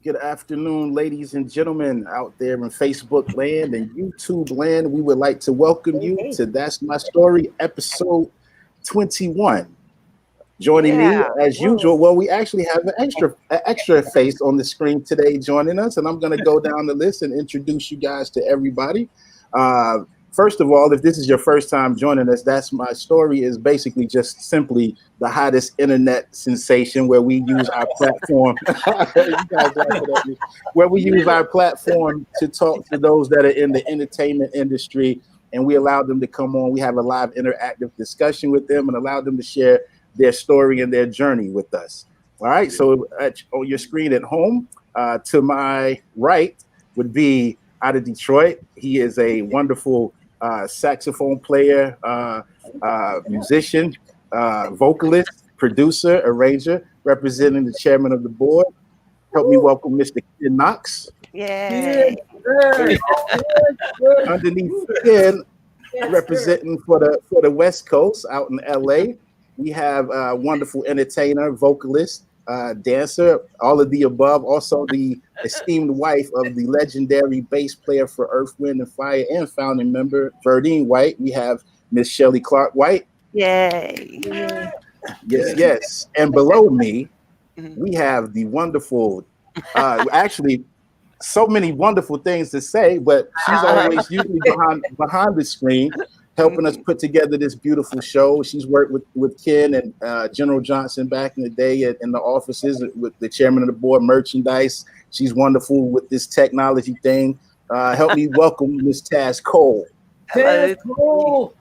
Good afternoon, ladies and gentlemen out there in Facebook land and YouTube land. We would like to welcome you to That's My Story, episode 21. Joining me as usual. Well, we actually have an extra face on the screen today joining us, and I'm going to go down the list and introduce you guys to everybody. First of all, if this is your first time joining us, That's My Story is basically just simply the hottest internet sensation where we use our platform. Where we use our platform to talk to those that are in the entertainment industry, and we allow them to come on. We have a live interactive discussion with them and allow them to share their story and their journey with us. All right. So on your screen at home, to my right would be out of Detroit. He is a wonderful saxophone player, musician, vocalist, producer, arranger, representing the chairman of the board. Help me welcome Mr. Ken Knox. Yay. Underneath Ken, representing for the West Coast out in LA, we have a wonderful entertainer, vocalist, dancer, all of the above. Also the esteemed wife of the legendary bass player for Earth, Wind, and Fire and founding member, Verdine White. We have Miss Shelly Clark White. Yay. Yes. And below me, we have the wonderful, actually, so many wonderful things to say, but she's always usually behind the screen, helping us put together this beautiful show. She's worked with Ken and General Johnson back in the day in the offices with the chairman of the board, merchandise. She's wonderful with this technology thing. Help me welcome Miss Tazz Cole. Tazz Cole.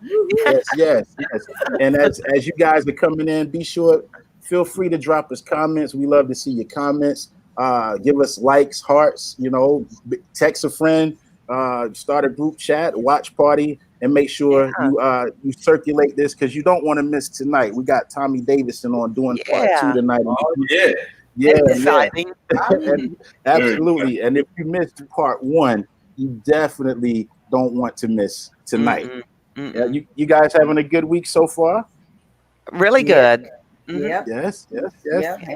Yes. And as you guys are coming in, feel free to drop us comments. We love to see your comments. Give us likes, hearts, text a friend, start a group chat, watch party, and make sure you circulate this because you don't want to miss tonight. We got Tommy Davidson on doing part 2 tonight. Exciting. Absolutely. And if you missed part 1, you definitely don't want to miss tonight. You guys having a good week so far? Really good. Yep. Yes.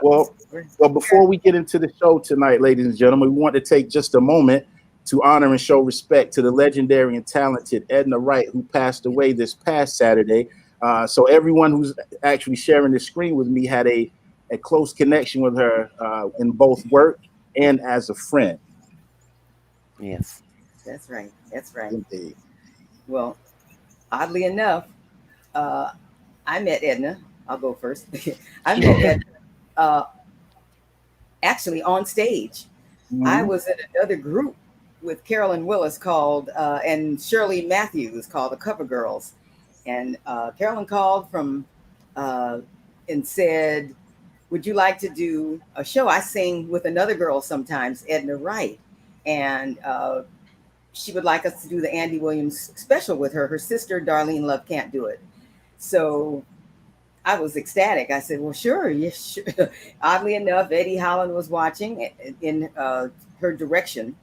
Well, before we get into the show tonight, ladies and gentlemen, we want to take just a moment to honor and show respect to the legendary and talented Edna Wright, who passed away this past Saturday. So everyone who's actually sharing the screen with me had a close connection with her in both work and as a friend. Yes. That's right. Indeed. Well, oddly enough, I met Edna. I'll go first. I met Edna actually on stage. I was in another group with Carolyn Willis called and Shirley Matthews called the Cover Girls. And Carolyn called from and said, would you like to do a show? I sing with another girl sometimes, Edna Wright. And she would like us to do the Andy Williams special with her. Her sister, Darlene Love, can't do it. So I was ecstatic. I said, well, sure. Yes, sure. Oddly enough, Eddie Holland was watching in her direction.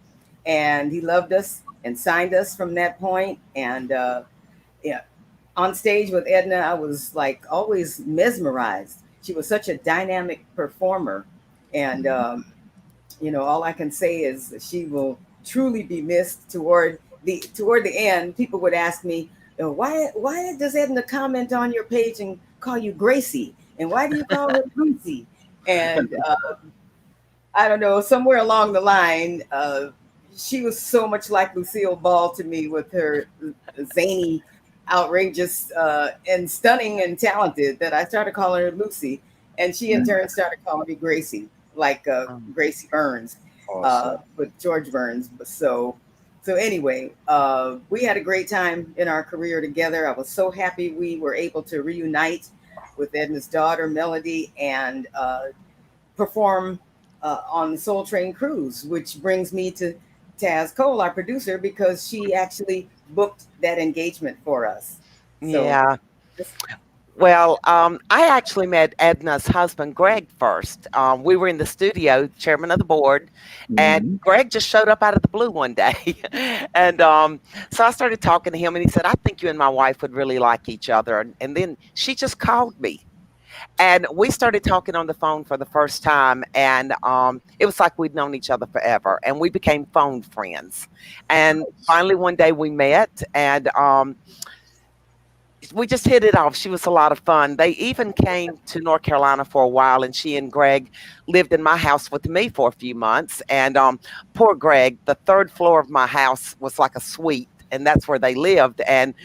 And he loved us and signed us from that point. And on stage with Edna, I was like always mesmerized. She was such a dynamic performer. And, all I can say is that she will truly be missed toward the end. People would ask me, why does Edna comment on your page and call you Gracie? And why do you call her Lucy? And I don't know, somewhere along the line, she was so much like Lucille Ball to me with her zany, outrageous, and stunning and talented that I started calling her Lucy. And she in turn started calling me Gracie, like Gracie Burns, with George Burns. So anyway, we had a great time in our career together. I was so happy we were able to reunite with Edna's daughter, Melody, and perform on the Soul Train Cruise, which brings me to Tazz Cole, our producer, because she actually booked that engagement for us. So, Well, I actually met Edna's husband, Greg, first. We were in the studio, chairman of the board, and Greg just showed up out of the blue one day. And so I started talking to him, and he said, I think you and my wife would really like each other. And then she just called me. And we started talking on the phone for the first time, and it was like we'd known each other forever, and we became phone friends. And finally, one day we met, and we just hit it off. She was a lot of fun. They even came to North Carolina for a while, and she and Greg lived in my house with me for a few months. And poor Greg, the third floor of my house was like a suite, and that's where they lived. And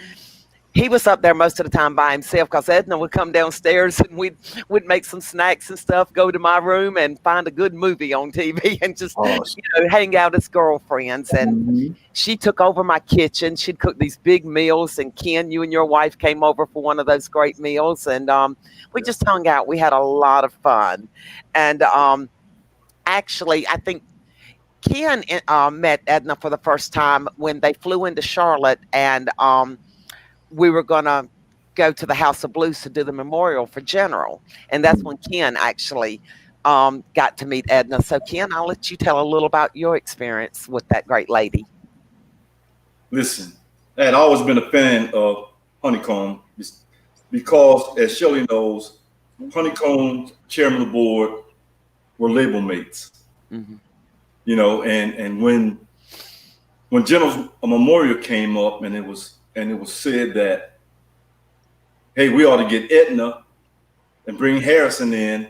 he was up there most of the time by himself because Edna would come downstairs and we'd make some snacks and stuff, go to my room and find a good movie on TV and just hang out as girlfriends. And she took over my kitchen. She'd cook these big meals. And Ken, you and your wife came over for one of those great meals. And we just hung out. We had a lot of fun. And actually, I think Ken met Edna for the first time when they flew into Charlotte, and we were going to go to the House of Blues to do the memorial for General. And that's when Ken actually got to meet Edna. So, Ken, I'll let you tell a little about your experience with that great lady. Listen, I had always been a fan of Honeycomb because, as Shelly knows, Honeycomb, Chairmen of the Board, were label mates. Mm-hmm. You know, and when General's memorial came up, and it was said that, hey, we ought to get Edna and bring Hardison in,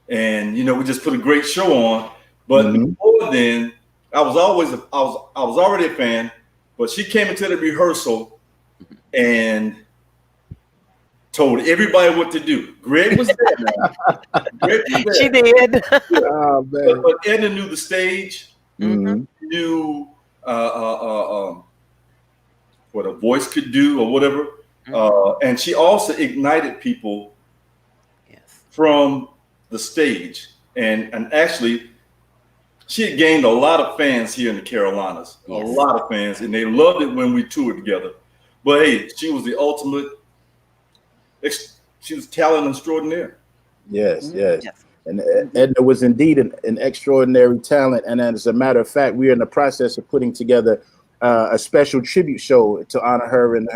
and we just put a great show on. But before then, I was already a fan. But she came into the rehearsal and told everybody what to do. Greg was there. Greg was there. She did. Oh, man. But Edna knew the stage. Knew what a voice could do or whatever. And she also ignited people from the stage. And actually, she had gained a lot of fans here in the Carolinas, a lot of fans, and they loved it when we toured together. But hey, she was the ultimate, she was talent extraordinaire. Yes. And Edna was indeed an extraordinary talent. And as a matter of fact, we are in the process of putting together a special tribute show to honor her and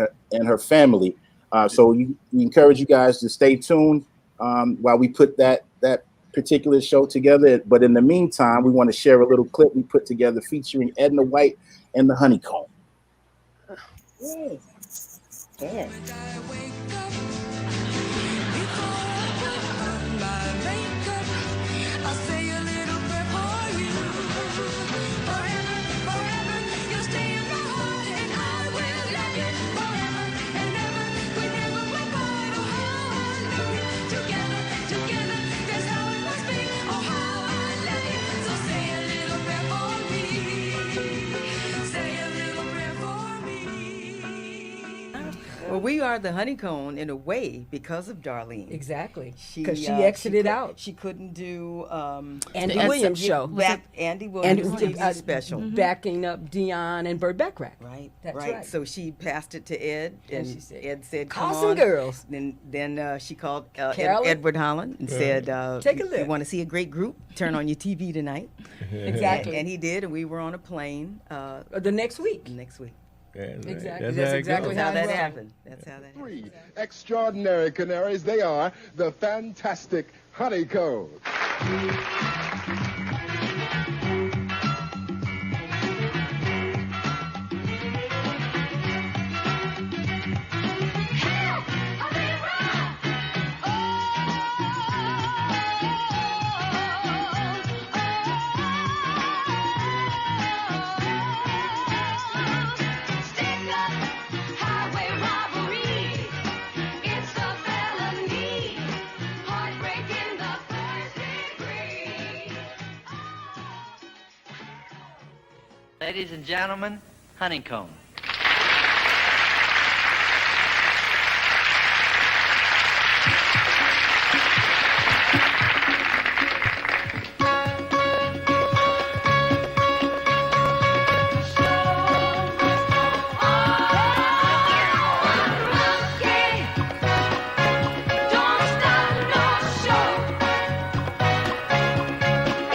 her family. So we encourage you guys to stay tuned while we put that particular show together. But in the meantime, we want to share a little clip we put together featuring Edna White and the Honeycomb. Well, we are the Honeycomb in a way because of Darlene. Exactly. Because she exited out. She couldn't do Andy Williams show. Andy Williams TV special. Backing up Dion and Bert Backrack. Right. That's right. So she passed it to Ed, and she said, Ed said, "Call "Come some on." Girls. Then she called Edward Holland and said, "Take a look. You want to see a great group? Turn on your TV tonight." Exactly. And he did, and we were on a plane the next week. Exactly. That's exactly how that happened. That's how that happened. Three extraordinary canaries. They are the fantastic Honeycomb. Ladies and gentlemen, Honeycomb.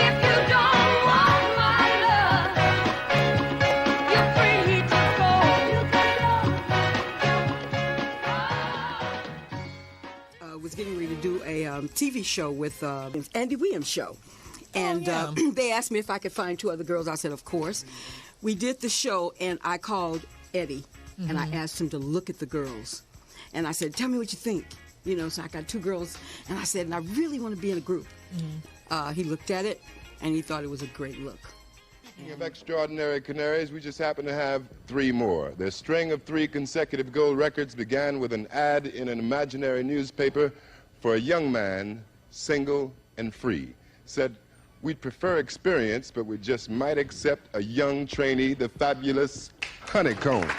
If you don't want my love, you're free to go. was getting ready to do a TV show with Andy Williams' show. And they asked me if I could find 2 other girls. I said, of course. We did the show, and I called Eddie, and I asked him to look at the girls. And I said, tell me what you think. You know, so I got 2 girls, and I said, and I really want to be in a group. He looked at it, and he thought it was a great look. Speaking of extraordinary canaries, we just happen to have 3 more. Their string of 3 consecutive gold records began with an ad in an imaginary newspaper for a young man, single and free. Said, we'd prefer experience, but we just might accept a young trainee, the fabulous Honeycomb.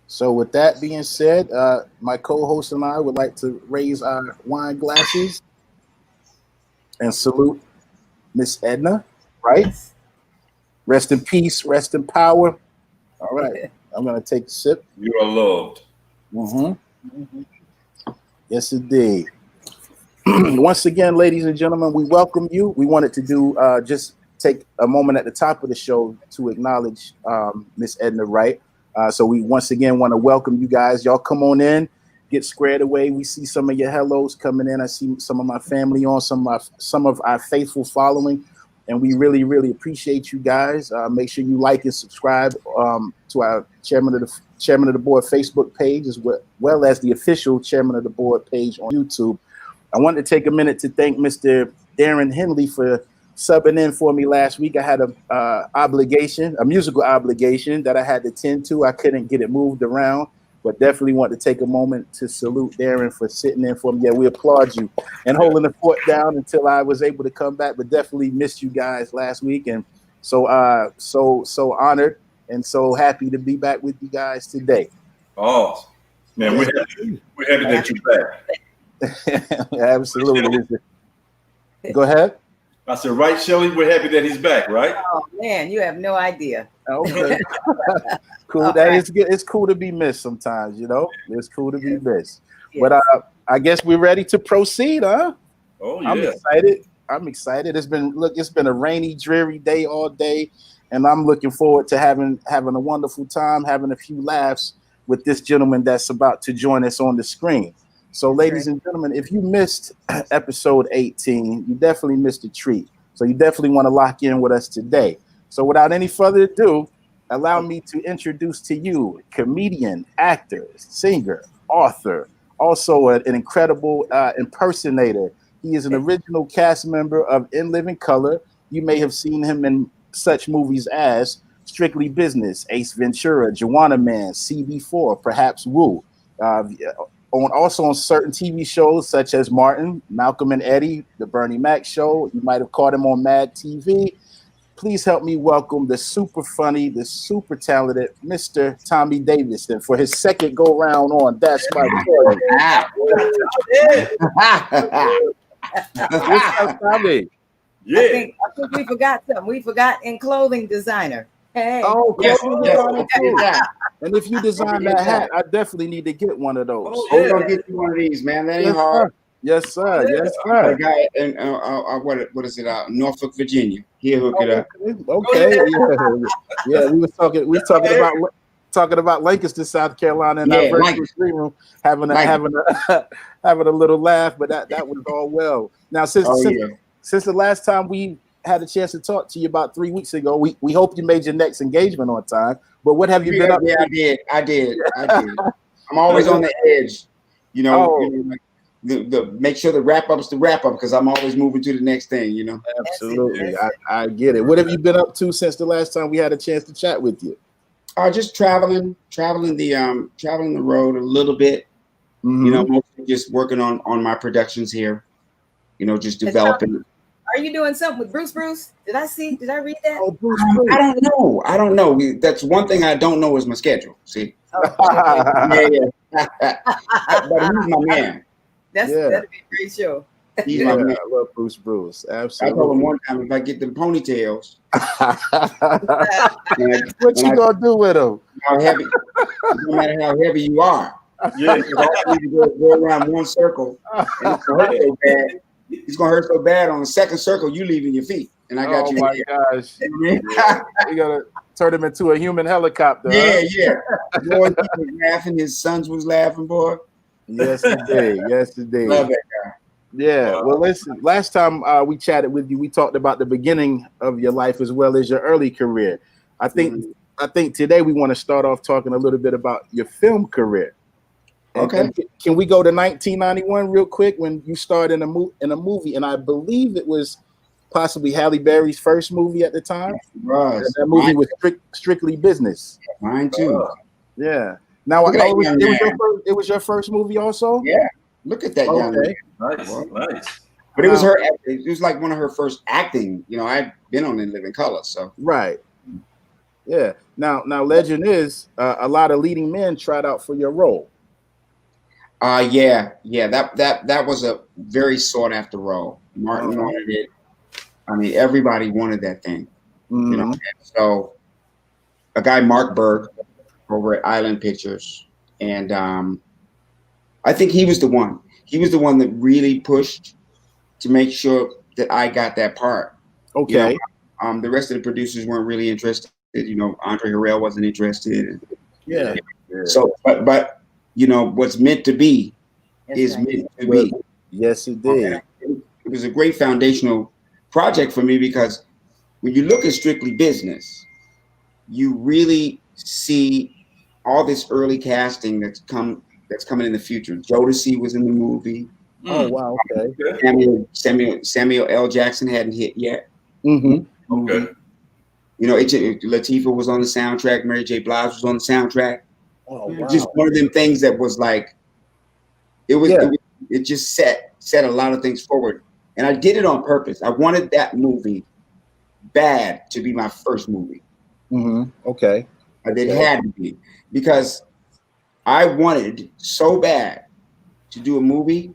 So with that being said, my co-host and I would like to raise our wine glasses and salute Miss Edna, right? Rest in peace, rest in power. All right, I'm going to take a sip. You are loved. Yes, indeed. Once again, ladies and gentlemen, we welcome you. We wanted to do just take a moment at the top of the show to acknowledge Miss Edna Wright. So we once again want to welcome you guys. Y'all come on in, get squared away. We see some of your hellos coming in. I see some of my family on, some of our faithful following, and we really, really appreciate you guys. Make sure you like and subscribe to our Chairman of the Board Facebook page, as well as the official Chairman of the Board page on YouTube. I wanted to take a minute to thank Mr. Darren Henley for subbing in for me last week. I had a musical obligation that I had to tend to. I couldn't get it moved around, but definitely want to take a moment to salute Darren for sitting in for me. Yeah, we applaud you and holding the fort down until I was able to come back, but definitely missed you guys last week. And so honored and so happy to be back with you guys today. Oh, man, we're happy that you're back. Absolutely. Go ahead. I said, right, Shelly? We're happy that he's back, right? Oh, man, you have no idea. Okay. Cool. It's cool to be missed sometimes, you know? It's cool to be missed. Yes. But I guess we're ready to proceed, huh? Oh, yeah. I'm excited. It's been a rainy, dreary day all day, and I'm looking forward to having a wonderful time, having a few laughs with this gentleman that's about to join us on the screen. So, ladies and gentlemen, if you missed episode 18, you definitely missed a treat. So you definitely want to lock in with us today. So without any further ado, allow me to introduce to you comedian, actor, singer, author, also an incredible impersonator. He is an original cast member of In Living Color. You may have seen him in such movies as Strictly Business, Ace Ventura, Juwanna Mann, CB4, perhaps Woo. Also on certain TV shows such as Martin, Malcolm and Eddie, The Bernie Mac Show. You might have caught him on Mad TV. Please help me welcome the super funny, the super talented Mr. Tommy Davidson for his second go round on That's My Story. What's up, Tommy? Yeah. I think we forgot something. We forgot in clothing designer. Hey. Oh, yes. And if you design that hat, I definitely need to get one of those. Oh, we're gonna get you one of these, man. That ain't hard. Yes, sir. Yes, sir. The guy in what is it? Norfolk, Virginia. He'll hook it up. Okay. Yeah. We was talking about Lancaster, South Carolina, in our virtual screen room, having a little laugh, but that was all well. Now, since the last time we had a chance to talk to you about 3 weeks ago, we hope you made your next engagement on time. But what have you been up to? I did. I'm always on the edge, you know. Make sure the wrap up's the wrap up because I'm always moving to the next thing, you know. Absolutely, I get it. What have you been up to since the last time we had a chance to chat with you? Just traveling the road a little bit. You know, mostly just working on my productions here. You know, just developing. Are you doing something with Bruce? Did I read that? Oh, Bruce. I don't know. That's one thing I don't know is my schedule. See? Yeah. he's my man. That'd be a great show. He's my man. I love Bruce. I Absolutely. told him one time, if I get them ponytails, what you gonna do with them? How heavy? No matter how heavy you are, Yeah. you go around one circle, and it's gonna hurt so bad. It's gonna hurt so bad on the second circle. You leaving your feet, and I got Oh you. my gosh! You gotta turn him into a human helicopter. Yeah, huh? yeah. Boy, he was laughing. His sons was laughing, boy. Yes, indeed. Yes, indeed. Love that guy. Yeah. Well, listen. Last time we chatted with you, we talked about the beginning of your life as well as your early career. I think today we want to start off talking a little bit about your film career. Okay. Can we go to 1991 real quick when you started in a movie? And I believe it was possibly Halle Berry's first movie at the time. That movie was Strictly Business. Mine too. Yeah. Now it was your first movie also? Yeah. Look at that young man. Nice. But it was her. It was like one of her first acting. You know, I'd been on In Living Color, so right. Yeah. Now, legend is a lot of leading men tried out for your role. Yeah. That was a very sought after role. Martin wanted it. I mean, everybody wanted that thing. Mm-hmm. You know, and so a guy, Mark Berg, over at Island Pictures, and I think he was the one. He was the one that really pushed to make sure that I got that part. Okay. You know, the rest of the producers weren't really interested. You know, Andre Harrell wasn't interested. Yeah. So, but you know, what's meant to be is meant to be. Yes, it did. It was a great foundational project for me because when you look at Strictly Business, you really see all this early casting that's coming in the future. Jodeci was in the movie. Oh wow, okay. Samuel L. Jackson hadn't hit yet. Mm-hmm. Okay. You know, Latifah was on the soundtrack. Mary J. Blige was on the soundtrack. Oh wow. Just one of them things that was like, it just set a lot of things forward. And I did it on purpose. I wanted that movie bad to be my first movie. Mm-hmm. Okay. It had to be, because I wanted so bad to do a movie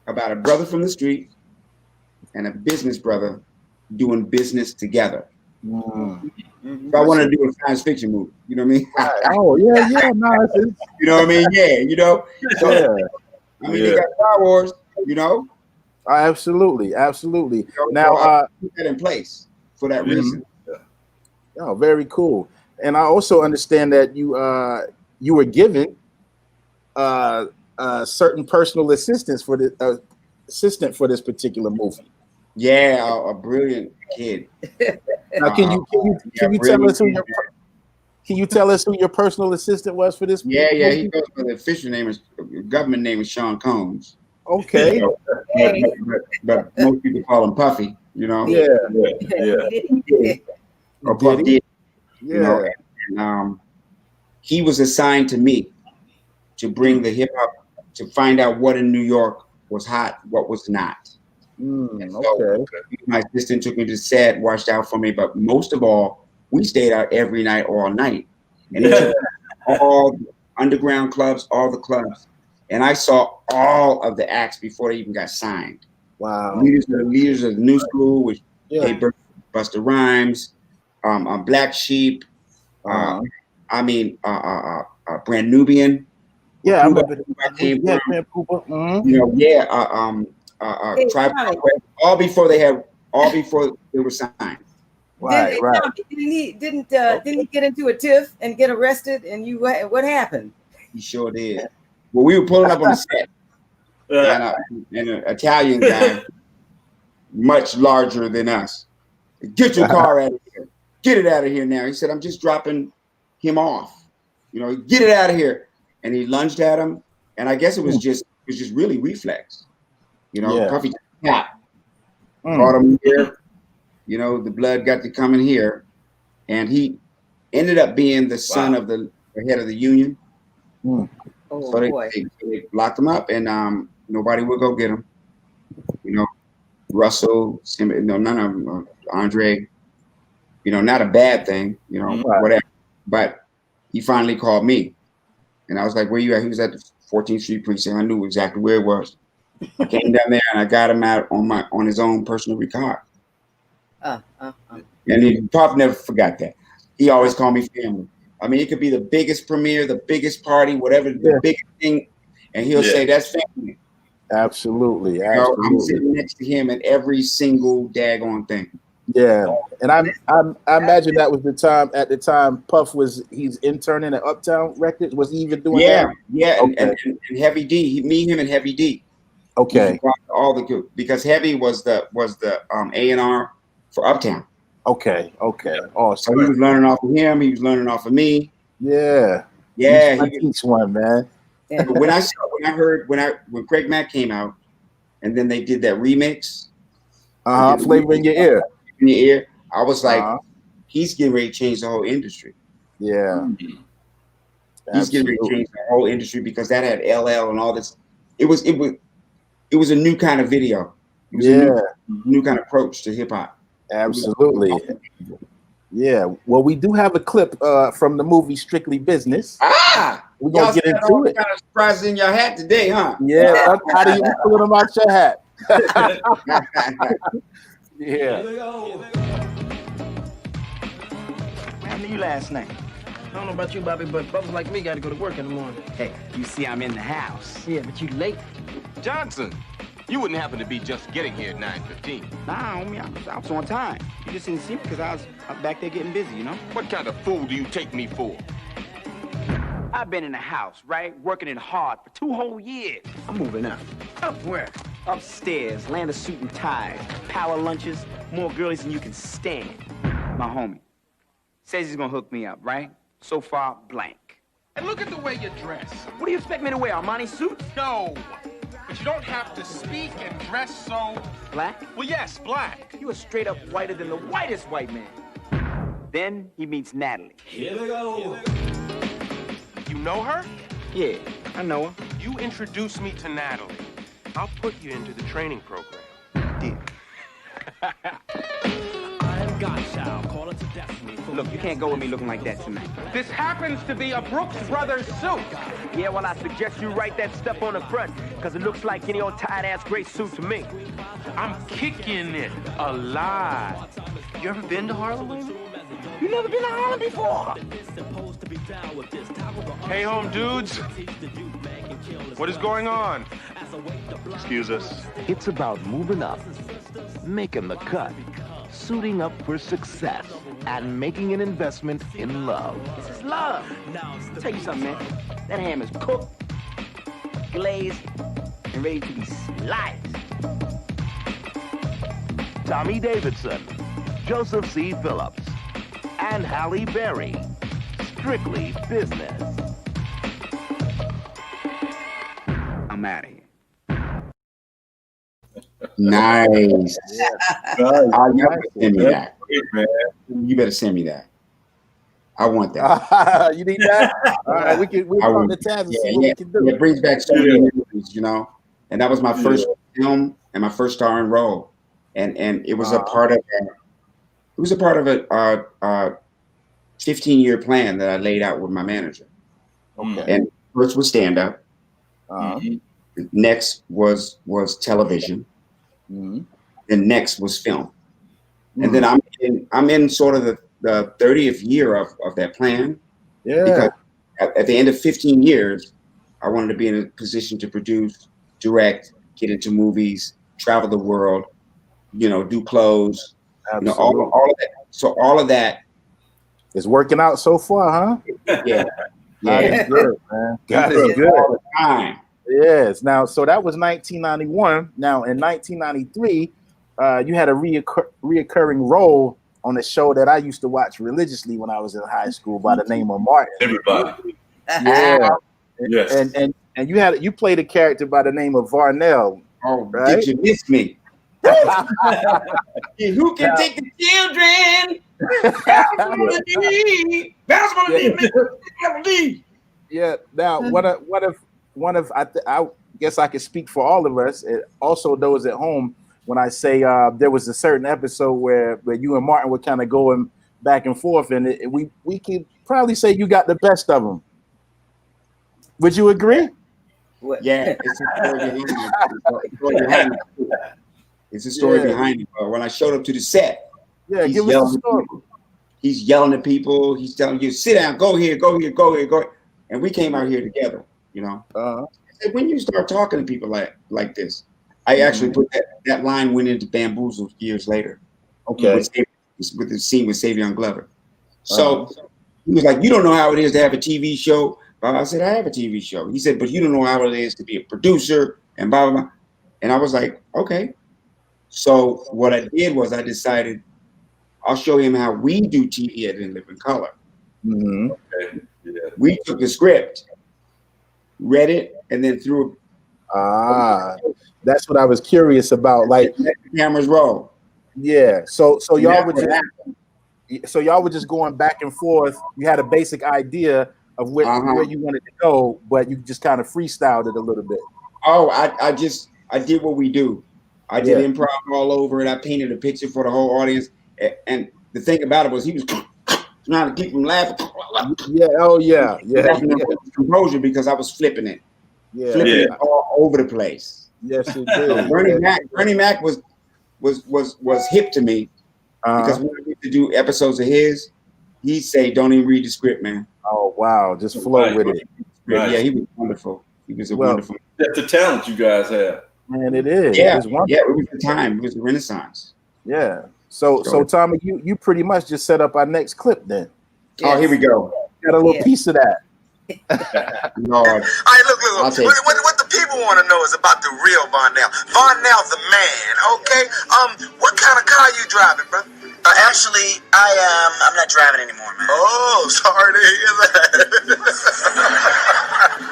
about a brother from the street and a business brother doing business together. Mm-hmm. So I wanted to do a science fiction movie. You know what I mean? Oh yeah. No, you know what I mean? Yeah. You know. So, yeah. I mean, they got Star Wars. You know. Absolutely. You know, Now, so I put that in place for that reason. Oh, very cool. And I also understand that you were given certain personal assistant for this particular movie. Yeah, a brilliant kid. Now, can you tell us who your personal assistant was for this? Yeah, movie? he goes by the official name government name is Sean Combs. Okay. You know, but most people call him Puffy. You know. Yeah. Or Puff Diddy. Yeah. You know, and, he was assigned to me to bring the hip hop, to find out what in New York was hot, what was not. So my assistant took me to set, watched out for me, but most of all, we stayed out every night, all night, and he took all the underground clubs, all the clubs, and I saw all of the acts before they even got signed. Wow. Leaders of the new school, which Busta Rhymes, Black Sheep, Brand Nubian. Yeah, I remember. Came Yeah, from, you know, Tribe, all before they were signed. Right. Didn't he get into a tiff and get arrested? And what happened? He sure did. Well, we were pulling up on the set, and an Italian guy, much larger than us. Get your car out of here. Get it out of here now. He said, I'm just dropping him off. You know, get it out of here. And he lunged at him. And I guess it was just really reflex. You know, Puffy brought him here. You know, the blood got to come in here. And he ended up being the son of the head of the union. Oh, so boy. they locked him up, and nobody would go get him. You know, Russell, none of them, Andre. You know, not a bad thing, you know, whatever. But he finally called me. And I was like, where you at? He was at the 14th Street precinct. I knew exactly where it was. I came down there and I got him out on his own personal record. And he probably never forgot that. He always called me family. I mean, it could be the biggest premiere, the biggest party, whatever, the biggest thing, and he'll say that's family. Absolutely. You know, I'm sitting next to him at every single daggone thing. Yeah, and I imagine that was the time. At the time, Puff he's interning at Uptown Records. Was he even doing that? Yeah, Okay. and Heavy D. Him and Heavy D. Okay. All the good, because Heavy was the A&R for Uptown. Okay. Oh, so he was learning off of him. He was learning off of me. Yeah. Each one, man. But when Craig Mack came out, and then they did that remix. Flavor in Your Ear. In your ear, I was like, he's getting ready to change the whole industry. Yeah. He's getting ready to change the whole industry because that had LL and all this. It was a new kind of video. It was a new kind of approach to hip hop. Absolutely. Yeah. Well, we do have a clip from the movie Strictly Business. We're gonna get into it. Kind of surprises in your hat today, huh? Yeah. How do you pull them out your hat? Yeah. What happened to you last night? I don't know about you, Bobby, but brothers like me got to go to work in the morning. Hey, you see I'm in the house. Yeah, but you late. Johnson, you wouldn't happen to be just getting here at 9:15. Nah, homie, I was on time. You just didn't see me because I was back there getting busy, you know? What kind of fool do you take me for? I've been in the house, right? Working it hard for 2 whole years. I'm moving up. Up where? Upstairs, land of suit and ties, power lunches, more girlies than you can stand. My homie says he's gonna hook me up, right? So far, blank. And look at the way you dress. What do you expect me to wear, Armani suit? No, but you don't have to speak and dress so... Black? Well, yes, black. You are straight up whiter than the whitest white man. Then he meets Natalie. Here we go. You know her? Yeah, I know her. You introduce me to Natalie. I'll put you into the training program. Deal. Look, you can't go with me looking like that tonight. This happens to be a Brooks Brothers suit. Yeah, well, I suggest you write that stuff on the front, because it looks like any old tight-ass gray suit to me. I'm kicking it alive. You ever been to Harlem? You never been to Harlem before? Hey, home dudes. What is going on? Excuse us. It's about moving up, making the cut, suiting up for success, and making an investment in love. This is love. I'll tell you something, man. That ham is cooked, glazed, and ready to be sliced. Tommy Davidson, Joseph C. Phillips, and Halle Berry. Strictly Business. I'm out of here. Nice. You better send me that. You better send me that. I want that. You need that? All right, we'll talk to Tazz and see what we can do. It brings back so many memories, you know. And that was my first film and my first starring role, and it was a part of a 15-year plan that I laid out with my manager. Okay. And first was stand up. Next was television. Mm-hmm. Then next was film. And then I'm in sort of the 30th year of that plan. Yeah. Because at the end of 15 years, I wanted to be in a position to produce, direct, get into movies, travel the world, you know, do clothes, you know, all of that. So all of that is working out so far, huh? Yeah. God is good, man. God is good. All the time. Yes. Now, so that was 1991. Now, in 1993, you had a reoccurring role on a show that I used to watch religiously when I was in high school by the name of Martin. Everybody. Yeah. Yes. And you played a character by the name of Varnell. Oh, right? Did you miss me? Who can take the children? Yeah. Now, one of I guess I could speak for all of us. Also, those at home, when I say there was a certain episode where you and Martin were kind of going back and forth, and we could probably say you got the best of them. Would you agree? What? Yeah, it's a story behind it. It's a story behind it. When I showed up to the set, he's give us yelling the at story. people. He's yelling at people. He's telling you, sit down, go here, go here, go here, go here. And we came out here together, you know. Uh-huh. When you start talking to people like this, I actually put that line went into Bamboozled years later. Okay. With the scene with Savion Glover. So he was like, you don't know how it is to have a TV show. I said, I have a TV show. He said, but you don't know how it is to be a producer and blah, blah, blah. And I was like, okay. So what I did was I decided I'll show him how we do TV at In Living Color. Mm-hmm. Okay. Yeah. We took the script, read it, and then threw it. That's what I was curious about. Like, let the cameras roll. Yeah. So y'all were just going back and forth. You had a basic idea of where you wanted to go, but you just kind of freestyled it a little bit. Oh, I did what we do. I did improv all over it. I painted a picture for the whole audience. And the thing about it was he was trying to keep them laughing. Yeah. Oh yeah. Yeah. Composure because I was flipping it. Yeah. Flipping it all over the place. Yes, it did. Bernie Mac was hip to me because when I used to do episodes of his, he'd say, "Don't even read the script, man." Oh wow, just flow with it. Yeah, he was wonderful. He was wonderful. That's the talent you guys have. Man, it is. Yeah, it was the time. It was the Renaissance. Yeah. So Tommy, you pretty much just set up our next clip then. Yes. Oh, here we go. Got a little piece of that. Lord. All right, look. What the people want to know is about the real Varnell. Varnell, the man. Okay. What kind of car you driving, bro? Actually, I'm not driving anymore, man. Oh, sorry to hear that.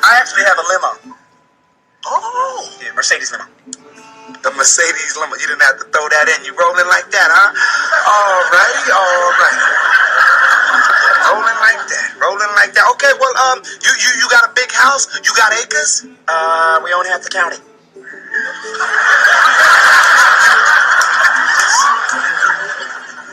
I actually have a limo. Oh. Yeah, Mercedes limo. The Mercedes limo. You didn't have to throw that in. You rolling like that, huh? All right. Rolling like that. Okay, well, you got a big house? You got acres? We own half the county.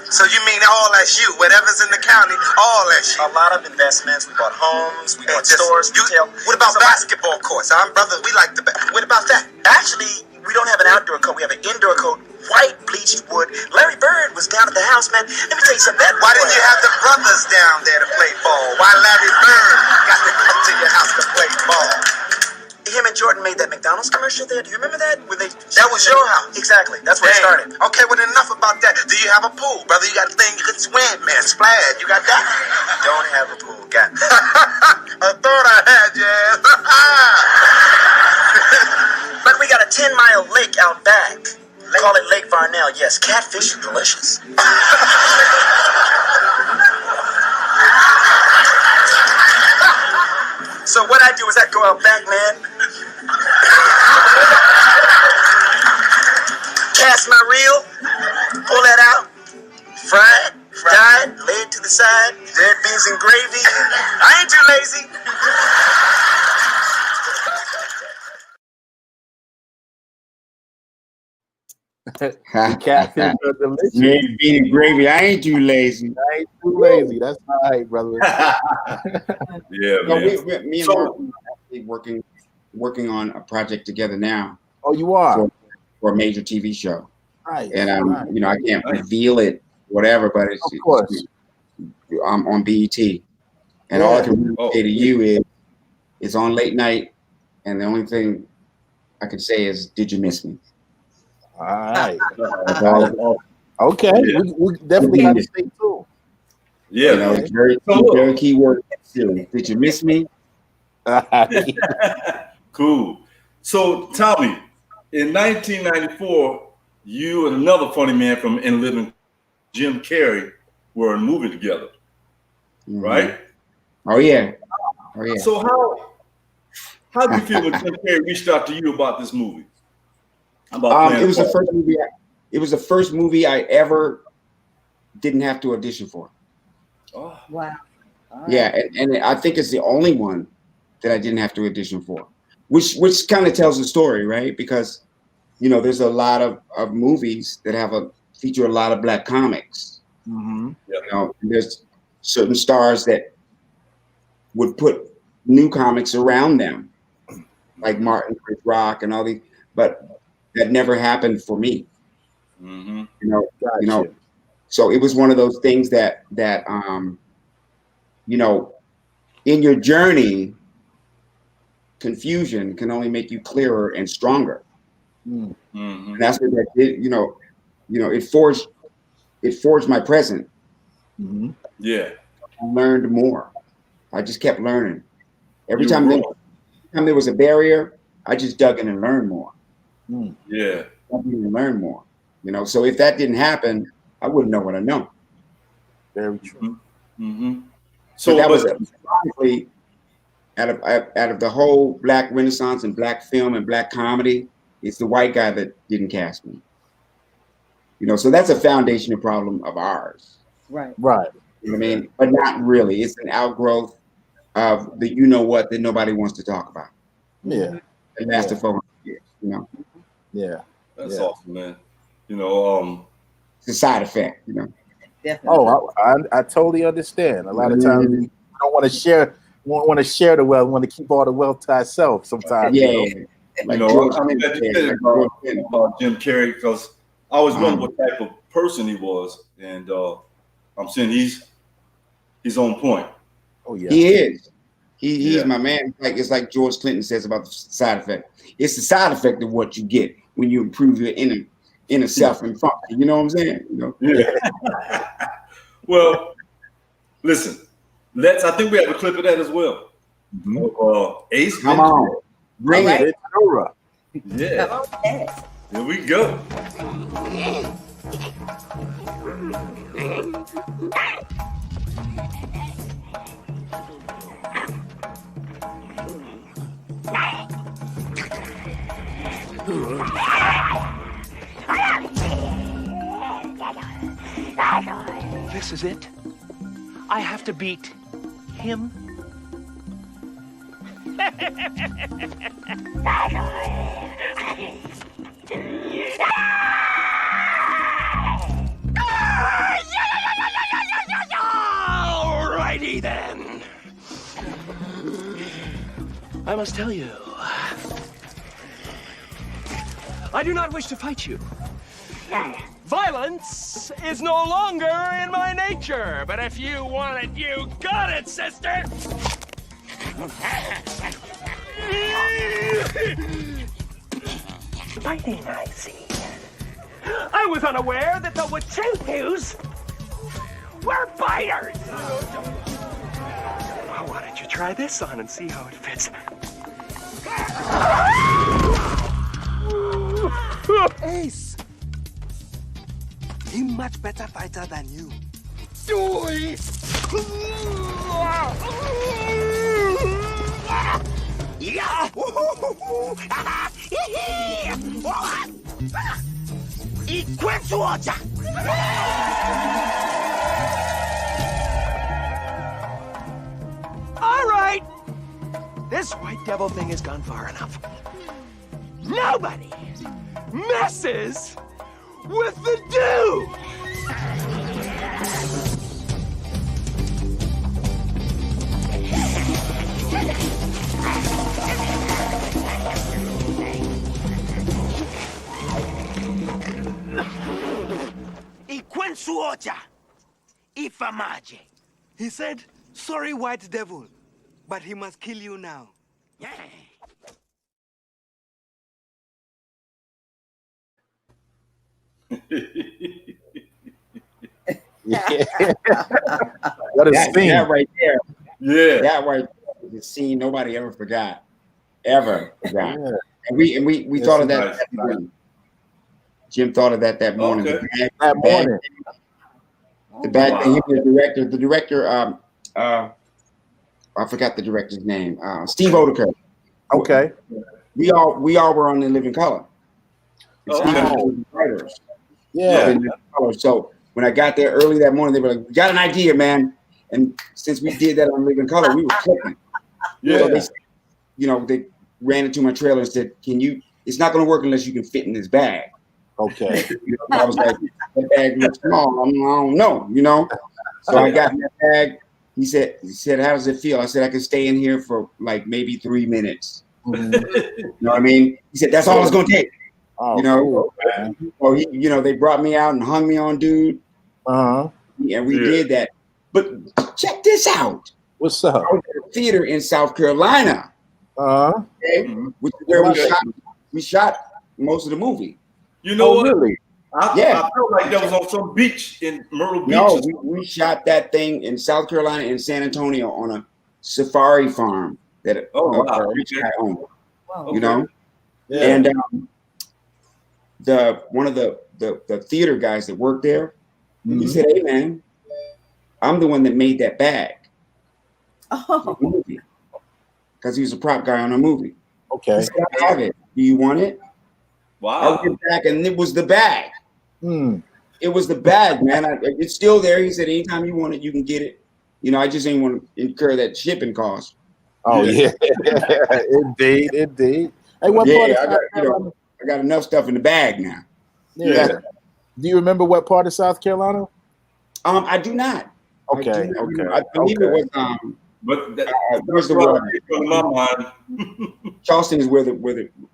So you mean all that's you? Whatever's in the county, all that's you? A lot of investments. We bought homes. We bought stores. Retail. What about basketball courts? Brothers, we like what about that? Actually, we don't have an outdoor court. We have an indoor court. White bleached wood. Larry Bird was down at the house, man. Let me tell you something. Why didn't you have the brothers down there to play ball? Why Larry Bird got to come to your house to play ball? Him and Jordan made that McDonald's commercial there. Do you remember that? That was your house? Exactly. That's where it started. Okay, well, enough about that. Do you have a pool, brother? You got a thing you can swim, man. Splash. You got that? Don't have a pool. Got me. I thought I had you. But we got a 10-mile lake out back. Call it Lake Varnell. Yes, catfish are delicious. So what I do is I go out back, man. Cast my reel, pull that out, fry it, dye it, lay it to the side, red beans and gravy. I ain't too lazy. Catfish are delicious. Red bean and gravy. I ain't too lazy. I ain't too lazy. That's all right, brother. Yeah, no, man. me and Mark are actually working on a project together now. Oh, you are? For a major TV show. Right. And I can't reveal it, whatever, but it's of course I'm on BET. And all I can say to you is it's on late night, and the only thing I can say is, did you miss me? All right. Okay. Yeah. We definitely got to stay tuned. Yeah. You know, it's very key word. Did you miss me? Cool. So, Tommy, in 1994, you and another funny man from In Living, Jim Carrey, were in a movie together, right? Oh yeah. So how do you feel when Jim Carrey reached out to you about this movie? It was the first movie. It was the first movie I ever didn't have to audition for. Oh wow! Yeah, and I think it's the only one that I didn't have to audition for, which kind of tells the story, right? Because there's a lot of movies that feature a lot of black comics. Mm-hmm. There's certain stars that would put new comics around them, like Martin, Chris Rock, and all these, but that never happened for me. Mm-hmm. You know. So it was one of those things that you know, in your journey, confusion can only make you clearer and stronger. Mm-hmm. And that's what that did. You know, it forged my present. Mm-hmm. Yeah. I learned more. I just kept learning. Every time there was a barrier, I just dug in and learned more. Yeah. Learn more. You know, so if that didn't happen, I wouldn't know what I know. Very true. Mm-hmm. So that was ironically out of the whole Black Renaissance and Black film and Black comedy, it's the white guy that didn't cast me. You know, so that's a foundational problem of ours. Right. Right. You know what I mean? But not really. It's an outgrowth of the you know what that nobody wants to talk about. Yeah. It lasted 400 years, you know. Yeah. That's awesome, man. You know, it's a side effect, you know. Definitely. Oh, I totally understand. A lot of times we don't want to share. Want to share the wealth. Want to keep all the wealth to ourselves. Sometimes, yeah. You know, I'm glad you said about Jim Carrey because I always wondered what type of person he was, and I'm saying he's on point. Oh yeah, he is. He's my man. It's like George Clinton says about the side effect. It's the side effect of what you get when you improve your inner self and function. You know what I'm saying? You know? Yeah. Well, listen. I think we have a clip of that as well. Ace. Come on. Bring it. Yeah. Here we go. This is it. I have to beat him. Alrighty then. I must tell you, I do not wish to fight you. Violence is no longer in my nature, but if you want it, you got it, sister! Mighty nicey. I was unaware that the Wachunkus were biters! Well, why don't you try this on and see how it fits? Ace! He's much better fighter than you. All right! This white devil thing has gone far enough. Nobody messes with the dude! He said, sorry, white devil, but he must kill you now. What a scene. That right there. Yeah. That right there is a scene nobody ever forgot. Ever forgot. Yeah. And we thought of that morning. Jim thought of that morning. Okay. That morning. The bad thing, the director, I forgot the director's name. Steve Odeker. Okay. We all were on In Living Color. Writers. Yeah. So when I got there early that morning, they were like, "We got an idea, man." And since we did that on Living Color, we were clicking. Yeah. So they ran into my trailer and said, "Can you? It's not going to work unless you can fit in this bag." Okay. I was like, "That bag looks small. I don't know, So I got in that bag. He said, "How does it feel?" I said, "I can stay in here for like maybe 3 minutes." You know what I mean? He said, that's all it's going to take. Oh, you know, cool, well, you know, they brought me out and hung me on, dude. And we did that. But check this out. What's up? I was at a theater in South Carolina. Okay, which is where we shot most of the movie. You know what? Really? I felt like that was on some beach in Myrtle Beach. No, we shot that thing in South Carolina and San Antonio on a safari farm that a rich guy owned. Wow. You know, Yeah. and one of the theater guys that worked there, he said, "Hey man, I'm the one that made that bag." Because he was a prop guy on a movie. Okay. He said, I have it. Do you want it? Wow. I went back and it was the bag. It was the bag, man. It's still there. He said, anytime you want it, you can get it. You know, I just ain't want to incur that shipping cost. Oh yeah, indeed. Hey, what part of South Carolina? I got enough stuff in the bag now. Yeah. Do you remember what part of South Carolina? I do not. Okay. I believe it was but where's the word? In my mind. Charleston is where the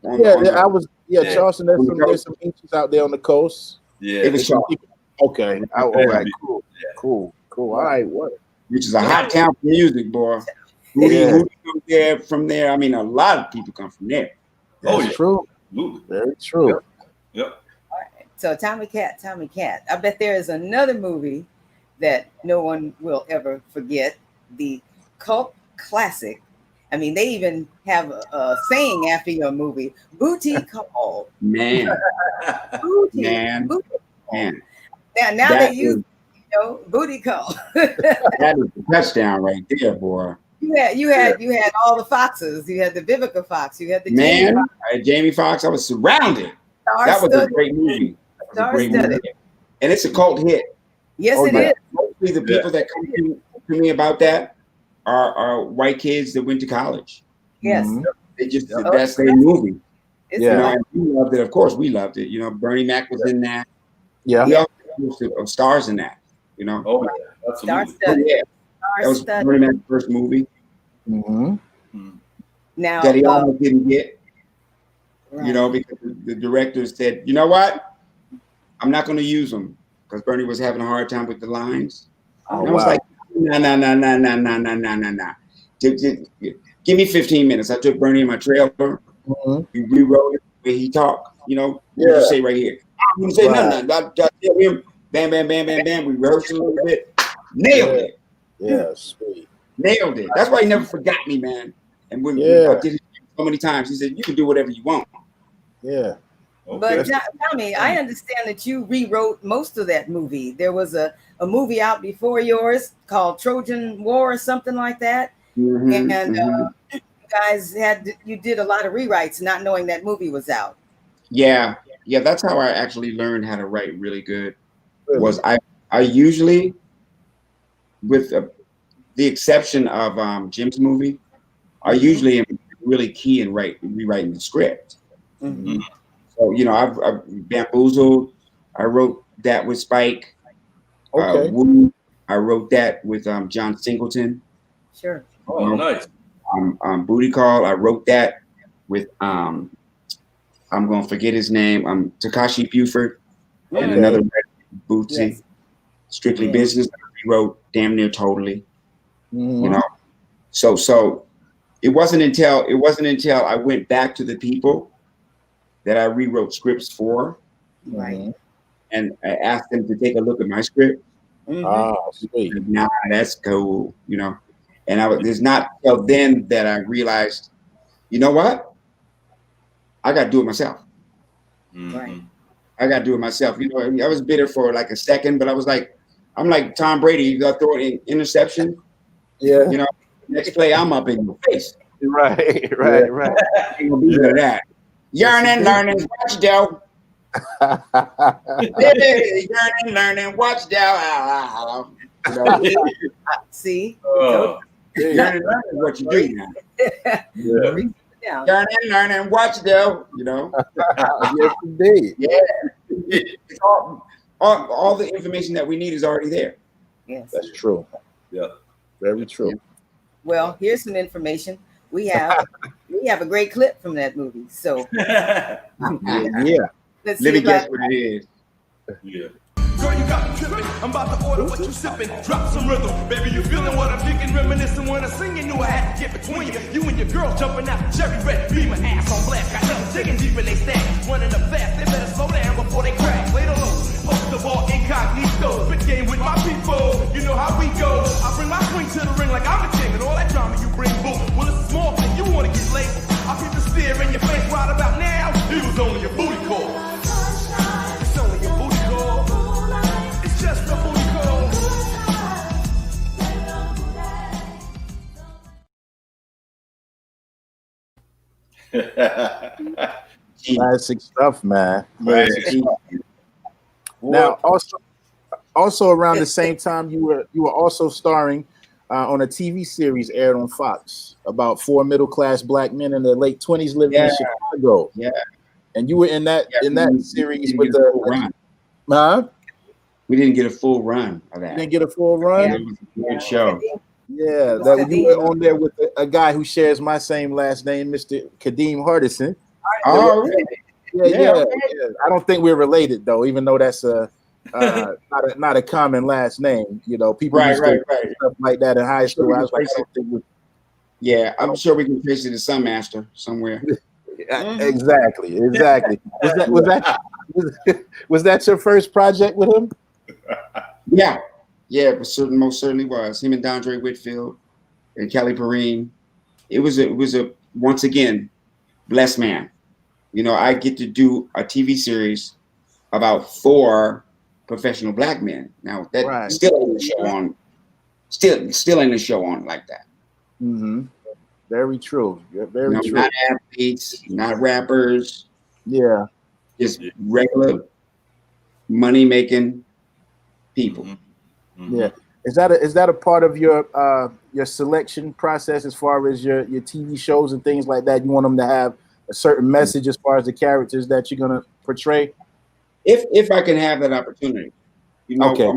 Charleston. There's some beaches out there on the coast. Yeah, it was Charleston. Okay. All right. Cool. All right. What? Which is a hot town for music, boy. Who comes there from there? I mean, a lot of people come from there. That's true. Very true. Yep. All right. So Tommy Cat. I bet there is another movie that no one will ever forget. The cult classic. I mean, they even have a saying after your movie, Booty Call. Man. Booty. Man. Now they use, Booty Call. That is a touchdown right there, boy. You had all the Foxes. You had the Vivica Fox. You had the Jamie Foxx. I was surrounded. That was a great movie. And it's a cult hit. Yes, it is. Mostly the people that come to me about that are white kids that went to college. Yes. That's their movie. It's and we loved it. Of course, we loved it. You know, Bernie Mac was in that. Yeah. We also had stars in that. You know. Oh, yeah, absolutely. That was Bernie Mac's first movie. Now that he almost didn't get. Right. You know, because the director said, "You know what? I'm not going to use them," because Bernie was having a hard time with the lines. And I was like, nah. Give me 15 minutes. I took Bernie in my trailer. We rewrote it the way he talked. You know, what you say right here? I didn't say nothing. I tell him, bam. We rehearsed a little bit. Nailed it. Yeah, sweet. Nailed it. That's why he never forgot me, man. And when I did it so many times, he said, "You can do whatever you want." Yeah. But Tommy, I understand that you rewrote most of that movie. There was a movie out before yours called Trojan War or something like that. And you guys you did a lot of rewrites not knowing that movie was out. Yeah. That's how I actually learned how to write really good. Was I usually, with the exception of Jim's movie, I usually am really key in rewriting the script. So, you know, I've Bamboozled. I wrote that with Spike. Woo, I wrote that with John Singleton. Sure. Oh, nice. Booty Call. I wrote that with I'm gonna forget his name. Takashi Buford and another Bootsy. Yes. Strictly Business. I wrote damn near totally. You know, so it wasn't until I went back to the people that I rewrote scripts for, right? And I asked them to take a look at my script. Sweet. Now that's cool, you know. And it's not till then that I realized, you know what? I got to do it myself. Right. I got to do it myself. You know, I was bitter for like a second, but I was like, I'm like Tom Brady. You got to throw an interception. Yeah. You know, next play, I'm up in your face. Right. Ain't gonna be none of that. Yearning, learning, watch Dell. Yearning, learning, watch Dell. See? Yearning, learning what you do now. Yearning, learning, watch Dell. You know? Yes, indeed. Yeah. It's all the information that we need is already there. Yes. That's true. Yeah. Very true. Well, here's some information. We have We have a great clip from that movie. So yeah. Let's see Let me if guess I- what it is. Yeah. Girl, you got me tripping. I'm about to order what you sipping. Drop some rhythm. Baby, you feeling what I'm thinking. Reminiscing when I sing. You knew I had to get between you. You and your girl jumping out the cherry red. Beamer ass on blast. Got them digging deep in they stack. Running up fast. They better slow down before they crash. Later low. Post the ball incognito. Spit game with my people. You know how we go. I bring my swing to the ring like I'm a king. And all that drama you bring, boom. Well, it's a small thing. You want to get late. I peep the stare in your face right about now. It was only a booty call. It's only a booty call. It's just a booty call. Classic stuff, man. Classic stuff. Now, also around the same time, you were also starring on a TV series aired on Fox about 4 middle-class black men in their late 20s living in Chicago. Yeah, and you were in that series with run. Huh? We didn't get a full run of that. You didn't get a full run. Yeah, it was a good show. Yeah, that you were on there with a guy who shares my same last name, Mr. Kadeem Hardison. Oh, really? Yeah. I don't think we're related though, even though that's not a common last name. You know, people used to do stuff like that in high school. I was like, I don't think we. Yeah, I'm sure we can trace it to some master somewhere. Exactly. Was that your first project with him? Yeah, it most certainly was. Him and Dondre Whitfield and Kelly Perrine. It was a once again blessed man. You know, I get to do a TV series about 4 professional black men. Now that still ain't a show on. Still ain't a show on like that. Mm-hmm. Very true. Very true. Not athletes, not rappers. Yeah. Just regular money making people. Mm-hmm. Yeah. Is that a part of your selection process as far as your TV shows and things like that? You want them to have a certain message as far as the characters that you're gonna portray? If I can have that opportunity. You know, okay,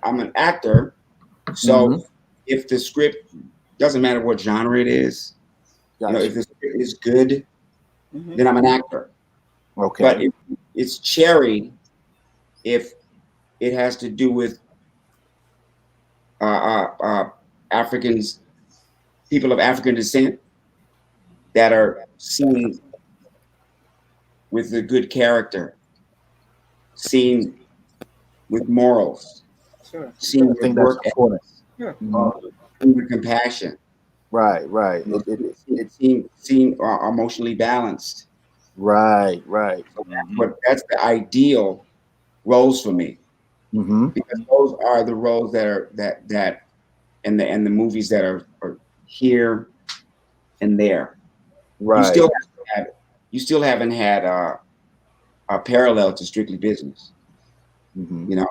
I'm an actor, so if the script doesn't matter what genre it is, you know, if the script is good, then I'm an actor. Okay. But if it's cherry, if it has to do with Africans, people of African descent that are seen with a good character, seen with morals, seen with work ethic, with compassion. Right. It's seen emotionally balanced. Right. But that's the ideal roles for me, because those are the roles that are that and the movies that are here and there. Right. You still haven't had a parallel to Strictly Business. You know,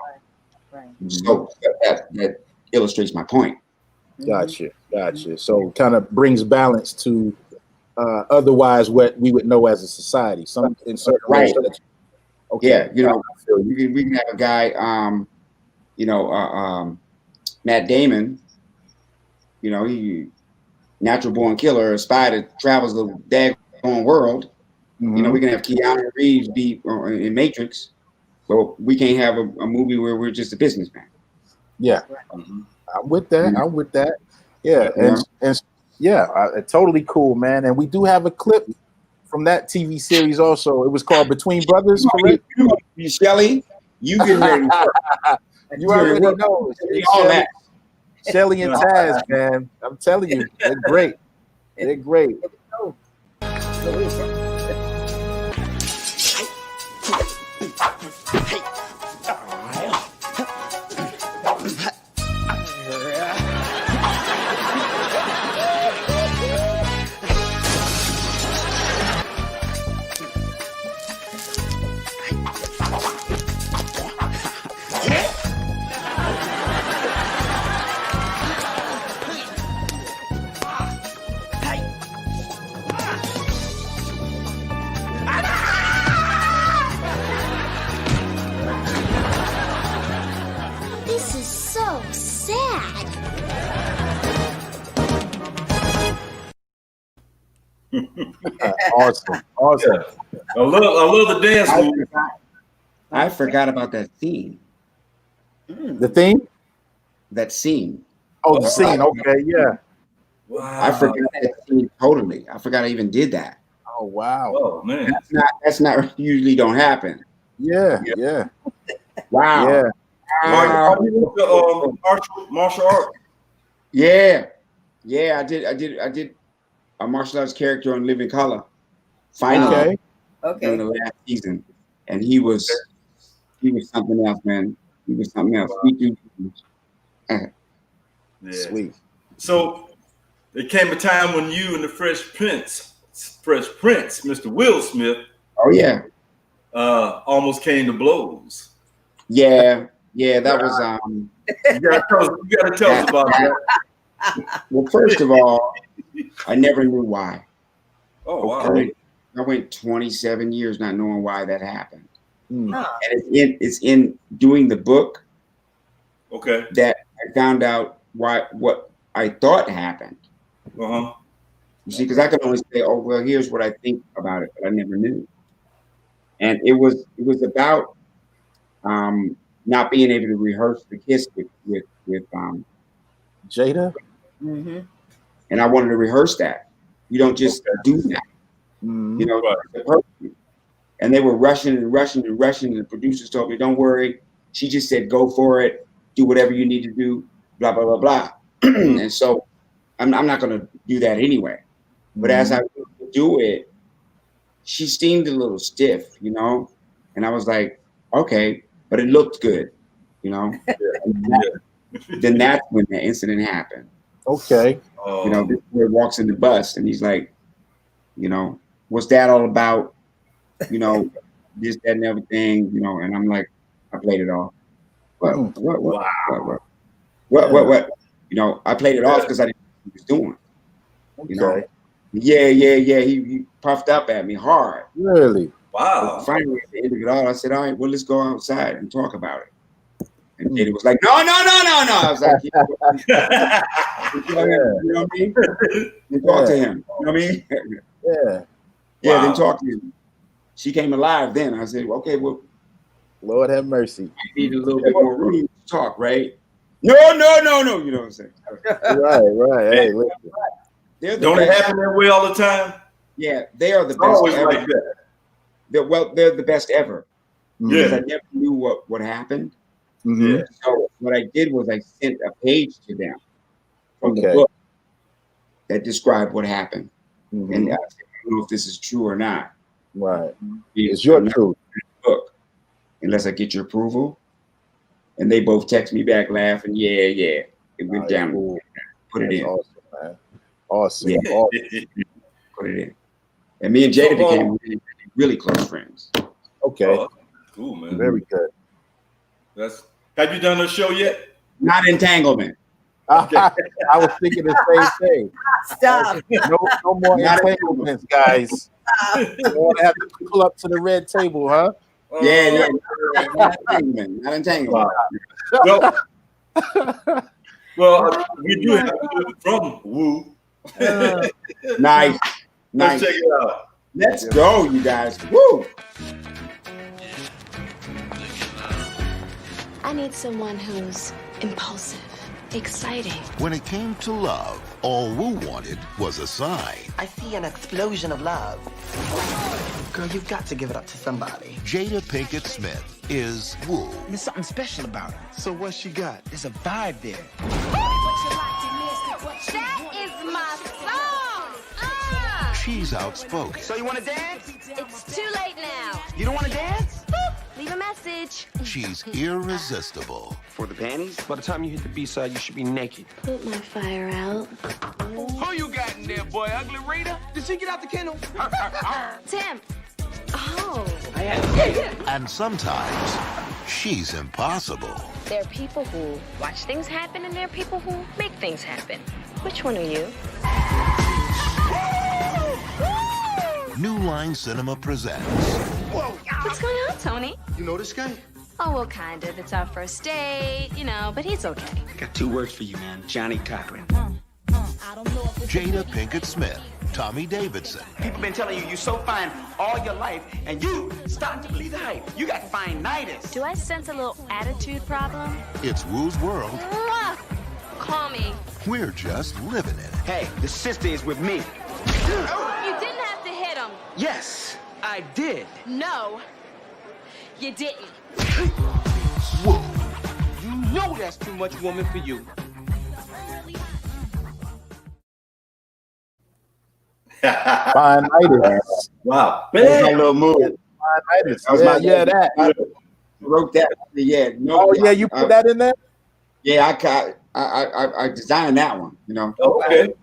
so that illustrates my point. Gotcha. So kind of brings balance to otherwise what we would know as a society. Some in certain ways. Okay. Yeah, you know, we can have a guy, Matt Damon. You know, he natural born killer, a spy that travels the daggone world. You know, we can have Keanu Reeves be in Matrix, but we can't have a movie where we're just a businessman. Yeah, I'm with that. Yeah, and totally cool, man. And we do have a clip from that TV series also. It was called Between Brothers, correct? Shelly, you get ready. You already know. All that. Shelly and Tazz, man. I'm telling you, they're great. They're great. Awesome. Yeah. I love the dance move. I forgot about that scene. The theme? That scene. Oh, the scene. Okay, yeah. Wow. I forgot that scene totally. I forgot I even did that. Oh, wow. Oh, man. That's not usually don't happen. Yeah. Wow. Yeah. Are you into martial art? Yeah. I did a martial arts character on Living Color. Finally. Okay. In the last season. And he was something else, man. He was something else. Yeah. Sweet. So there came a time when you and the Fresh Prince, Mr. Will Smith, oh yeah, almost came to blows. Yeah, that was You gotta tell us about that. Well, first of all, I never knew why. Oh wow. I went 27 years not knowing why that happened. Hmm. And it's in doing the book Okay. that I found out what I thought happened. Uh-huh. You see, because I could only say, oh, well, here's what I think about it, but I never knew. And it was about not being able to rehearse the kiss with Jada. Mm-hmm. And I wanted to rehearse that. You don't just do that. Mm-hmm. You know, and they were rushing. And the producers told me, don't worry. She just said, go for it. Do whatever you need to do, blah, blah, blah, blah. And so I'm not going to do that anyway. But as I do it, she seemed a little stiff, you know? And I was like, okay, but it looked good, you know? Then that's when the incident happened. Okay. You know, this boy walks in the bus and he's like, you know, what's that all about? You know, this, that, and everything, you know, and I'm like, I played it off. What? You know, I played it off because I didn't know what he was doing. You know? Yeah. He puffed up at me hard. Really? Wow. But finally, at the end of it all, I said, all right, well, let's go outside and talk about it. And Jada was like, no. I was like, you know what I mean? Then talk to him. You know what I mean? Yeah, then talk to him. She came alive then. I said, okay, well, Lord have mercy. I need a little bit more room to talk, right? No. You know what I'm saying? Right. Hey, listen. Don't it happen that way all the time? Yeah, they are the best Always ever. like that. They're the best ever. Yeah. Because I never knew what happened. Mm-hmm. So what I did was I sent a page to them from the book that described what happened. Mm-hmm. And I said, I don't know if this is true or not. Right. It's your truth. Book, unless I get your approval. And they both text me back laughing. Yeah. It went down. Cool. Put it in. Awesome, man. Awesome. Yeah. Awesome. Put it in. And me and Jada became really close friends. Okay. Oh, cool, man. Very good. Have you done a show yet? Not Entanglement. I was thinking the same thing. Stop. No more entanglements, guys. You want to have to pull up to the red table, huh? Yeah. Not Entanglement. Well, we do have to from Woo. Nice. Let's check it out. Let's go, you guys. Woo! I need someone who's impulsive, exciting. When it came to love, all Wu wanted was a sign. I see an explosion of love. Girl, you've got to give it up to somebody. Jada Pinkett Smith is Wu. There's something special about her. So what she got? There's a vibe there. That is my song! She's outspoken. So you want to dance? It's too late now. You don't want to dance? Leave a message. She's irresistible. For the panties? By the time you hit the B-side, you should be naked. Put my fire out. Who you got in there, boy? Ugly Rita? Did she get out the kennel? Tim. Oh. And sometimes she's impossible. There are people who watch things happen and there are people who make things happen. Which one are you? New Line Cinema presents. Whoa. What's going on, Tony? You know this guy? Oh, well, kind of. It's our first date, you know, but he's okay. I got 2 words for you, man. Johnny Cochran. Jada Pinkett Smith, Tommy Davidson. People been telling you you're so fine all your life, and you starting to believe the hype. You got fine Midas. Do I sense a little attitude problem? It's Woo's World. Mwah! Call me. We're just living it. Hey, the sister is with me. You didn't have to hit him. Yes, I did. No, you didn't. Woo. You know that's too much woman for you. Fine Midas. Wow. That's my little move. Fine Midas. That was Yeah, I wrote that. Yeah. No. Oh yeah, you put that in there. Yeah, I designed that one. You know. Okay.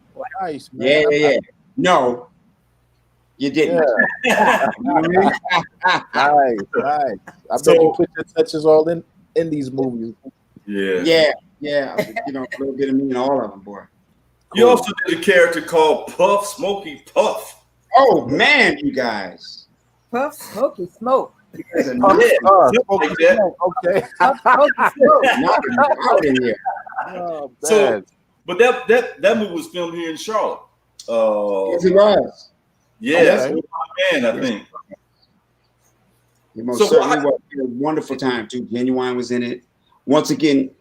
Nice, man. Yeah. No, you didn't. Yeah. Nice. I bet you put your touches all in these movies. Yeah. Yeah. You know, a little bit of me in all of them, boy. You also did a character called Puff Smokey Puff. Oh man, you guys. Puff, Smoky, Smoke. Okay. Puff, Smoky, Smoke. Out in here. Oh, So, but that movie was filmed here in Charlotte. Yes, it was. Yeah, that's my man, I think. It most certainly was a wonderful time too. Genuine was in it. Once again,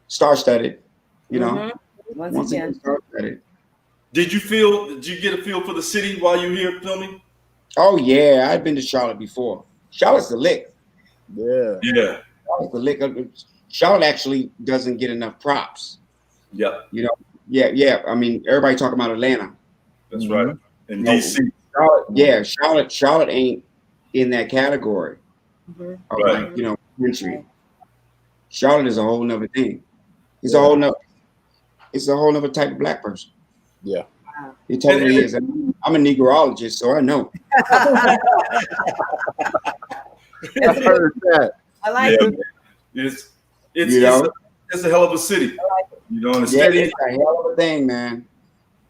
star-studded. You know. Once again, star-studded. Did you get a feel for the city while you were here filming? Oh yeah, I've been to Charlotte before. Charlotte's the lick. Yeah. Charlotte's the lick. Charlotte actually doesn't get enough props. Yep. You know. Yeah. I mean, everybody talking about Atlanta. That's right. In DC. Charlotte ain't in that category. Of Right. like, you know, country. Charlotte is a whole nother thing. It's a whole nother type of black person. Yeah. It totally is. I'm a Negroologist, so I know. I heard that. I like it. It's a hell of a city. You know, It's a hell of a thing, man.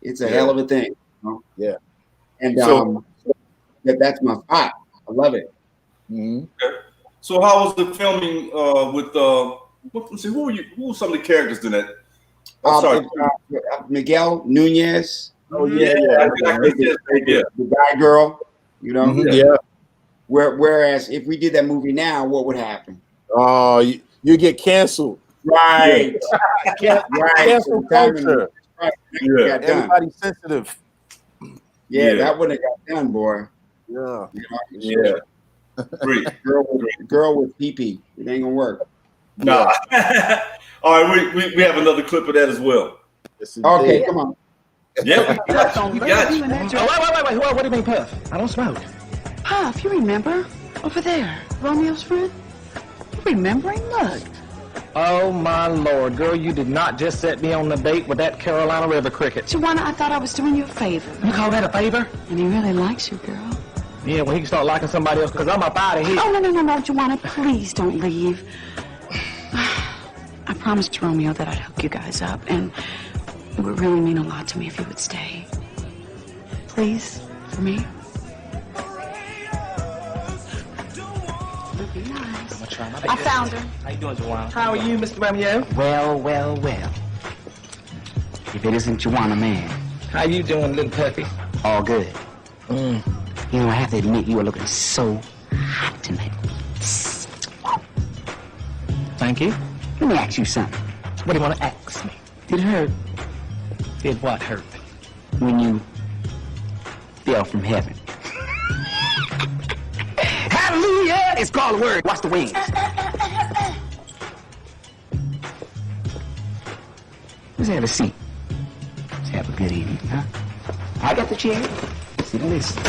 It's a hell of a thing. You know? Yeah. And that's my spot. I love it. Mm-hmm. Okay. So how was the filming with who were some of the characters in that? Miguel Nunez. Oh yeah. The guy girl, you know. Mm-hmm. Yeah. Whereas if we did that movie now, what would happen? Oh, you get canceled. Right. Cancel culture. Right. Yeah. Everybody's sensitive. Yeah, that wouldn't have got done, boy. Yeah. You know, Great. Girl with pee-pee. It ain't gonna work. Nah. All right, we have another clip of that as well. Okay, come on. Yeah, we got you. Wait. What do you mean, Puff? I don't smoke. Puff, you remember? Over there, Romeo's friend? You remembering? Look. Oh, my Lord. Girl, you did not just set me on the bait with that Carolina River cricket. Juana, I thought I was doing you a favor. You call that a favor? And he really likes you, girl. Yeah, well, he can start liking somebody else because I'm up out of here. Oh, no, Juana, please don't leave. I promised Romeo that I'd hook you guys up, and it would really mean a lot to me if you would stay. Please, for me. That'd be nice. I'm gonna try my I best. found her. How you doing, Juana? How are you, Mr. Romeo? Well. If it isn't Juana, man. How you doing, little puppy? All good. You know, I have to admit, you are looking so hot tonight. Thank you. Let me ask you something. What do you want to ask me? Did it hurt Did what hurt? when you fell from heaven? Hallelujah! It's called a word. Watch the wings. Let's have a seat. Let's have a good evening, huh? I got the chair. Sit and listen.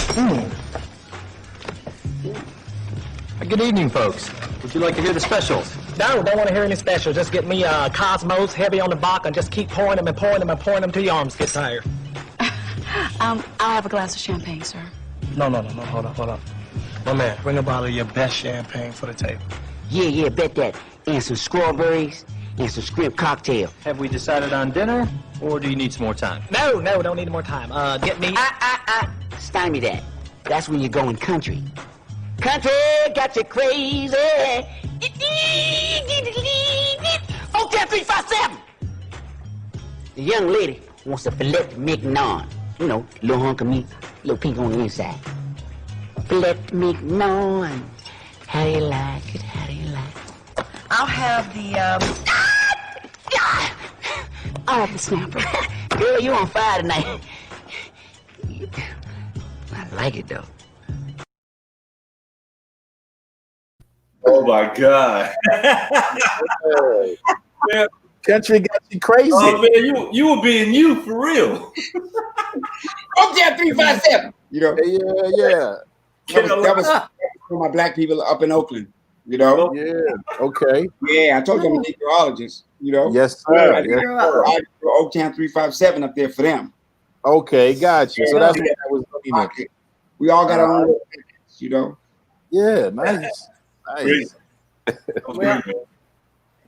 Good evening, folks. Would you like to hear the specials? No, don't want to hear any specials. Just get me Cosmos, heavy on the vodka, and just keep pouring them till your arms get tired. I'll have a glass of champagne, sir. No. Hold on. My man, bring a bottle of your best champagne for the table. Yeah, bet that. And some strawberries and some shrimp cocktail. Have we decided on dinner, or do you need some more time? No, don't need more time. Get me... Stymie that. That's when you're going country. Country got you crazy. 4, 10, 3, 5, 7. The young lady wants a filet mignon. You know, little hunk of meat, little pink on the inside. Let me know. How do you like it? How do you like it? I'll have the, I'll have the snapper. Girl, you on fire tonight. I like it, though. Oh, my God. Man, country got you crazy. Oh, man, you were being you for real. Okay, 357. You know? Yeah. That was for my black people up in Oakland, you know? Yeah, okay. Yeah, I told you I'm a meteorologist, you know? Yes, sir. I did Oaktown 357 up there for them. Okay, got you. So that's what I was looking at. We all got our own, you know? Yeah, nice. Nice. Well,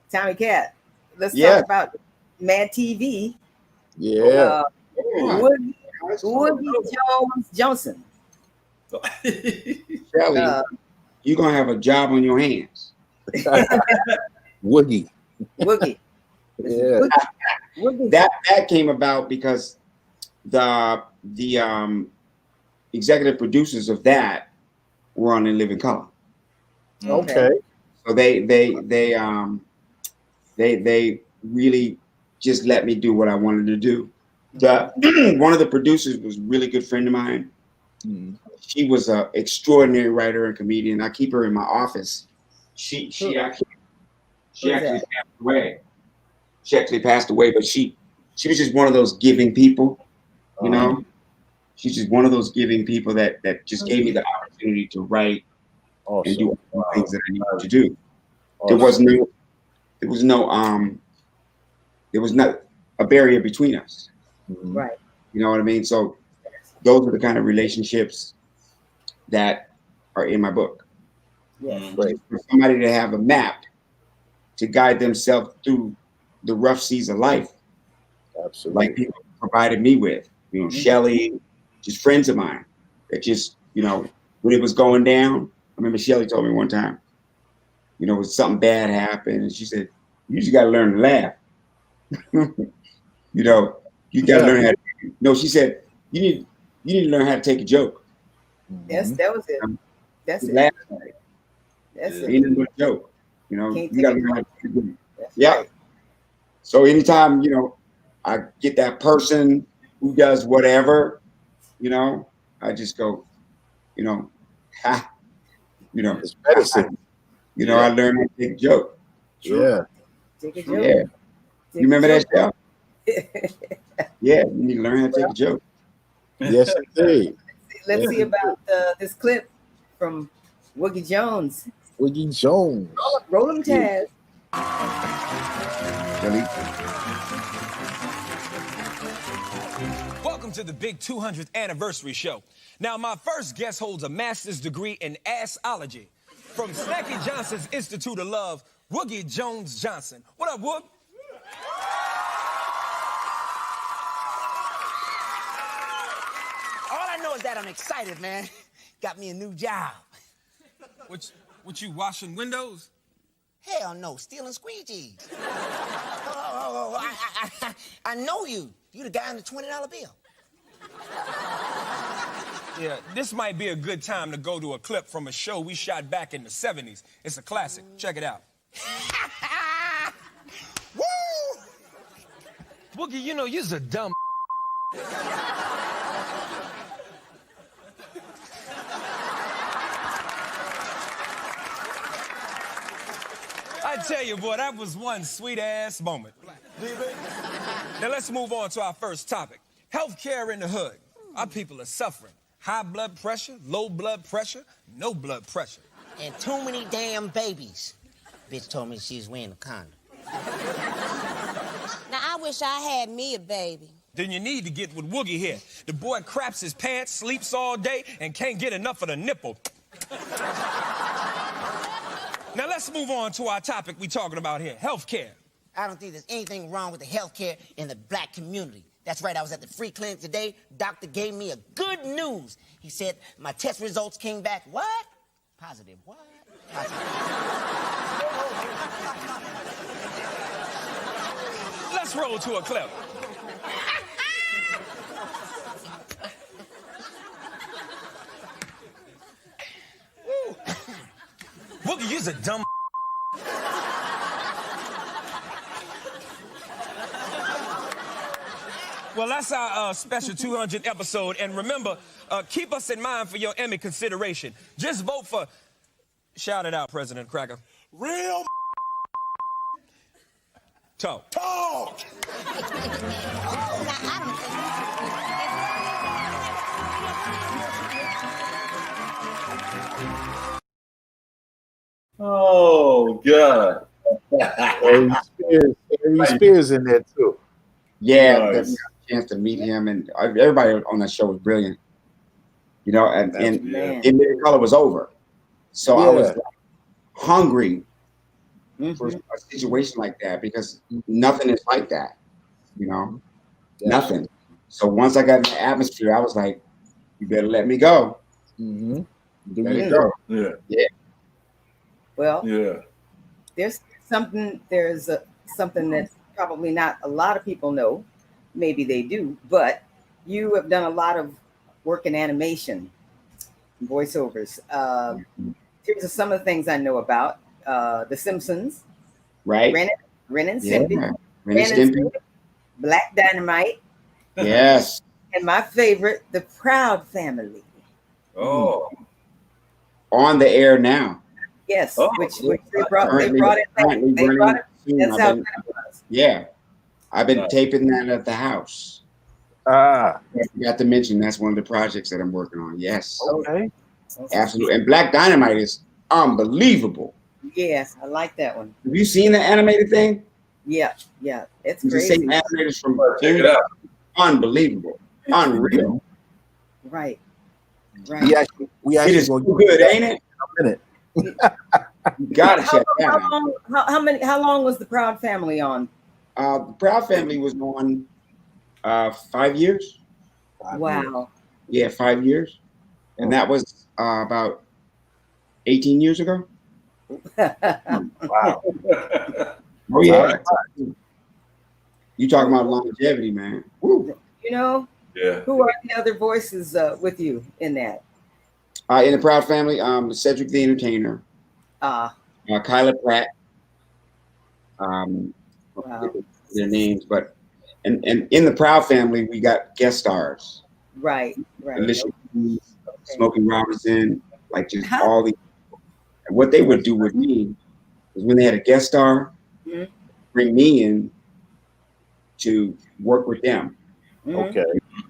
Tommy Cat, let's talk about Mad TV. Yeah. Woody Johnson. Shelly, you're going to have a job on your hands. Woogie. Yeah. That came about because the executive producers of that were on In Living Color. Okay. So they really just let me do what I wanted to do. One of the producers was a really good friend of mine. Mm-hmm. She was an extraordinary writer and comedian. I keep her in my office. She actually passed away. She actually passed away, but she was just one of those giving people, you know. She's just one of those giving people that just gave me the opportunity to write and do all the things that I needed to do. There was not a barrier between us. Right. You know what I mean? So those are the kind of relationships that are in my book. Yes. For somebody to have a map to guide themselves through the rough seas of life. Absolutely. Like people provided me with, you know, Shelly, just friends of mine that just, you know, when it was going down, I remember Shelly told me one time, you know, when something bad happened, and she said, you just got to learn to laugh. You know, you got to learn how to, no, she said, you need to learn how to take a joke. Yes, that was it. That's it. Laugh. That's it. Ain't no joke. You know, you got to learn how to take a joke. Yeah. Right. So anytime, you know, I get that person who does whatever, you know, I just go, you know, ha, you know, it's medicine. You know, I learned how to take a joke. Yeah. Take a joke. Yeah. You remember that show? Yeah, you need to learn how to take a joke. Yes, indeed. Let's see about this clip from Woogie Jones. Woogie Jones. Roll 'em, Tazz. Welcome to the big 200th anniversary show. Now, my first guest holds a master's degree in assology from Snacky Johnson's Institute of Love, Woogie Jones Johnson. What up, Woog? All I know is that I'm excited, man. Got me a new job. What you washing windows? Hell no, stealing squeegees. I know you. You the guy on the $20 bill. Yeah, this might be a good time to go to a clip from a show we shot back in the 70s. It's a classic. Check it out. Woo! Woogie, you know, you's a dumb I tell you, boy, that was one sweet-ass moment. Now, let's move on to our first topic. Healthcare in the hood. Our people are suffering. High blood pressure, low blood pressure, no blood pressure. And too many damn babies. Bitch told me she was wearing a condom. Now, I wish I had me a baby. Then you need to get with Woogie here. The boy craps his pants, sleeps all day, and can't get enough of the nipple. Now, let's move on to our topic we're talking about here, healthcare. I don't think there's anything wrong with the healthcare in the black community. That's right, I was at the free clinic today. Doctor gave me a good news. He said my test results came back, what? Positive, what? Positive. Let's roll to a clip. told you you's a dumb. Well, that's our special 200th episode. And remember, keep us in mind for your Emmy consideration. Just vote for... Shout it out, President Cracker. Real Talk. talk. Oh God. Harry Spears in there too. Yeah, Nice. got a chance to meet him, and everybody on that show was brilliant. You know, and Man. In Living Color was over, so I was like, hungry for a situation like that because nothing is like that. You know, nothing. So once I got in the atmosphere, I was like, "You better let me go." Mm-hmm. Let it go. Yeah. Yeah. Well, Yeah. there's something that probably not a lot of people know. Maybe they do, but you have done a lot of work in animation, voiceovers. Here's some of the things I know about. The Simpsons. Right. Ren and Stimpy. Yeah. Ren and Stimpy. Black Dynamite. Yes. And my favorite, The Proud Family. Oh. On the air now. Yes, Oh, which they brought it back. They brought it. That's how good it was. Yeah. I've been taping that at the house. I forgot to mention that's one of the projects that I'm working on. Yes. Okay. Absolutely. And Black Dynamite is unbelievable. Yes, I like that one. Have you seen the animated thing? Yeah, it's The crazy. same animators from Check it out. Unbelievable. Unreal. Right. We It is so good, ain't it? In a minute. You gotta check that out. How long was The Proud Family on? The Proud Family was on 5 years. Wow. Yeah, 5 years. And that was about 18 years ago. Wow. Oh yeah. You talking about longevity, man. Woo. You know, Yeah. who are the other voices with you in that? In the Proud Family, Cedric the Entertainer, Kyla Pratt, Wow. their names, but and in the Proud Family we got guest stars. Right. Alicia Keys, Smokey Robinson, like just all these. And what they would do with me is when they had a guest star, bring me in to work with them. Okay. Mm-hmm.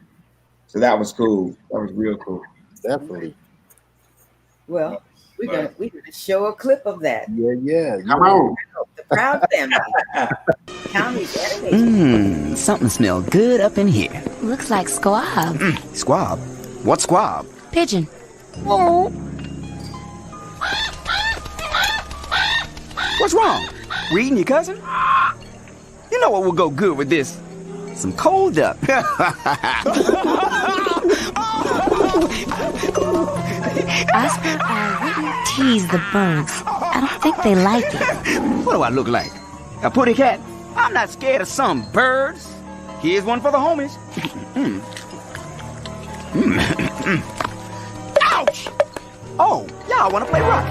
So that was cool. That was real cool. Definitely. Well, we're gonna show a clip of that. Yeah. Come on. The Proud Family. Tommy's animation. Something smells good up in here. Looks like squab. Squab? What squab? Pigeon. Oh. What's wrong? We eating your cousin? You know what will go good with this? Some cold duck. Oscar, I wouldn't tease the birds. I don't think they like it. What do I look like? A putty cat? I'm not scared of some birds. Here's one for the homies. Ouch! Oh, y'all want to play rough?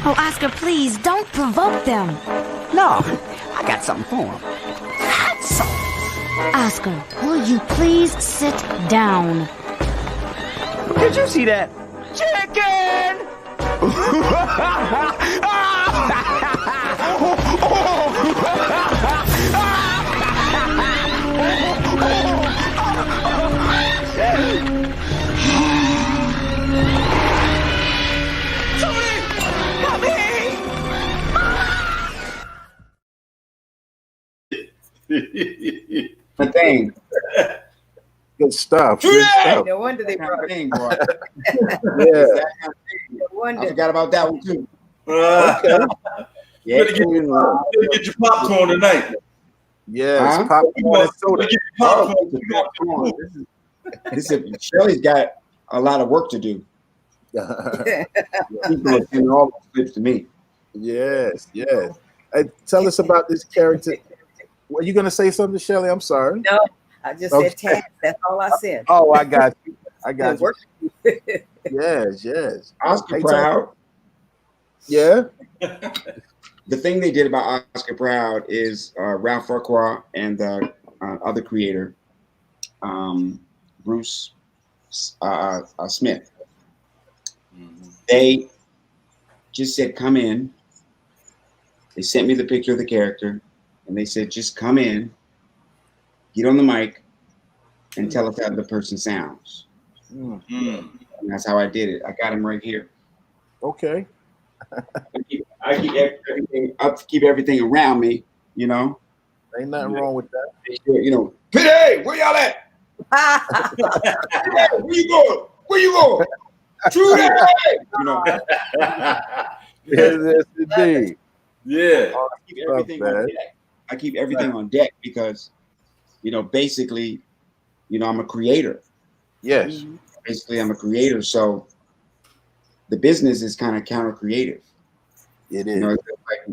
Oh, Oscar, please, don't provoke them. No, I got something for them. Oscar, will you please sit down? Did you see that? Chicken! The thing. Good stuff. No wonder they brought it. Yeah. No wonder. I forgot about that one too. You better get your popcorn tonight. Yes, Huh? popcorn and soda. Get your popcorn. This is Shelly's got a lot of work to do. He's going to send all those clips to me. Yes. Hey, tell us about this character. Were you going to say something, Shelly? I'm sorry. No, I just said Tazz. That's all I said. Oh, I got you. Yes. Oscar Hey, proud. Yeah. the thing they did about Oscar Proud is Ralph Farquhar and the other creator, Bruce Smith. They just said, come in. They sent me the picture of the character, and they said, just come in, get on the mic, and tell us how the person sounds. And that's how I did it. I got him right here. Okay. I keep everything around me, you know. Ain't nothing wrong with that. You know, Hey, where y'all at? Hey, where you going? Where you going? True that. You know. Yes, indeed. Yeah. I keep everything on deck because, you know, basically, you know, I'm a creator. Yes. Basically, I'm a creator, so the business is kind of counter-creative. It is. You know,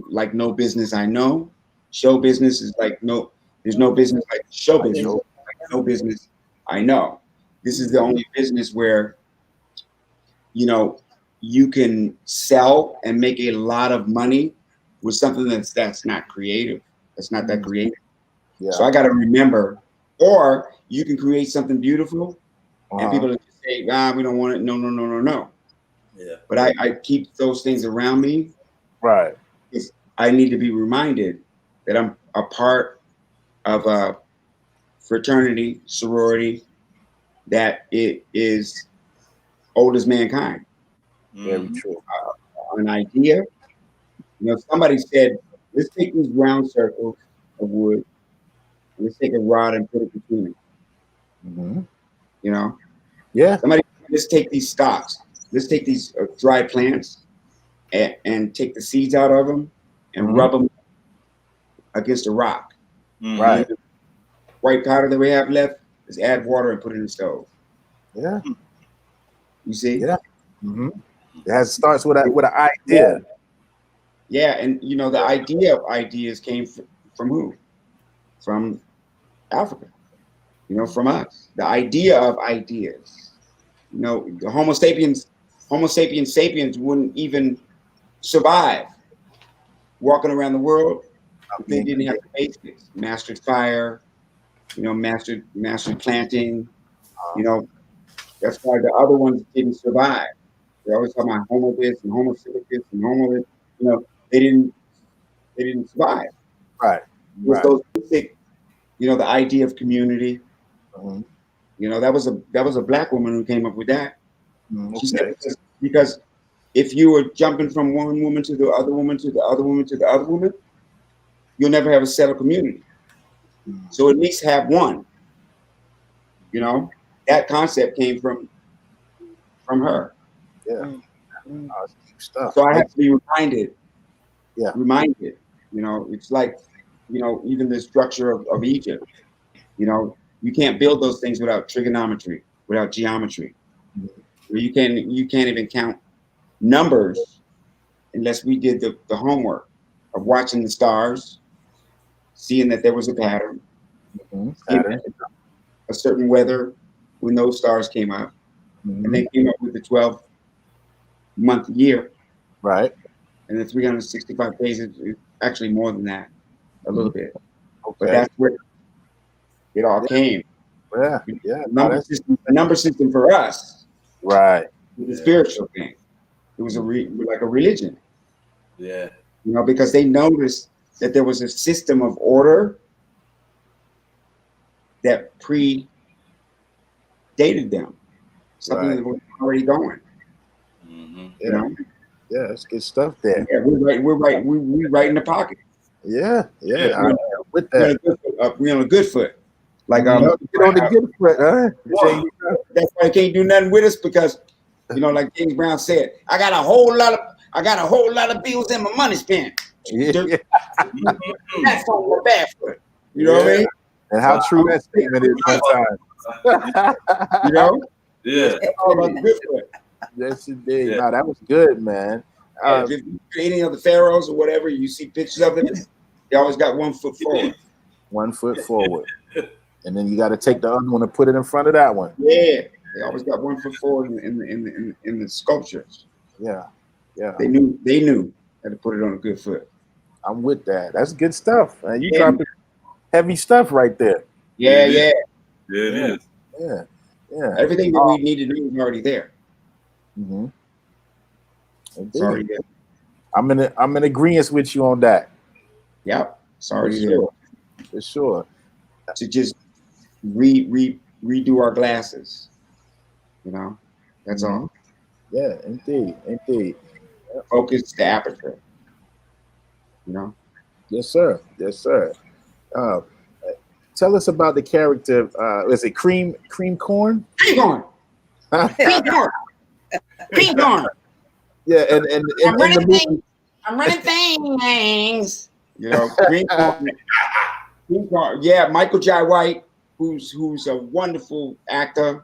like no business I know. Show business is like there's no business like show business. Like no business I know. This is the only business where, you know, you can sell and make a lot of money with something that's not creative. That's not that creative. Yeah. So I got to remember, or you can create something beautiful and people just say, we don't want it. No. Yeah. But I keep those things around me. Right. Because I need to be reminded that I'm a part of a fraternity, sorority, that it is old as mankind. Very true. An idea. You know, somebody said, let's take these round circles of wood, and let's take a rod and put it between them. You know? Yeah. Somebody, let's take these stalks. Let's take these dry plants and take the seeds out of them and rub them against a rock. Right. The white powder that we have left, is add water and put it in the stove. Yeah. You see? Yeah. It starts with an idea. Yeah, and you know, the idea of ideas came from who? From Africa. You know, from us. The idea of ideas. You know, the Homo sapiens wouldn't even survive walking around the world if they didn't have the basics. Mastered fire, you know, mastered planting. You know, that's why the other ones didn't survive. They always talk about homo this and homo silicus and homo this. You know, they didn't survive. Right. With those basic, you know, the idea of community. You know, that was a black woman who came up with that. She said because if you were jumping from one woman to the other woman to the other woman to the other woman, you'll never have a settled community. So at least have one. You know, that concept came from her. Yeah. Stuff. So I have to be reminded. Yeah. Reminded. You know, it's like, you know, even the structure of Egypt. You know, you can't build those things without trigonometry, without geometry. You can't even count numbers unless we did the homework of watching the stars, seeing that there was a pattern, a certain weather when those stars came up, and they came up with the 12-month year. Right. And the 365 days is actually more than that, a little bit. Okay. But that's where it all came. Yeah. The number system for us. Right. The spiritual thing. It was like a religion. Yeah. You know, because they noticed that there was a system of order that predated them. Something that was already going. You know? Yeah, it's good stuff there. Yeah, we're right in the pocket. Yeah. With that. We're on a good foot. Like get on the good foot, huh? That's why they can't do nothing with us because, you know, like James Brown said, I got a whole lot of bills in my money spent. Yeah. That's on my bad foot. You know what I mean? And how true that statement is sometimes. You know? Yeah. It's all about the good foot. Yes, indeed. No, that was good, man. If you any of the pharaohs or whatever, you see pictures of them, they always got 1 foot forward. 1 foot forward. And then you got to take the other one and put it in front of that one. Yeah. They always got 1 foot forward in the sculptures. Yeah. They knew. Had to put it on a good foot. I'm with that. That's good stuff. Man. You dropping heavy stuff right there. Yeah, yeah. Yeah, it is. Yeah, yeah. Everything that we need to do is already there. Mm-hmm. It's already there. I'm in agreement with you on that. Yep, it's already there. For sure. To just redo our glasses. You know, that's all. Yeah, indeed. Focus the aperture. You know. Yes, sir. Tell us about the character. Is it Cream Corn? Cream Corn. Cream Corn. Yeah, and I'm running things. You know, Cream Corn. Yeah, Michael Jai White, who's a wonderful actor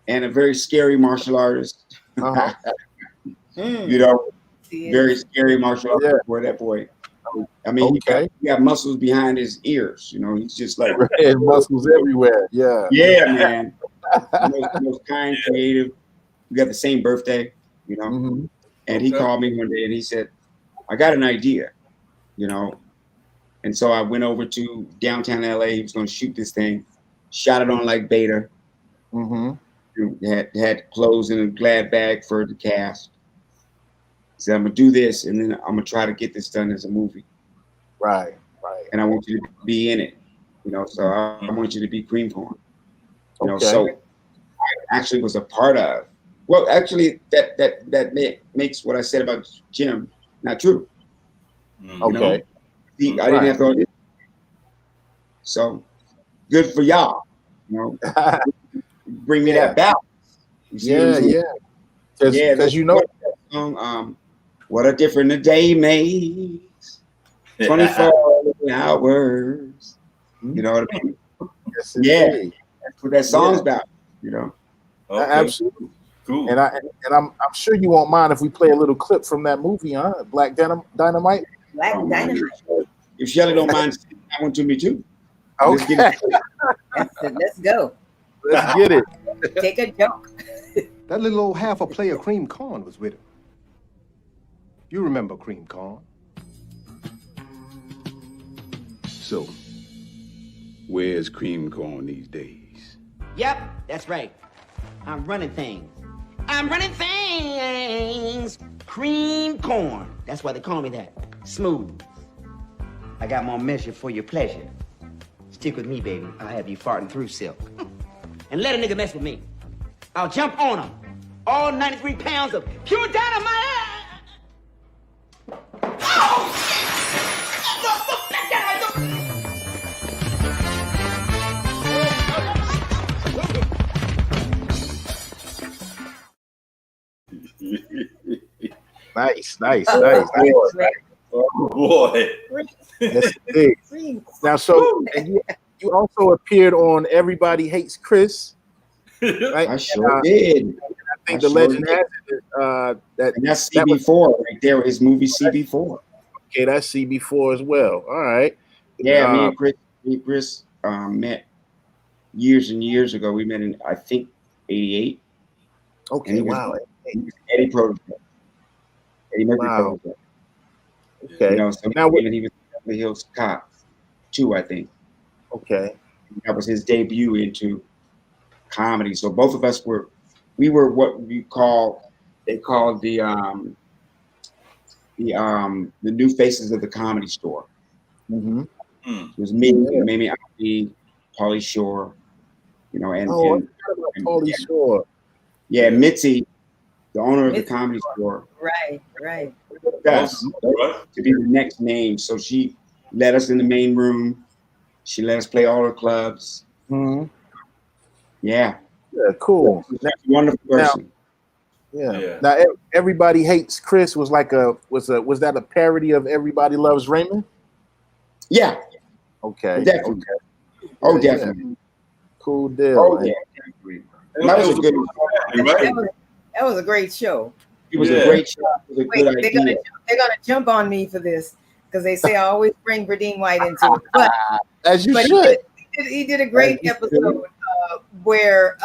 and a very scary martial artist. You know, very scary martial artist for that boy. I mean, he got muscles behind his ears. You know, he's just like muscles everywhere. Yeah, man. most kind, creative. We got the same birthday. You know, and he called me one day and he said, "I got an idea." You know. And so I went over to downtown LA. He was going to shoot this thing, shot it on like beta. Had clothes in a glad bag for the cast. He said, I'm going to do this, and then I'm going to try to get this done as a movie. Right. And I want you to be in it. You know, so I want you to be Cream Corn. You know, so I actually was a part of. Well, actually, that makes what I said about Jim not true. You know? I didn't have to. So good for y'all. You know, bring me that balance. Because you know, song, what a difference a day makes. 24 hours. You know what I mean? Yes, that's what that song's about. You know, absolutely. Cool. And I'm sure you won't mind if we play a little clip from that movie, huh? Black Dynamite. Black Dynamite. If Shelly don't mind sending that one to me too. Okay. Let's go. Let's get it. Take a joke. That little old half a play of Cream Corn was with him. You remember Cream Corn? So, where's Cream Corn these days? Yep, that's right. I'm running things. Cream Corn. That's why they call me that. Smooth. I got more measure for your pleasure. Stick with me, baby. I'll have you farting through silk. And let a nigga mess with me. I'll jump on him. All 93 pounds of pure dynamite. Nice. Oh, boy. Yes, indeed. Now, so and you also appeared on Everybody Hates Chris. Right? I sure did. I think the legend has it that and that's CB4 right there. His movie CB4. Okay, that's CB4 as well. All right. Yeah, me and Chris met years and years ago. We met in I think '88. Okay, wow. Eddie protege. Eddie Murphy protege. Okay. You know, so now he was the Hills Cop too, I think. Okay. That was his debut into comedy. So both of us we were what they called the new faces of the Comedy Store. It was me, Mamie Ali, Pauly Shore, you know, and Pauly Shore. Yeah, Mitzi, the owner of the Comedy Store. Right. Us to be the next name. So she let us in the main room. She let us play all her clubs. Yeah, cool. That's a wonderful person. Now, Everybody Hates Chris was like was that a parody of Everybody Loves Raymond? Yeah. Okay. Definitely. Okay. Oh, definitely. Cool deal. Oh, yeah. That was a good That was a great show. It was a great show. It was a good idea. They're gonna jump on me for this because they say I always bring Verdine White into it. But as you should. He did a great episode where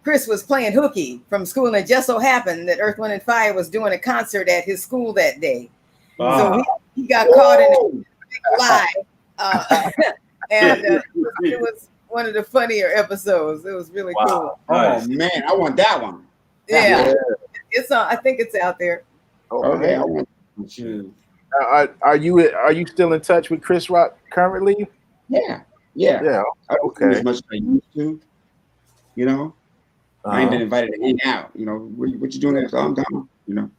Chris was playing hooky from school, and it just so happened that Earth, Wind, and Fire was doing a concert at his school that day. So he got caught in a big lie, and it was one of the funnier episodes. It was really cool. Oh man, I want that one. Yeah, it's I think it's out there. Okay, I want you. Are you still in touch with Chris Rock currently? Yeah. Okay. I don't do as much as I used to. You know, I ain't been invited to hang out. You know, what you doing at the time? You know,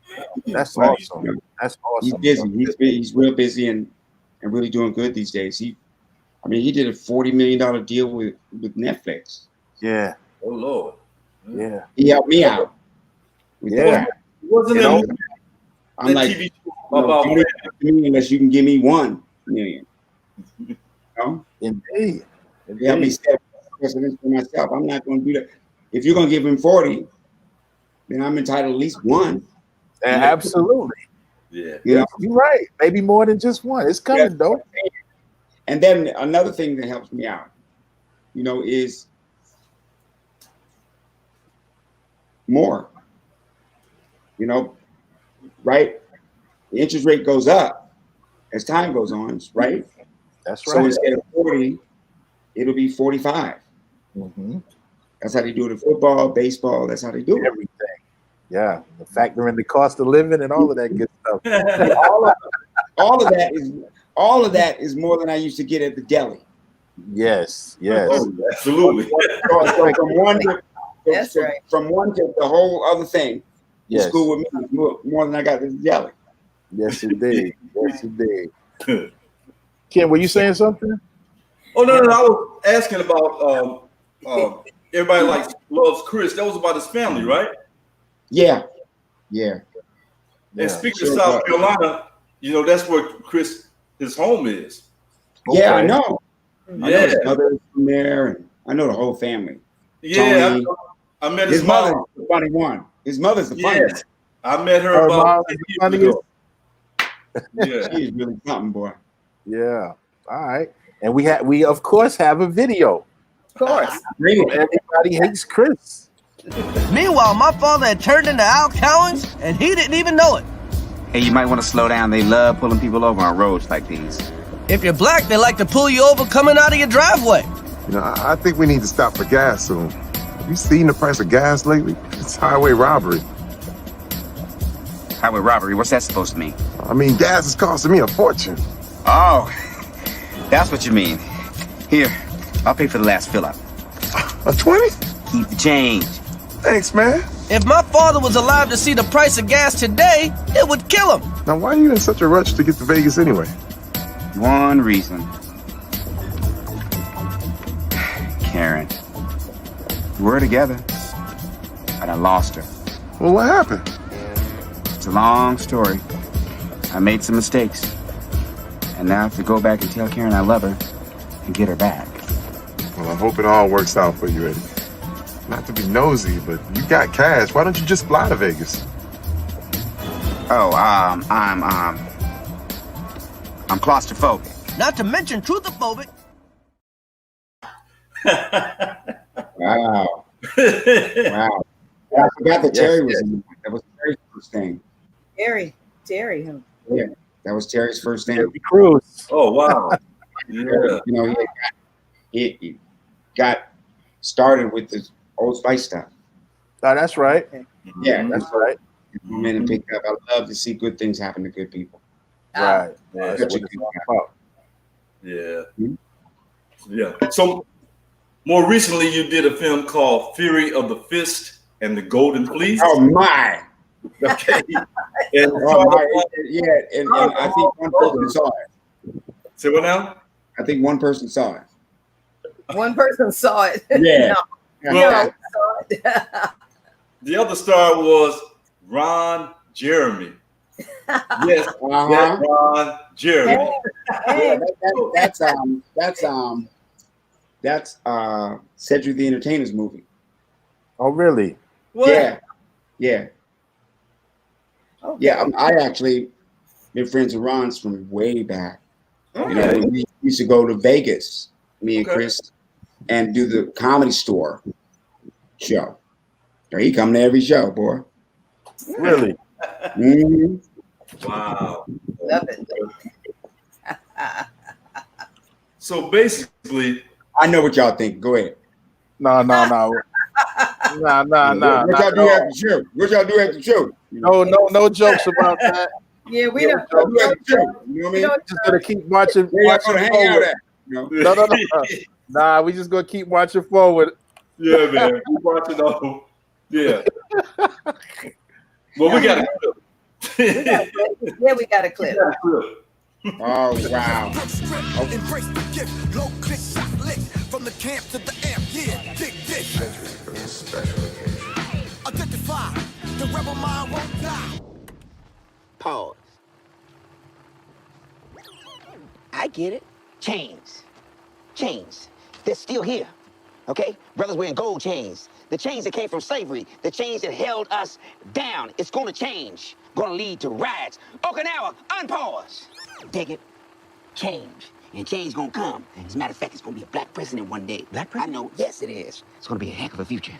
that's awesome. You know, that's awesome. He's busy. He's real busy and really doing good these days. He did a $40 million deal with Netflix. Yeah. Oh Lord. Yeah. He helped me out. Wasn't it? I'm like, TV don't even talk to me unless you can give me $1 million. You know? Indeed. He helped me set precedence for myself. I'm not going to do that. If you're going to give him 40, then I'm entitled at least 1. Absolutely. Yeah. You know? You're right. Maybe more than just 1. It's coming though. And then another thing that helps me out, you know, is more. You know, right? The interest rate goes up as time goes on, right? That's right. So instead of 40, it'll be 45. Mm-hmm. That's how they do it in football, baseball. That's how they do it. Everything. Yeah, the factor in the cost of living and all of that good stuff. all of that is more than I used to get at the deli. Yes. Oh, absolutely. From one to the whole other thing. Yes. The school with me more than I got at the deli. Yes, indeed. Yes, indeed. Ken, were you saying something? Oh no! I was asking about everybody loves Chris. That was about his family, right? Yeah. And speaking of South Carolina, you know that's where Chris his home is. Yeah, I know. Yeah, I know his mother is from there, and I know the whole family. Yeah, Tony, I met his mother's the funny one. His mother's the funny one. I met her about 10 years ago. Yeah, she's really something, boy. Yeah. All right. And we of course have a video. Of course. Everybody hates Chris. Meanwhile, my father had turned into Al Cowens, and he didn't even know it. Hey, you might want to slow down. They love pulling people over on roads like these. If you're black, they like to pull you over coming out of your driveway. You know, I think we need to stop for gas soon. Have you seen the price of gas lately? It's highway robbery. Highway robbery? What's that supposed to mean? I mean, gas is costing me a fortune. Oh, that's what you mean. Here, I'll pay for the last fill up. A 20? Keep the change. Thanks, man. If my father was alive to see the price of gas today, it would kill him. Now, why are you in such a rush to get to Vegas anyway? One reason. Karen. We were together, but I lost her. Well, what happened? It's a long story. I made some mistakes. And now I have to go back and tell Karen I love her and get her back. Well, I hope it all works out for you, Eddie. Not to be nosy, but you got cash. Why don't you just fly to Vegas? Oh, I'm claustrophobic. Not to mention truthophobic. Wow. Wow. I forgot that Terry was in that. That was Terry's first name. Terry, huh? Yeah, that was Terry's first name. Cruz. Oh wow. Yeah. You know, he got started with the Old Spice stuff. Oh, that's right. Yeah, that's right. And picked up. I love to see good things happen to good people. Right. Yeah. That's what it's all about. Yeah. Yeah. So more recently, you did a film called Fury of the Fist and the Golden Fleece. Oh my! Okay. And and I think one person saw it. Say what now? I think one person saw it. One person saw it. Yeah. Well, saw it. The other star was Ron Jeremy. Yes, that's Ron Jeremy. Hey. That's Cedric the Entertainer's movie. Oh, really? What? Yeah. Okay. Yeah, I actually been friends with Ron's from way back. Okay. You know, we used to go to Vegas, me and Chris, and do the Comedy Store show. He come to every show, boy. Really? Mm-hmm. Wow. Love it. So basically, I know what y'all think. Go ahead. No. Nah. What y'all do after the show? What y'all do after the show? No jokes about that. Yeah, we don't. don't. You know what I mean? Just gonna keep watching. Where y'all gonna hang out at? No. Nah, we just gonna keep watching forward. Yeah, man. Keep watching on. Yeah. Well, we got a clip. Yeah, we got a clip. Oh, wow. Embrace the gift, low click, shot lick, from the camp to the amp, yeah, dig this. Identify, the rebel mind won't die. Pause. I get it. Chains. They're still here. Okay? Brothers wearing gold chains. The chains that came from slavery. The chains that held us down. It's gonna change. Gonna lead to riots. Okinawa, unpause. Dig it? Change. And change gonna come. As a matter of fact, it's gonna be a black president one day. Black president? I know, yes it is. It's gonna be a heck of a future.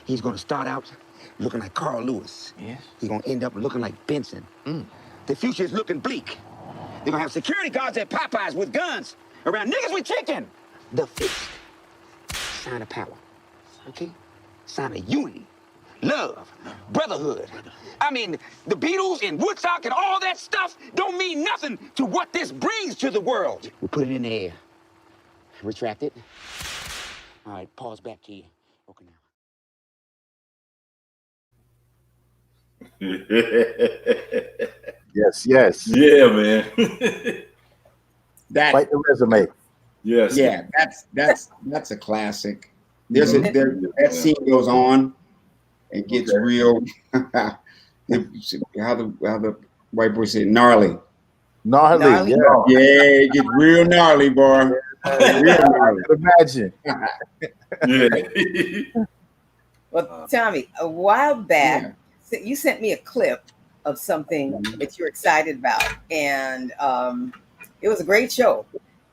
He's gonna start out looking like Carl Lewis. Yes. He's gonna end up looking like Benson. The future is looking bleak. They're gonna have security guards at Popeyes with guns around niggas with chicken. The fifth sign of power. Okay? Sign of unity, love, brotherhood. I mean, the Beatles and Woodstock and all that stuff don't mean nothing to what this brings to the world. We put it in the air. Retract it. All right, pause back to you. Okay, now. Yes. Yeah, man. That quite the resume. Yes. Yeah, that's a classic. That scene goes on and gets real. how the white boy said gnarly. Gnarly. Yeah, it gets real gnarly, boy. Real gnarly. Imagine. Well, Tommy, a while back, you sent me a clip of something that you're excited about, and it was a great show.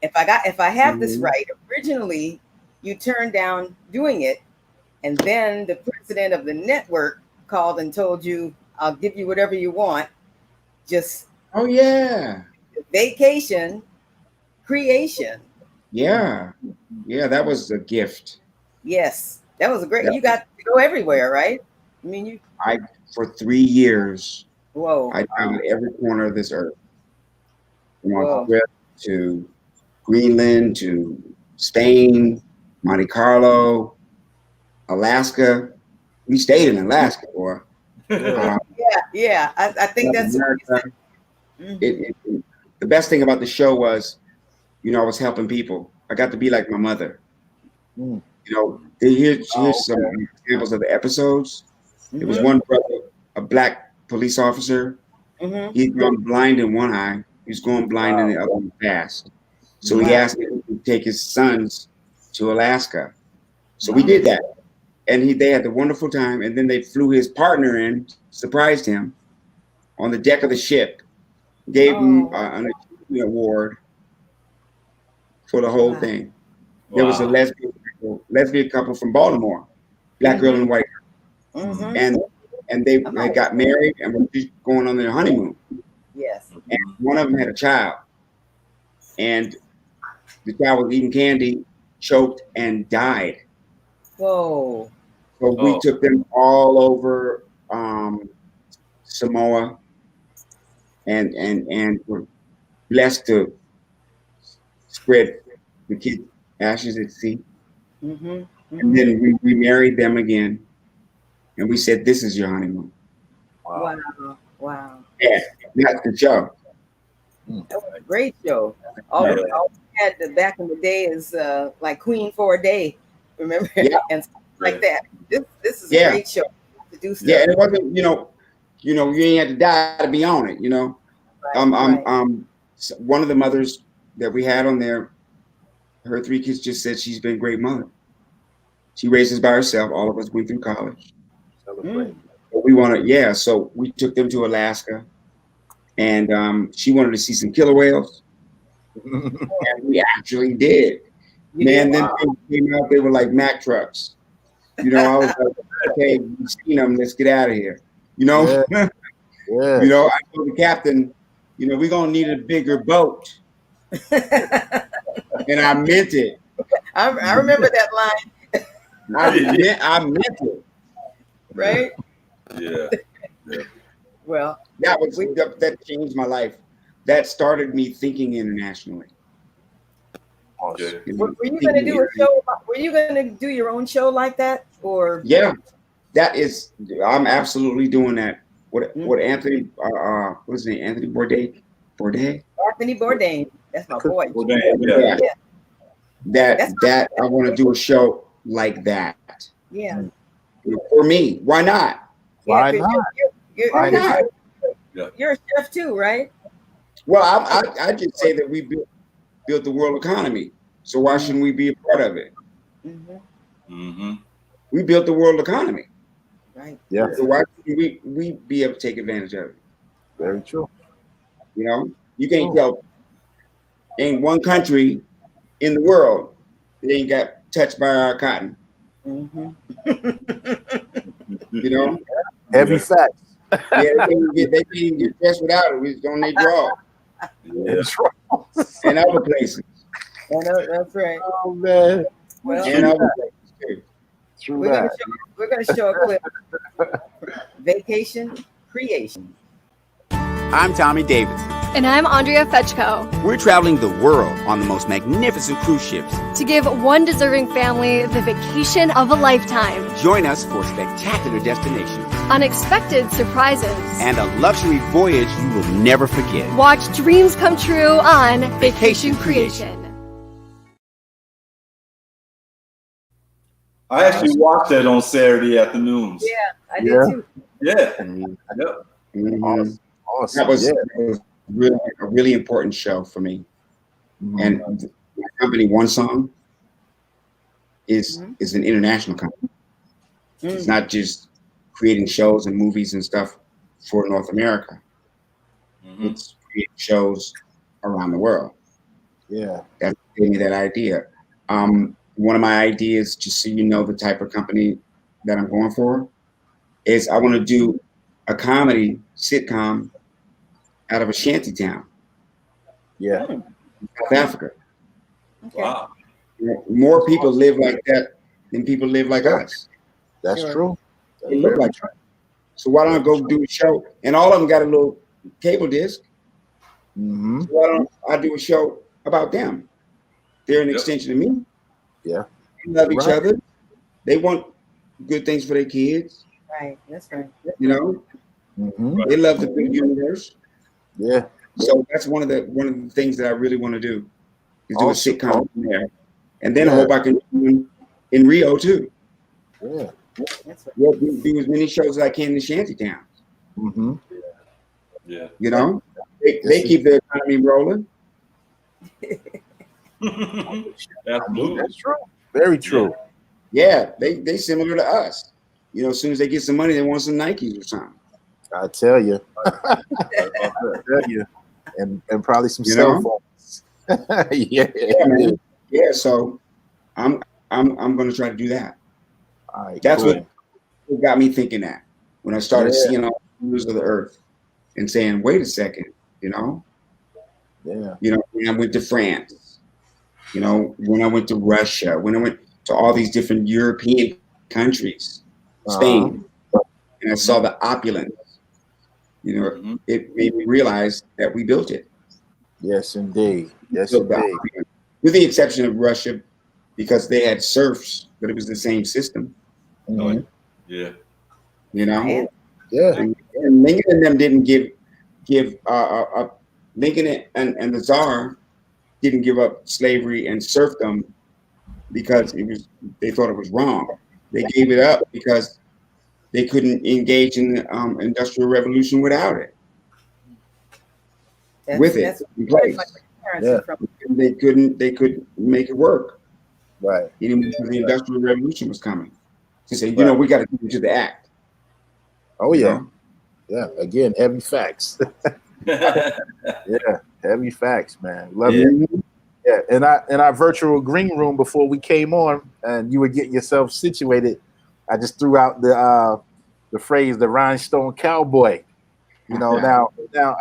If I have this right, originally you turned down doing it, and then the president of the network called and told you, "I'll give you whatever you want. Just vacation, creation." Yeah, that was a gift. Yes, that was a great. You got to go everywhere, right? I mean, for 3 years. Whoa! I traveled every corner of this earth, from Australia to Greenland to Spain, Monte Carlo, Alaska. We stayed in Alaska, boy. Yeah. I think that's the best thing about the show was, I was helping people. I got to be like my mother. Here's some examples of the episodes. There was one brother, a black police officer. He'd gone blind in one eye. He was going blind in the other one fast. So he asked me to take his sons to Alaska. So we did that. And they had a wonderful time. And then they flew his partner in, surprised him on the deck of the ship, gave him an award for the whole thing. There was a lesbian couple from Baltimore, black girl and white girl. And they got married and were just going on their honeymoon. Yes. And one of them had a child. And the child was eating candy, choked, and died. Whoa. So we took them all over Samoa and were blessed to spread the kids' ashes at sea. And then we married them again. And we said, "This is your honeymoon." Wow. Yeah, that's the show. That was a great show. All we had back in the day is like Queen for a Day, remember? And stuff like that. This is a great show to do stuff. Yeah, and it wasn't, you ain't had to die to be on it, One of the mothers that we had on there, her 3 kids just said she's been a great mother. She raised us by herself. All of us went through college. But we so we took them to Alaska, and she wanted to see some killer whales. And we actually did. Then things came out, they were like Mack trucks. You know, I was like, okay, we've seen them. Let's get out of here. You know, Yeah. You know, I told the captain, you know, we're gonna need a bigger boat, and I meant it. I remember that line. I meant it. Right? Yeah. Well, that changed my life. That started me thinking internationally. Okay. Were you going to do a show? Were you going to do your own show like that, or? Yeah, that is. I'm absolutely doing that. What Anthony? What was his name? Anthony Bourdain. Anthony Bourdain. That's my boy. Yeah. That I want to do a show like that. Yeah. For me, why not? Why not? You're a chef too, right? Well, I just say that we built the world economy, so why shouldn't we be a part of it? We built the world economy, right? Yeah. So why shouldn't we be able to take advantage of it? Very true. You know, you can't tell. Ain't one country in the world that ain't got touched by our cotton. You know, heavy facts. Yeah, they can't even get dressed without it. It's on their draw. And other places. That's right. Oh man. Well, and other places too. We're going to show a clip. Vacation creation. I'm Tommy Davidson. And I'm Andrea Fetchko. We're traveling the world on the most magnificent cruise ships to give one deserving family the vacation of a lifetime. Join us for spectacular destinations, unexpected surprises, and a luxury voyage you will never forget. Watch dreams come true on Vacation Creation. I actually watched that on Saturday afternoons. Yeah, I did too. Yeah. Awesome. That was really a really important show for me. And my company, One Song, is an international company. It's not just creating shows and movies and stuff for North America. It's creating shows around the world. Yeah. That gave me that idea. One of my ideas, just so you know the type of company that I'm going for, is I want to do a comedy sitcom out of a shanty town. Yeah. South Africa. Okay. Wow. More people live like that than people live like us. That's true. They look like us. So why don't I go do a show? And all of them got a little cable disc. So why don't I do a show about them? They're an extension of me. Yeah. They love each other. They want good things for their kids. Right. That's right. You know? They love the big universe. Yeah. So that's one of the things that I really want to do is do a sitcom there, and then I hope I can do in Rio too. Yeah. Do as many shows as I can in the shanty towns. Yeah. You know, they keep the economy rolling. Absolutely. That's true. Very true. Yeah, they similar to us. You know, as soon as they get some money, they want some Nikes or something. I tell you. And probably some cell phones. Yeah. Man. Yeah. So I'm going to try to do that. All right, that's what got me thinking that when I started seeing all the news of the earth and saying, wait a second, you know? Yeah. You know, when I went to France, you know, when I went to Russia, when I went to all these different European countries, Spain, and I saw the opulence, you know, it made me realize that we built it. Yes, indeed. Yes, indeed. With the exception of Russia, because they had serfs, but it was the same system. Yeah. You know? Yeah. And Lincoln and them didn't give Lincoln and the Tsar didn't give up slavery and serfdom because they thought it was wrong. They gave it up because they couldn't engage in the industrial revolution without it. With it in place. They couldn't make it work. Right. You know, because the industrial revolution was coming. They said, you know, we got to do to the act. Oh yeah. Yeah. Again, heavy facts. Yeah, heavy facts, man. Love it. Yeah, in our virtual green room before we came on, and you were getting yourself situated. I just threw out the phrase, the rhinestone cowboy. You know, now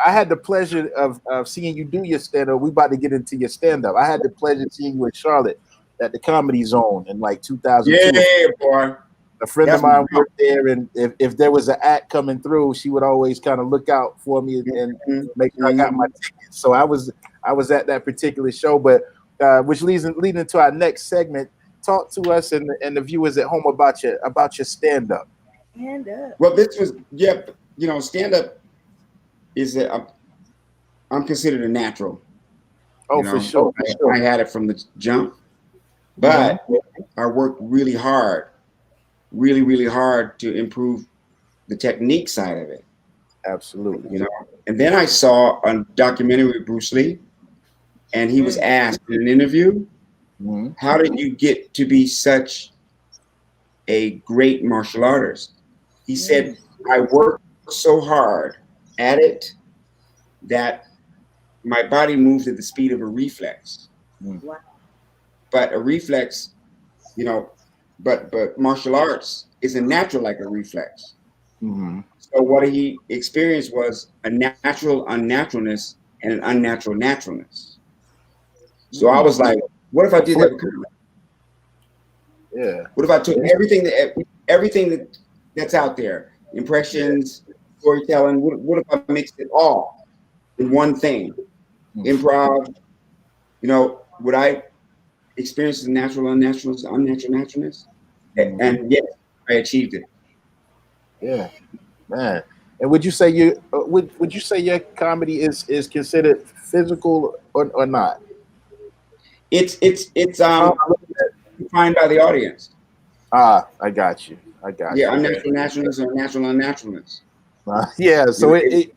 I had the pleasure of seeing you do your stand-up. We about to get into your stand-up. I had the pleasure of seeing you in Charlotte at the Comedy Zone in like 2002. Yeah, boy. A friend of mine worked there, and if there was an act coming through, she would always kind of look out for me and make sure I got my ticket. So I was at that particular show, but which leading into our next segment. Talk to us and the viewers at home about your stand-up. Stand up. Well, this was stand-up is I'm considered a natural. Oh, for sure. I had it from the jump, but I worked really hard to improve the technique side of it. Absolutely. You know, and then I saw a documentary with Bruce Lee, and he was asked in an interview, how did you get to be such a great martial artist? He said, I worked so hard at it that my body moved at the speed of a reflex. Wow. But a reflex, you know, but martial arts is a natural like a reflex. So what he experienced was a natural unnaturalness and an unnatural naturalness. So I was like, what if I did that? Yeah. What if I took everything that's out there, impressions, storytelling? What if I mixed it all in one thing? Improv. You know, would I experience the natural unnaturalness, unnatural naturalness? And yes, I achieved it. Yeah, man. And would you say would you say your comedy is considered physical or not? It's defined by the audience. I got you. Yeah, unnatural naturalness or natural unnaturalness. Yeah. So it's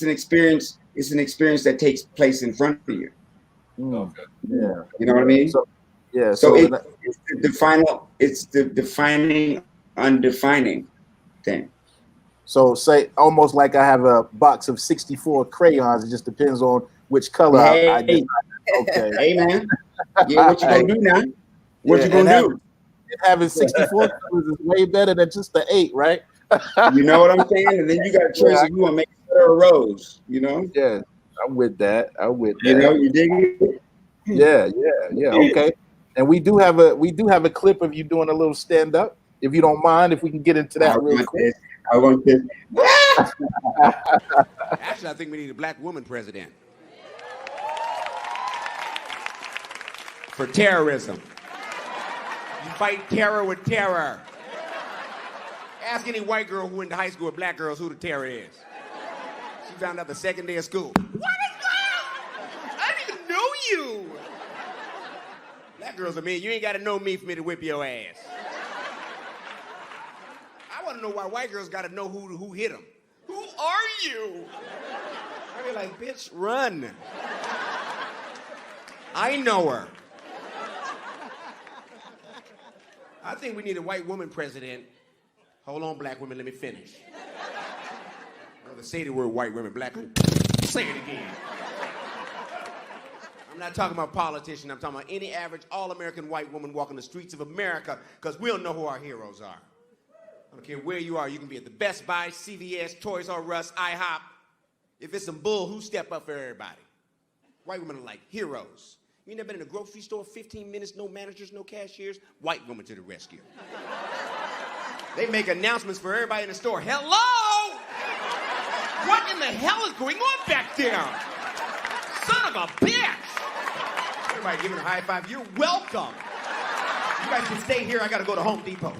an experience. It's an experience that takes place in front of you. Okay. Yeah. You know what I mean? So it's the defining undefining thing. So say almost like I have a box of 64 crayons. It just depends on which color I decide. Okay. Hey man. Yeah, what you gonna do now? What you gonna do? Having 64 colors is way better than just the 8, right? You know what I'm saying? And then you got a choice if you want to make a rose, you know? Yeah, I'm with that. You know, you dig it? Yeah. Okay. And we do have a clip of you doing a little stand up. If you don't mind, if we can get into that real quick. I want this. Actually, I think we need a black woman president. For terrorism. You fight terror with terror. Ask any white girl who went to high school with black girls who the terror is. She found out the second day of school. What is that? I didn't even know you. Black girls are mean. You ain't got to know me for me to whip your ass. I want to know why white girls got to know who hit them. Who are you? I be like, bitch, run. I know her. I think we need a white woman president. Hold on, black women, let me finish. Rather say the word white women, black women. Say it again. I'm not talking about politicians. I'm talking about any average all-American white woman walking the streets of America, because we don't know who our heroes are. I don't care where you are. You can be at the Best Buy, CVS, Toys R Us, IHOP. If it's some bull, who step up for everybody? White women are like heroes. You never been in a grocery store, 15 minutes, no managers, no cashiers? White woman to the rescue. They make announcements for everybody in the store. Hello! What in the hell is going on back there? Son of a bitch! Everybody giving a high five. You're welcome. You guys can stay here. I got to go to Home Depot.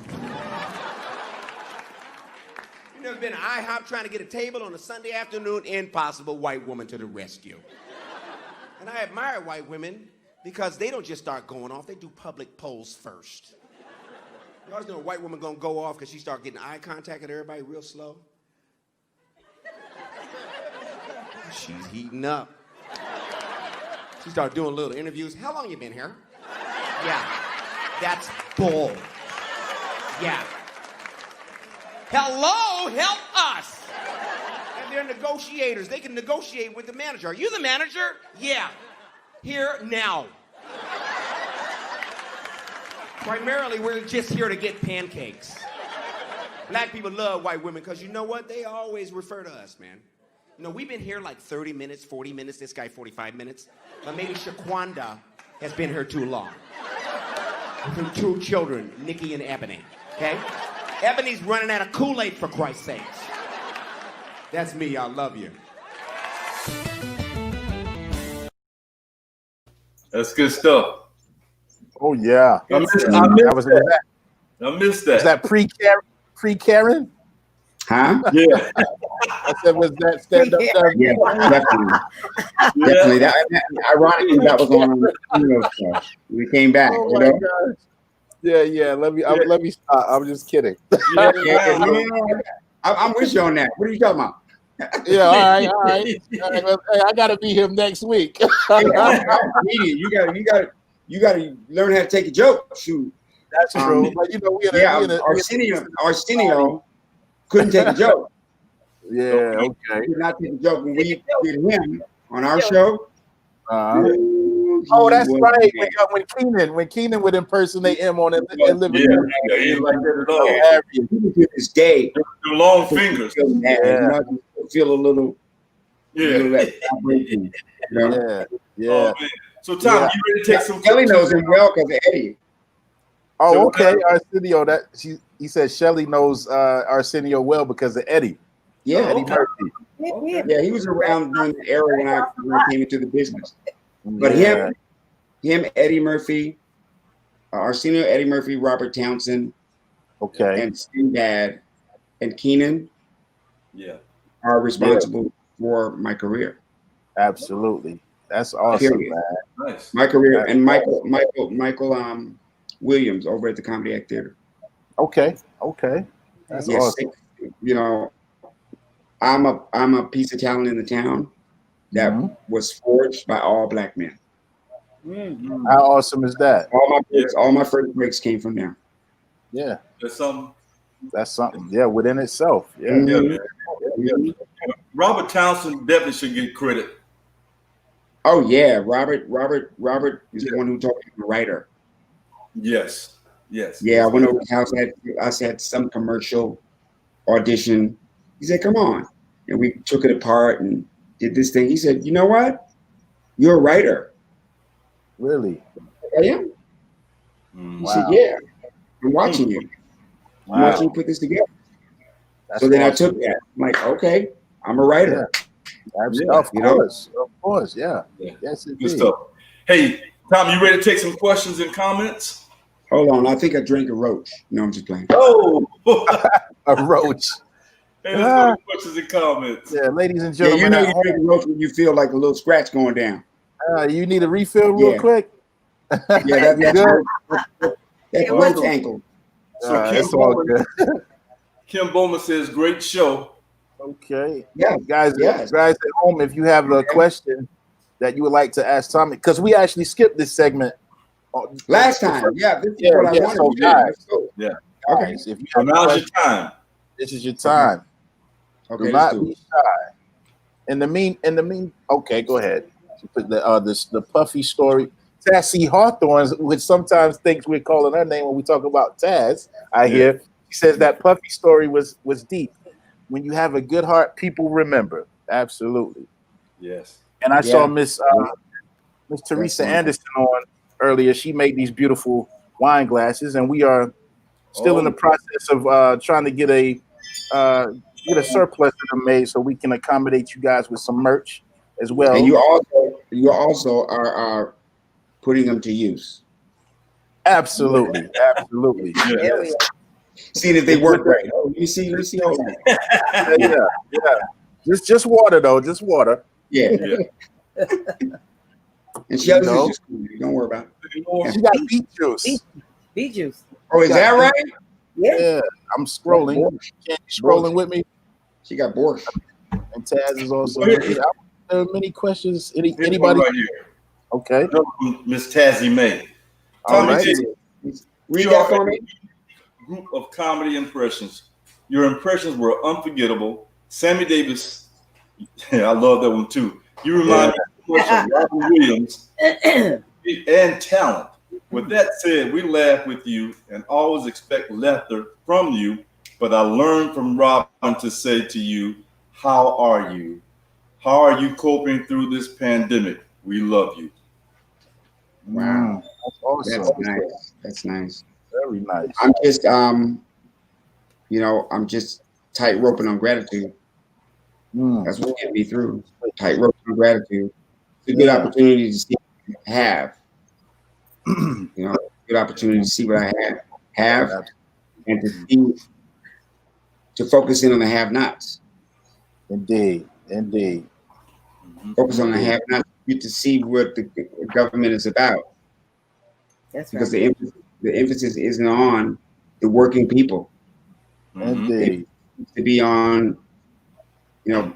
You never been to IHOP trying to get a table on a Sunday afternoon? Impossible. White woman to the rescue. And I admire white women because they don't just start going off. They do public polls first. You always know a white woman gonna go off because she start getting eye contact with everybody real slow. She's heating up. She started doing little interviews. How long you been here? Yeah, that's bull. Yeah. Hello, help us. And they're negotiators. They can negotiate with the manager. Are you the manager? Yeah. Here now. Primarily, we're just here to get pancakes. Black people love white women because you know what? They always refer to us, man. You know, we've been here like 30 minutes, 40 minutes, this guy 45 minutes. But maybe Shaquanda has been here too long. With her 2 children, Nikki and Ebony, okay? Ebony's running out of Kool-Aid, for Christ's sakes. That's me, I love you. That's good stuff. Oh yeah, I missed that. I missed that. Was that pre-Karen? Huh? Yeah. I said, was that stand-up? Yeah, definitely. Definitely. Ironically, that was on the show. We came back. Oh you my know? gosh. Yeah. Let me stop. I'm just kidding. No. I'm with you on that. What are you talking about? Yeah, all right. Hey, I gotta be him next week. You gotta learn how to take a joke. Shoot. That's true. But you know, Arsenio couldn't take a joke. Yeah, okay. He could not take a joke when we did him on our show. Oh, that's right. When Keenan would impersonate him on it and live He to this day. The long fingers. Feel a little. Yeah. Yeah. So Tom, you ready to take some? Shelly knows him well because of Eddie. Oh, okay. Arsenio, he said Shelly knows Arsenio well because of Eddie. Yeah, Eddie Murphy. Yeah, he was around during the era when I came into the business. But him, Eddie Murphy, Arsenio, Eddie Murphy, Robert Townsend, and Sinbad, and Keenan, are responsible for my career. Absolutely, that's awesome, man. Nice. My career, and Michael Williams over at the Comedy Act Theater. Okay, that's awesome. You know, I'm a piece of talent in the town that was forged by all black men. How awesome is that? All my first breaks came from there. Yeah, that's something. Yeah, within itself. Yeah. Yeah. Robert Townsend definitely should get credit. Oh yeah, Robert is the one who taught me to be a writer. Yes. Yeah, I went over to his house. I had some commercial audition. He said, "Come on," and we took it apart and did this thing. He said, "You know what? You're a writer." Really? I am. He said, "Yeah, I'm watching you. I'm watching you put this together." So then I took that. I'm like, okay, I'm a writer. Yeah. Of course, yeah. Yes, good stuff. Hey, Tom, you ready to take some questions and comments? Hold on, I think I drank a roach. No, I'm just playing. Oh, a roach. Hey, let's go to questions and comments. Yeah, ladies and gentlemen. You know you drink a roach when you feel like a little scratch going down. You need a refill real quick? Yeah, that's roach ankle. So Kim Bowman says, great show. Okay. Yeah. Guys at home, if you have a question that you would like to ask Tommy, because we actually skipped this segment last time. Yeah, this is what I wanted to do. Yeah. Okay. If you so now's your time. This is your time. Okay. Do not be shy. In the mean. Okay, go ahead. Put the Puffy story. Tassie Hawthorne, which sometimes thinks we're calling her name when we talk about Tazz. I hear. She says that Puffy story was deep. When you have a good heart, people remember. Absolutely. Yes. And I saw Miss Teresa Anderson on earlier. She made these beautiful wine glasses, and we are still in the process of trying to get a surplus of them made so we can accommodate you guys with some merch as well. And you also are putting them to use. Absolutely. Yes. Seeing if they work right. Oh, you see all that. Yeah. Just water though. Just water. Yeah. And Shelly's is just cool. Don't worry about it. She got beet juice. Beet juice. Oh, is that right? Yeah. I'm scrolling. Can't you scrolling with me? She got borscht. And Tazz is also. There are many questions. Anybody? Right here. Okay. Miss Tazzy May. Tommy, read that for me. Group of comedy impressions. Your impressions were unforgettable. Sammy Davis, I love that one too. You remind me so much of Robin Williams and talent. With that said, we laugh with you and always expect laughter from you. But I learned from Robin to say to you, how are you? How are you coping through this pandemic? We love you. Wow. That's awesome. That's nice. That's nice. Very nice. I'm just, you know, I'm just tight roping on gratitude. That's what get me through. Tight roping on gratitude. It's a good opportunity to see what you have. You know, good opportunity to see what I have, and to focus in on the have-nots. Indeed. Focus on the have-nots. Get to see what the government is about. That's because right. the emphasis isn't on the working people. Indeed. It to be on, you know,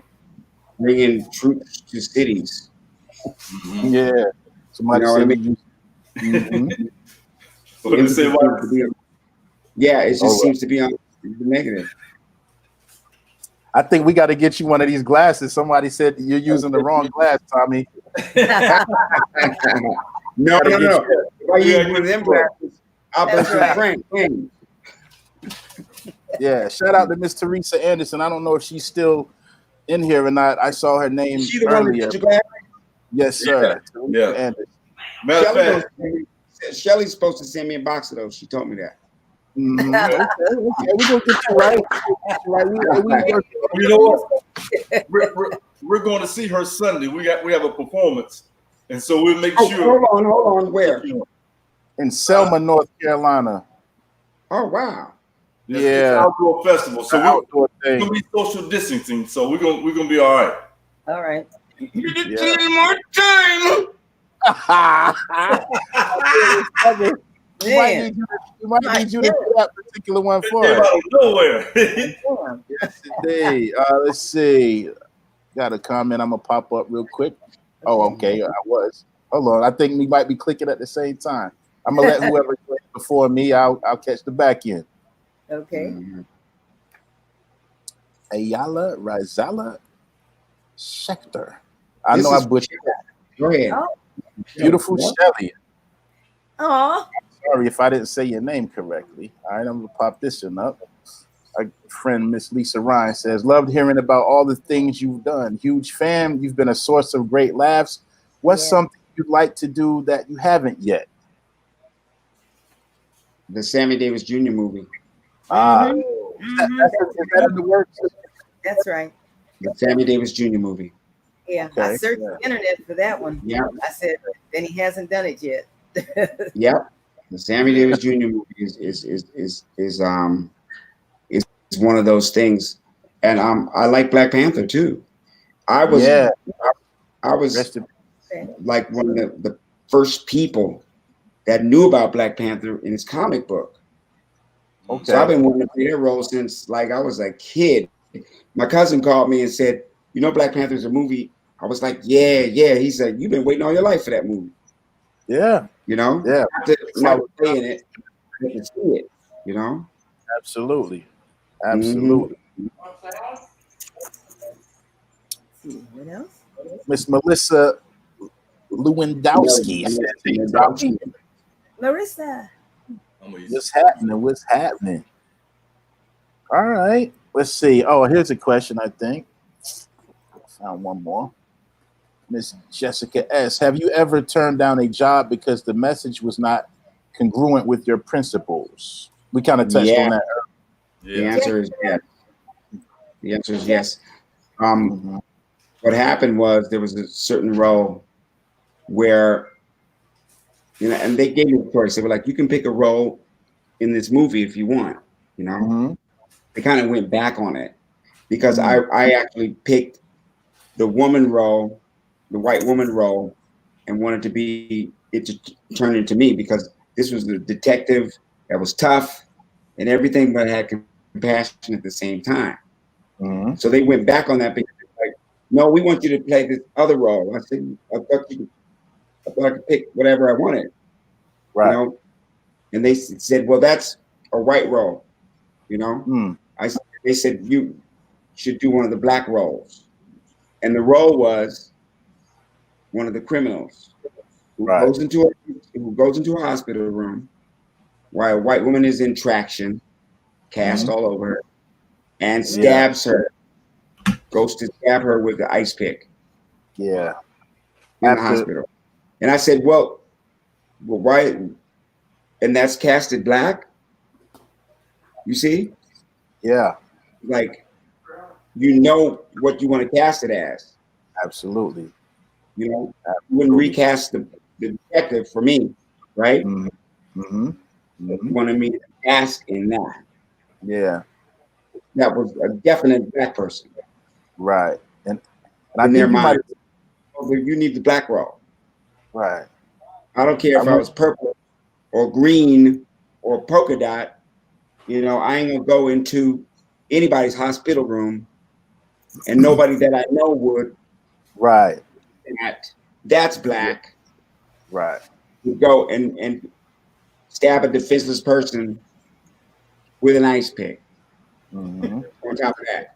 bringing troops to cities. Yeah. Somebody you know said what I mean? What did it say? Yeah, it just seems to be on the negative. I think we got to get you one of these glasses. Somebody said you're using the wrong glass, Tommy. No. If I use one of them glasses, I'll be some friends. Yeah, shout out to Miss Teresa Anderson. I don't know if she's still in here or not. I saw her name Is she the one that earlier. did your glasses? Yes, sir. Yeah. Anderson. Matter of fact, Shelly's supposed to send me a box of those. She told me that. Okay, we're gonna get you right. You know what? We're going to see her Sunday. We have a performance, and so we'll make sure. Hold on. Where? In Selma, North Carolina. Oh wow. It's an outdoor festival, so outdoor we're gonna be social distancing. So we're gonna be all right. All right. More time. We might need you to do that particular one for Came us. out of nowhere. Yes, indeed. Let's see. Got a comment. I'm gonna pop up real quick. Oh, okay. I was. Hold on. I think we might be clicking at the same time. I'm gonna let whoever clicked before me. I'll catch the back end. Okay. Ayala Rizala Schechter. I know I butchered that. Go ahead. Oh. Beautiful Shelly. Aw. Sorry if I didn't say your name correctly. All right, I'm gonna pop this one up. Our friend Miss Lisa Ryan says, loved hearing about all the things you've done. Huge fan. You've been a source of great laughs. What's something you'd like to do that you haven't yet? The Sammy Davis Jr. movie. Is that in the works? That's right. The Sammy Davis Jr. movie. Yeah. Okay. I searched the internet for that one. Yeah. I said, then he hasn't done it yet. Yep. The Sammy Davis Jr. movie is one of those things. And I like Black Panther too. I was like one of the first people that knew about Black Panther in his comic book. Okay. So I've been wanting to play that role since like I was a kid. My cousin called me and said, you know, Black Panther is a movie. I was like, yeah. He said, you've been waiting all your life for that movie. Yeah. You know? Yeah. Not playing it, but to see it, you know? Absolutely. What else? Miss Melissa Lewandowski says, Larissa. What's happening? All right. Let's see. Oh, here's a question, I think. Found one more. Miss Jessica S. Have you ever turned down a job because the message was not congruent with your principles? We kind of touched on that earlier. The answer is yes. The answer is yes. What happened was there was a certain role where, you know, and they gave me a choice. They were like, you can pick a role in this movie if you want, you know? They kind of went back on it because I actually picked the woman role, the white woman role, and wanted to be it to turn into me because this was the detective that was tough and everything, but had compassion at the same time. So they went back on that because like, no, we want you to play this other role. I said, I thought I could pick whatever I wanted, right? You know? And they said, well, that's a white role, you know. They said you should do one of the black roles, and the role was one of the criminals. who goes into a hospital room while a white woman is in traction, cast all over her, and stabs her. Goes to stab her with the ice pick. Yeah. In the hospital. And I said, well, why? And that's casted black? You see? Yeah. Like, you know what you want to cast it as. Absolutely. You know, you wouldn't recast the detective for me, right? Mm-hmm. You wanted me to cast in that. Yeah. That was a definite black person. Right. And in I their think you mind, might, you need the black role. right. I don't care if I was purple or green or polka dot. You know, I ain't gonna go into anybody's hospital room, and nobody that I know would. Right. That's black. Right. You go and stab a defenseless person with an ice pick. Mm-hmm. On top of that.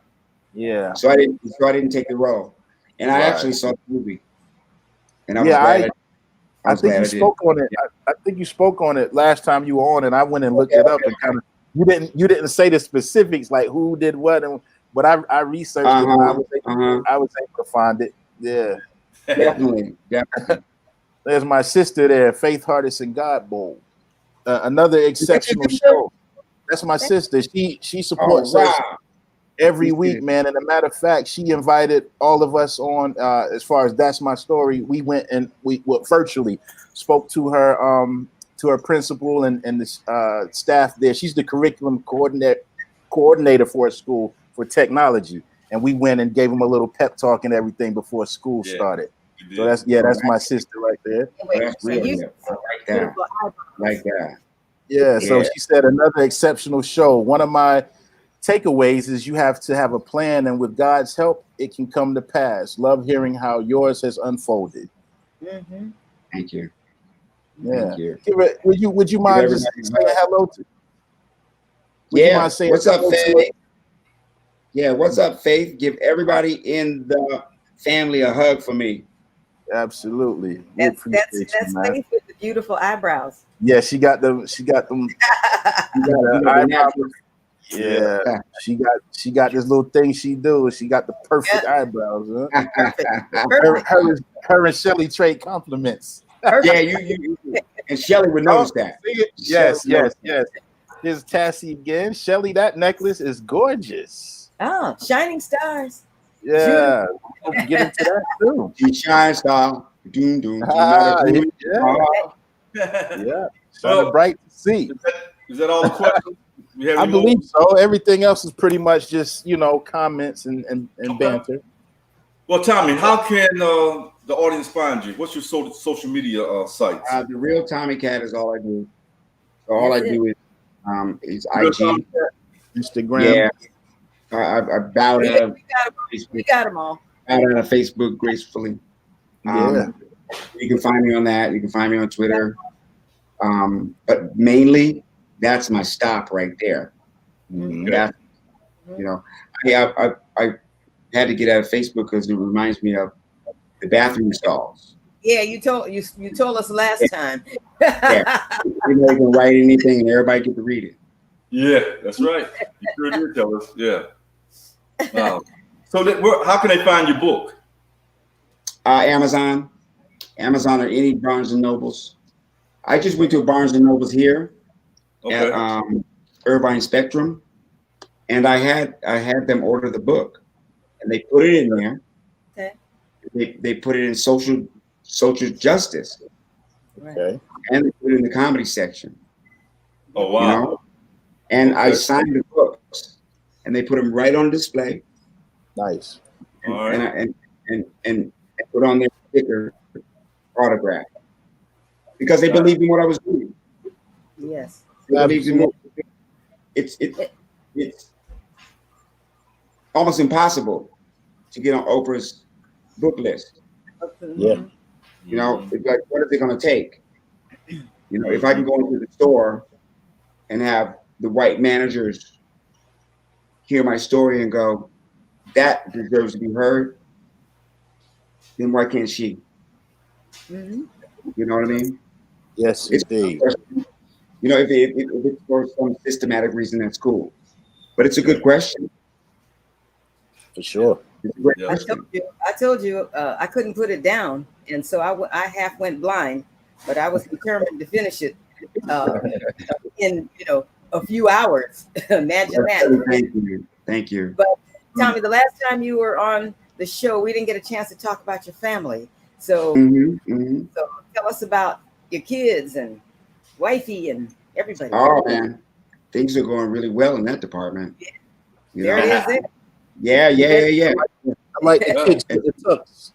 Yeah. So I didn't take the role, and I actually saw the movie, and I was glad. I think you spoke on it. I think you spoke on it last time you were on, and I went and looked it up and kind of you didn't say the specifics like who did what, but I researched it and I was able to find it. Yeah, definitely. There's my sister there, Faith Hardison Godbold. Another exceptional show. That's my sister. She supports us every week, man. And a matter of fact, she invited all of us on. As far as That's My Story, we went and we virtually spoke to her principal and the staff there. She's the curriculum coordinator for a school for technology, and we went and gave them a little pep talk and everything before school started. So that's my sister right there. That's really like that. Like that. Yeah. So she said another exceptional show. One of my takeaways is you have to have a plan, and with God's help, it can come to pass. Love hearing how yours has unfolded. Mm-hmm. Thank you. Yeah. Thank you. Would you mind just saying hello to? What's up, Faith? Yeah. What's up, Faith? Give everybody in the family a hug for me. Absolutely. That's Faith with the beautiful eyebrows. Yeah, she got them. Yeah, she got this little thing she do. She got the perfect eyebrows. Huh? her and Shelly trade compliments. Yeah, you and Shelly would notice that. Yes. Here's Tassie again. Shelly, that necklace is gorgeous. Oh, shining stars. Yeah, we'll get into that too. She shines star. Doom doom. Yeah. Shining bright to see. Is that all the questions? I believe so. Everything else is pretty much just comments and banter. Well, Tommy, how can the audience find you? What's your social media sites? The Real Tommy Cat is all I do. So all I do is IG, Instagram. Yeah, I bowed out of Facebook. We got them all. Bowed out of Facebook gracefully. You can find me on that. You can find me on Twitter. But mainly, that's my stop right there. That, I had to get out of Facebook because it reminds me of the bathroom stalls. Yeah, you told us last time. You can write anything and everybody get to read it. Yeah, that's right. You sure did tell us. Yeah. So how can they find your book? Amazon or any Barnes and Nobles. I just went to a Barnes and Nobles here at Irvine Spectrum, and I had them order the book, and they put it in there. Okay. They put it in social justice. Okay. And they put it in the comedy section. Oh wow! And I signed the books, and they put them right on display. Nice. And, all right. and put on their sticker autograph because they believed in what I was doing. Yes. They believed in what it's almost impossible to get on Oprah's book list. Yeah. It's like, what is it going to take? If I can go into the store and have the white managers hear my story and go, that deserves to be heard, then why can't she? Mm-hmm. You know what I mean? Yes, It's indeed. You know, if it's for some systematic reason, that's cool. But it's a good question. For sure. It's a great I question. told you, I couldn't put it down, and so I half went blind, but I was determined to finish it in a few hours. Imagine that. Thank you. But Tommy, the last time you were on the show, we didn't get a chance to talk about your family. So, so tell us about your kids and wifey and everybody. Oh man, things are going really well in that department. You There know? it is. There. Yeah. I like the kids with the tucks.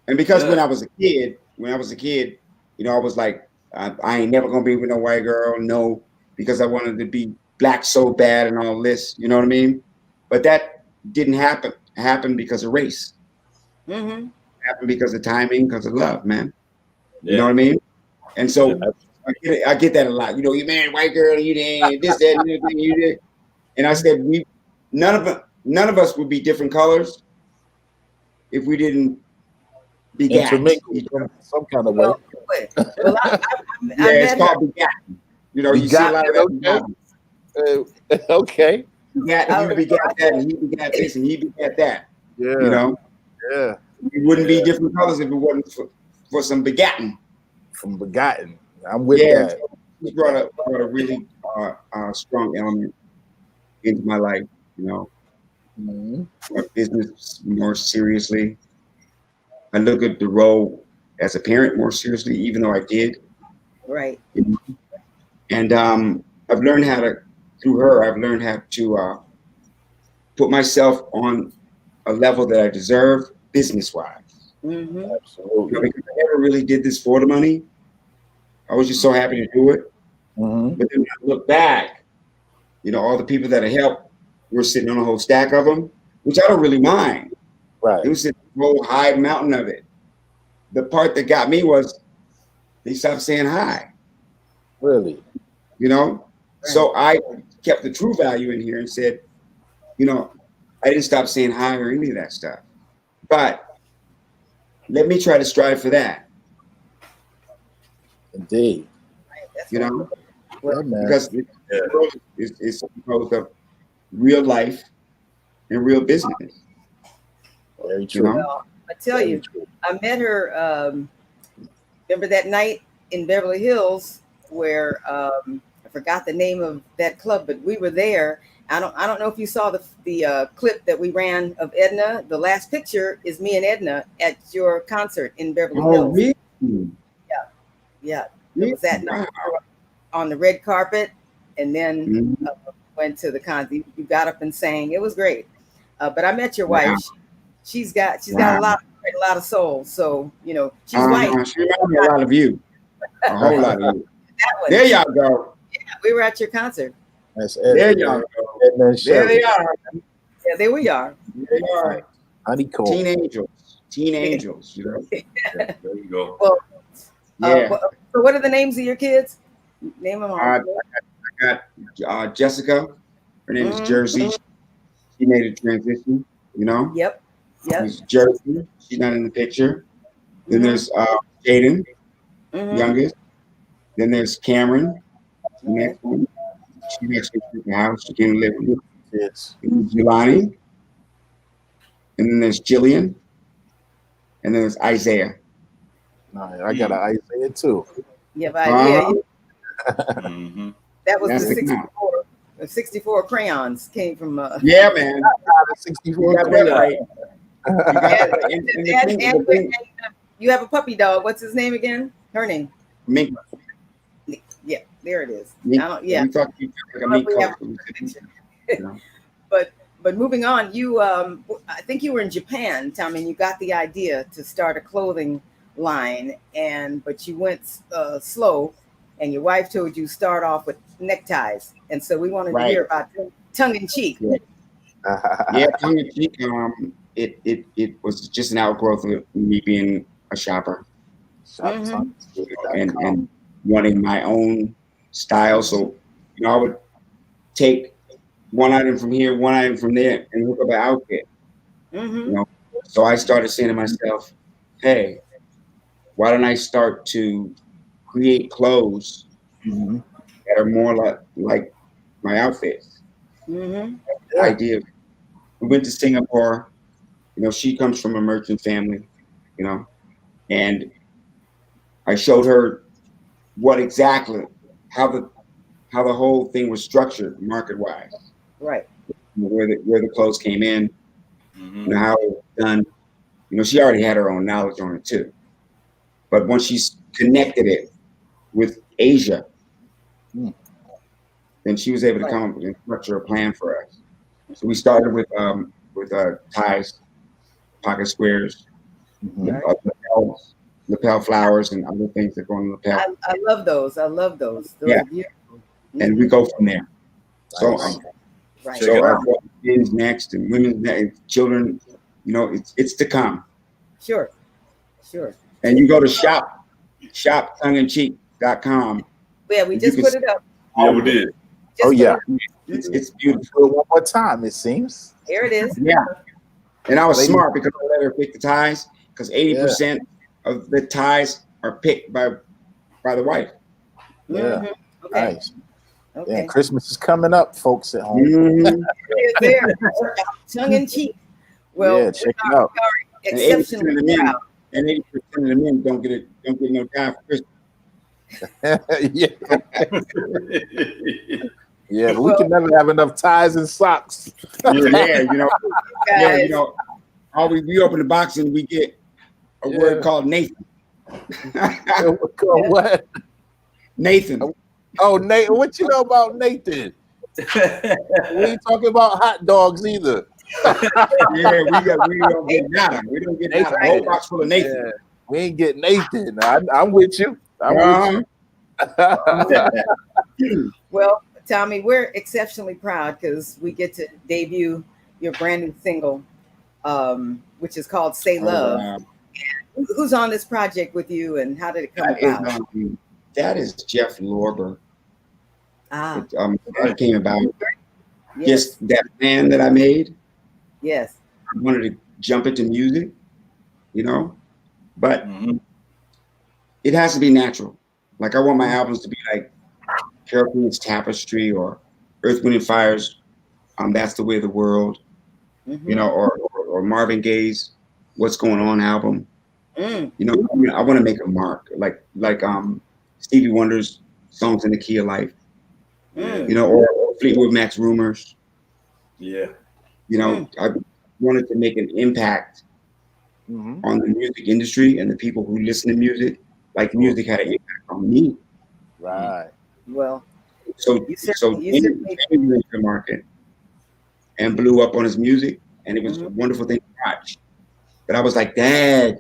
And because when I was a kid, you know, I was like, I ain't never gonna be with no white girl, no, because I wanted to be black so bad and all this. You know what I mean? But that didn't happen. It happened because of race. Mm-hmm. It happened because of timing, because of love, man. You know what I mean? And so I get that a lot. You know, you married white girl, you did this, that, and everything you did. And I said, none of us would be different colors if we didn't begat each other. Some kind of way. Well, I it's called begatting. You know, you see a lot of that. Okay. You begat that, and he begat this, and he begat that. Yeah. You know? Yeah. We wouldn't be different colors if it wasn't for some begatting. From begotten. I'm with that. So he brought a really strong element into my life, you know. My business more seriously. I look at the role as a parent more seriously, even though I did. Right. You know? And I've learned how to, through her, I've learned how to put myself on a level that I deserve business-wise. Mm-hmm. Absolutely. You know, because I never really did this for the money. I was just so happy to do it. But then when I look back, you know, all the people that I helped were sitting on a whole stack of them, which I don't really mind. Right. It was a whole high mountain of it. The part that got me was they stopped saying hi. Really? You know? So I kept the true value in here and said, you know, I didn't stop saying hi or any of that stuff. But let me try to strive for that. Indeed. You know? Yeah, man. Because it's composed of real life and real business. Very true. You know? Well, I tell you, I met her. Remember that night in Beverly Hills where I forgot the name of that club, but we were there. I don't know if you saw the clip that we ran of Edna. The last picture is me and Edna at your concert in Beverly Hills. Really? Yeah. It was that night on the red carpet, and then went to the concert. You got up and sang. It was great. But I met your wife. She's got a lot of soul. So you know she's white. She reminds me a lot of you. A whole lot of you. There y'all go. Yeah, we were at your concert. That's there y'all go. There they are. Yeah, there we are. There they are. Honeycomb. Teen angels. You know. There you go. Well, yeah. So what are the names of your kids? Name them all. I got Jessica. Her name is Jersey. She made a transition. You know. Yep. There's Jersey. She's not in the picture. Then there's Jaden, youngest. Then there's Cameron, the next one. She actually took the house. She came to live with me. Yes. Jelani. And then there's Jillian. And then there's Isaiah. I got an Isaiah too. Yeah, but Isaiah. Mm-hmm. That was That's the 64. The 64 crayons came from. Yeah, man. The 64 crayons. You have a puppy dog. What's his name again? Her name. Mink. Yeah, there it is. Mink. I don't, yeah. We talk to each other like a mink. But moving on, you I think you were in Japan, Tommy, and you got the idea to start a clothing line, but you went slow, and your wife told you start off with neckties, and so we wanted to hear about tongue in cheek. Yeah, tongue in cheek. It was just an outgrowth of me being a shopper, and wanting my own style. So you know, I would take one item from here, one item from there, and hook up an outfit. You know, so I started saying to myself, "Hey, why don't I start to create clothes that are more like my outfits? Idea. We went to Singapore. You know, she comes from a merchant family, you know, and I showed her how the whole thing was structured market wise. Right. Where the clothes came in, you know, how it was done. You know, she already had her own knowledge on it too. But once she connected it with Asia, then she was able to come up with and structure a plan for us. So we started with ties, pocket squares, lapel flowers, and other things that go on the lapel. I love those. I love those. Those Yeah. are beautiful. And we go from there. So, Right. so our men's next and women's next, children, you know, it's to come. Sure. And you go to shoptongueandcheek.com. Yeah, we just put it up. Yeah, we did. It's beautiful. One more time, it seems. Here it is. Yeah. And I was smart because I let her pick the ties because 80% of the ties are picked by the wife. Yeah. Okay. Nice. Okay. Yeah, Christmas is coming up, folks at home. It's there. Tongue in cheek. Well, yeah, check it out. Exceptionally proud. And 80% of the men don't get no tie for Christmas. Yeah, but we can never have enough ties and socks. You know, we open the box and we get a word called Nathan. What? Nathan. Oh, Nathan. What you know about Nathan? We ain't talking about hot dogs either. We don't get nada. We don't get nada. A whole box full of Nathan. Yeah, we ain't getting Nathan. I'm with you. Well, Tommy, we're exceptionally proud because we get to debut your brand new single, which is called "Say Love." And who's on this project with you, and how did it come about? That is Jeff Lorber. It came about just that plan that I made. Yes. I wanted to jump into music, you know, but it has to be natural. Like I want my albums to be like Carol King's Tapestry or Earth, Wind and Fire's That's the Way of the World, you know, or Marvin Gaye's What's Going On album. You know, I want to make a mark, like Stevie Wonder's Songs in the Key of Life, you know, or Fleetwood Mac's Rumors. Yeah. You know, I wanted to make an impact on the music industry and the people who listen to music, like music had an impact on me. Right. Well, so Jamie went to the market and blew up on his music, and it was a wonderful thing to watch. But I was like, Dad,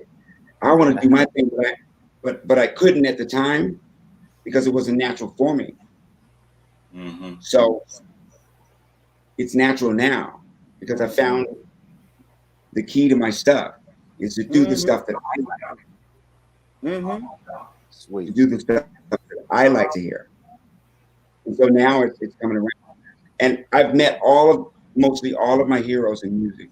I want to do my thing, but I couldn't at the time because it wasn't natural for me. So it's natural now because I found the key to my stuff is to do the stuff that I like. Sweet. To do the stuff that I like to hear. And so now it's coming around. And I've met mostly all of my heroes in music.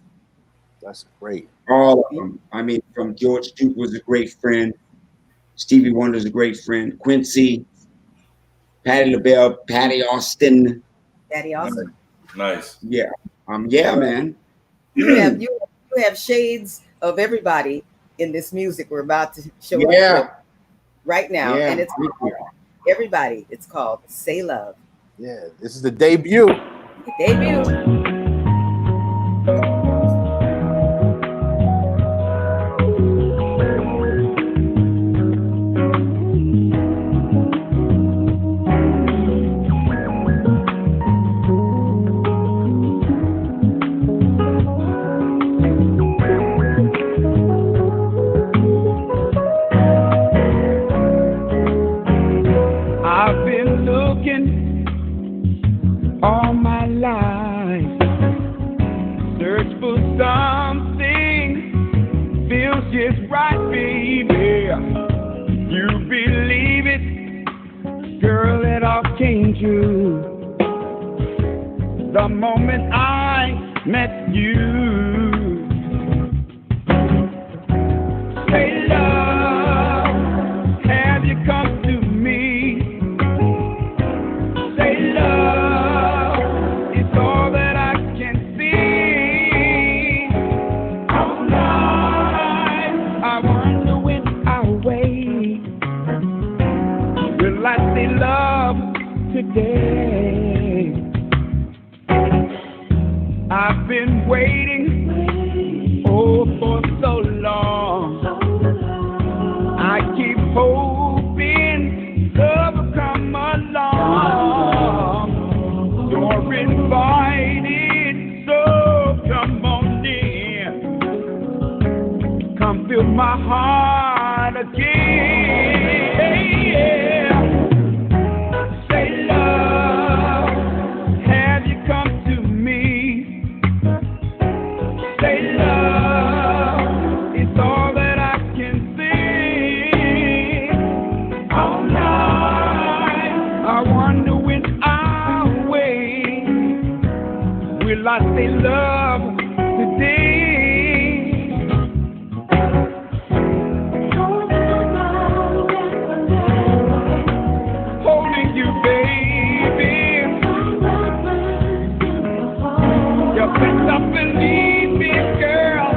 That's great. All of them. I mean, from George Duke was a great friend. Stevie Wonder's a great friend. Quincy, Patti LaBelle, Patty Austin. Patty Austin. Nice. Yeah. Yeah, man. You have shades of everybody in this music we're about to show you right now. Yeah. And it's everybody. It's called Say Love. Yeah, this is the debut. I've been looking all my life, search for something, feels just right, baby. You believe it, girl, it all came true the moment I met you. Say love, waiting, oh, for so long. I keep hoping love will come along. You're invited, so come on in. Come fill my heart again. Yeah. Say, love, have you come to me? Say, love, it's all that I can see. All night, I wonder when I'll wait. Will I say love today? Holding you, baby. You picked up and leave me, girl.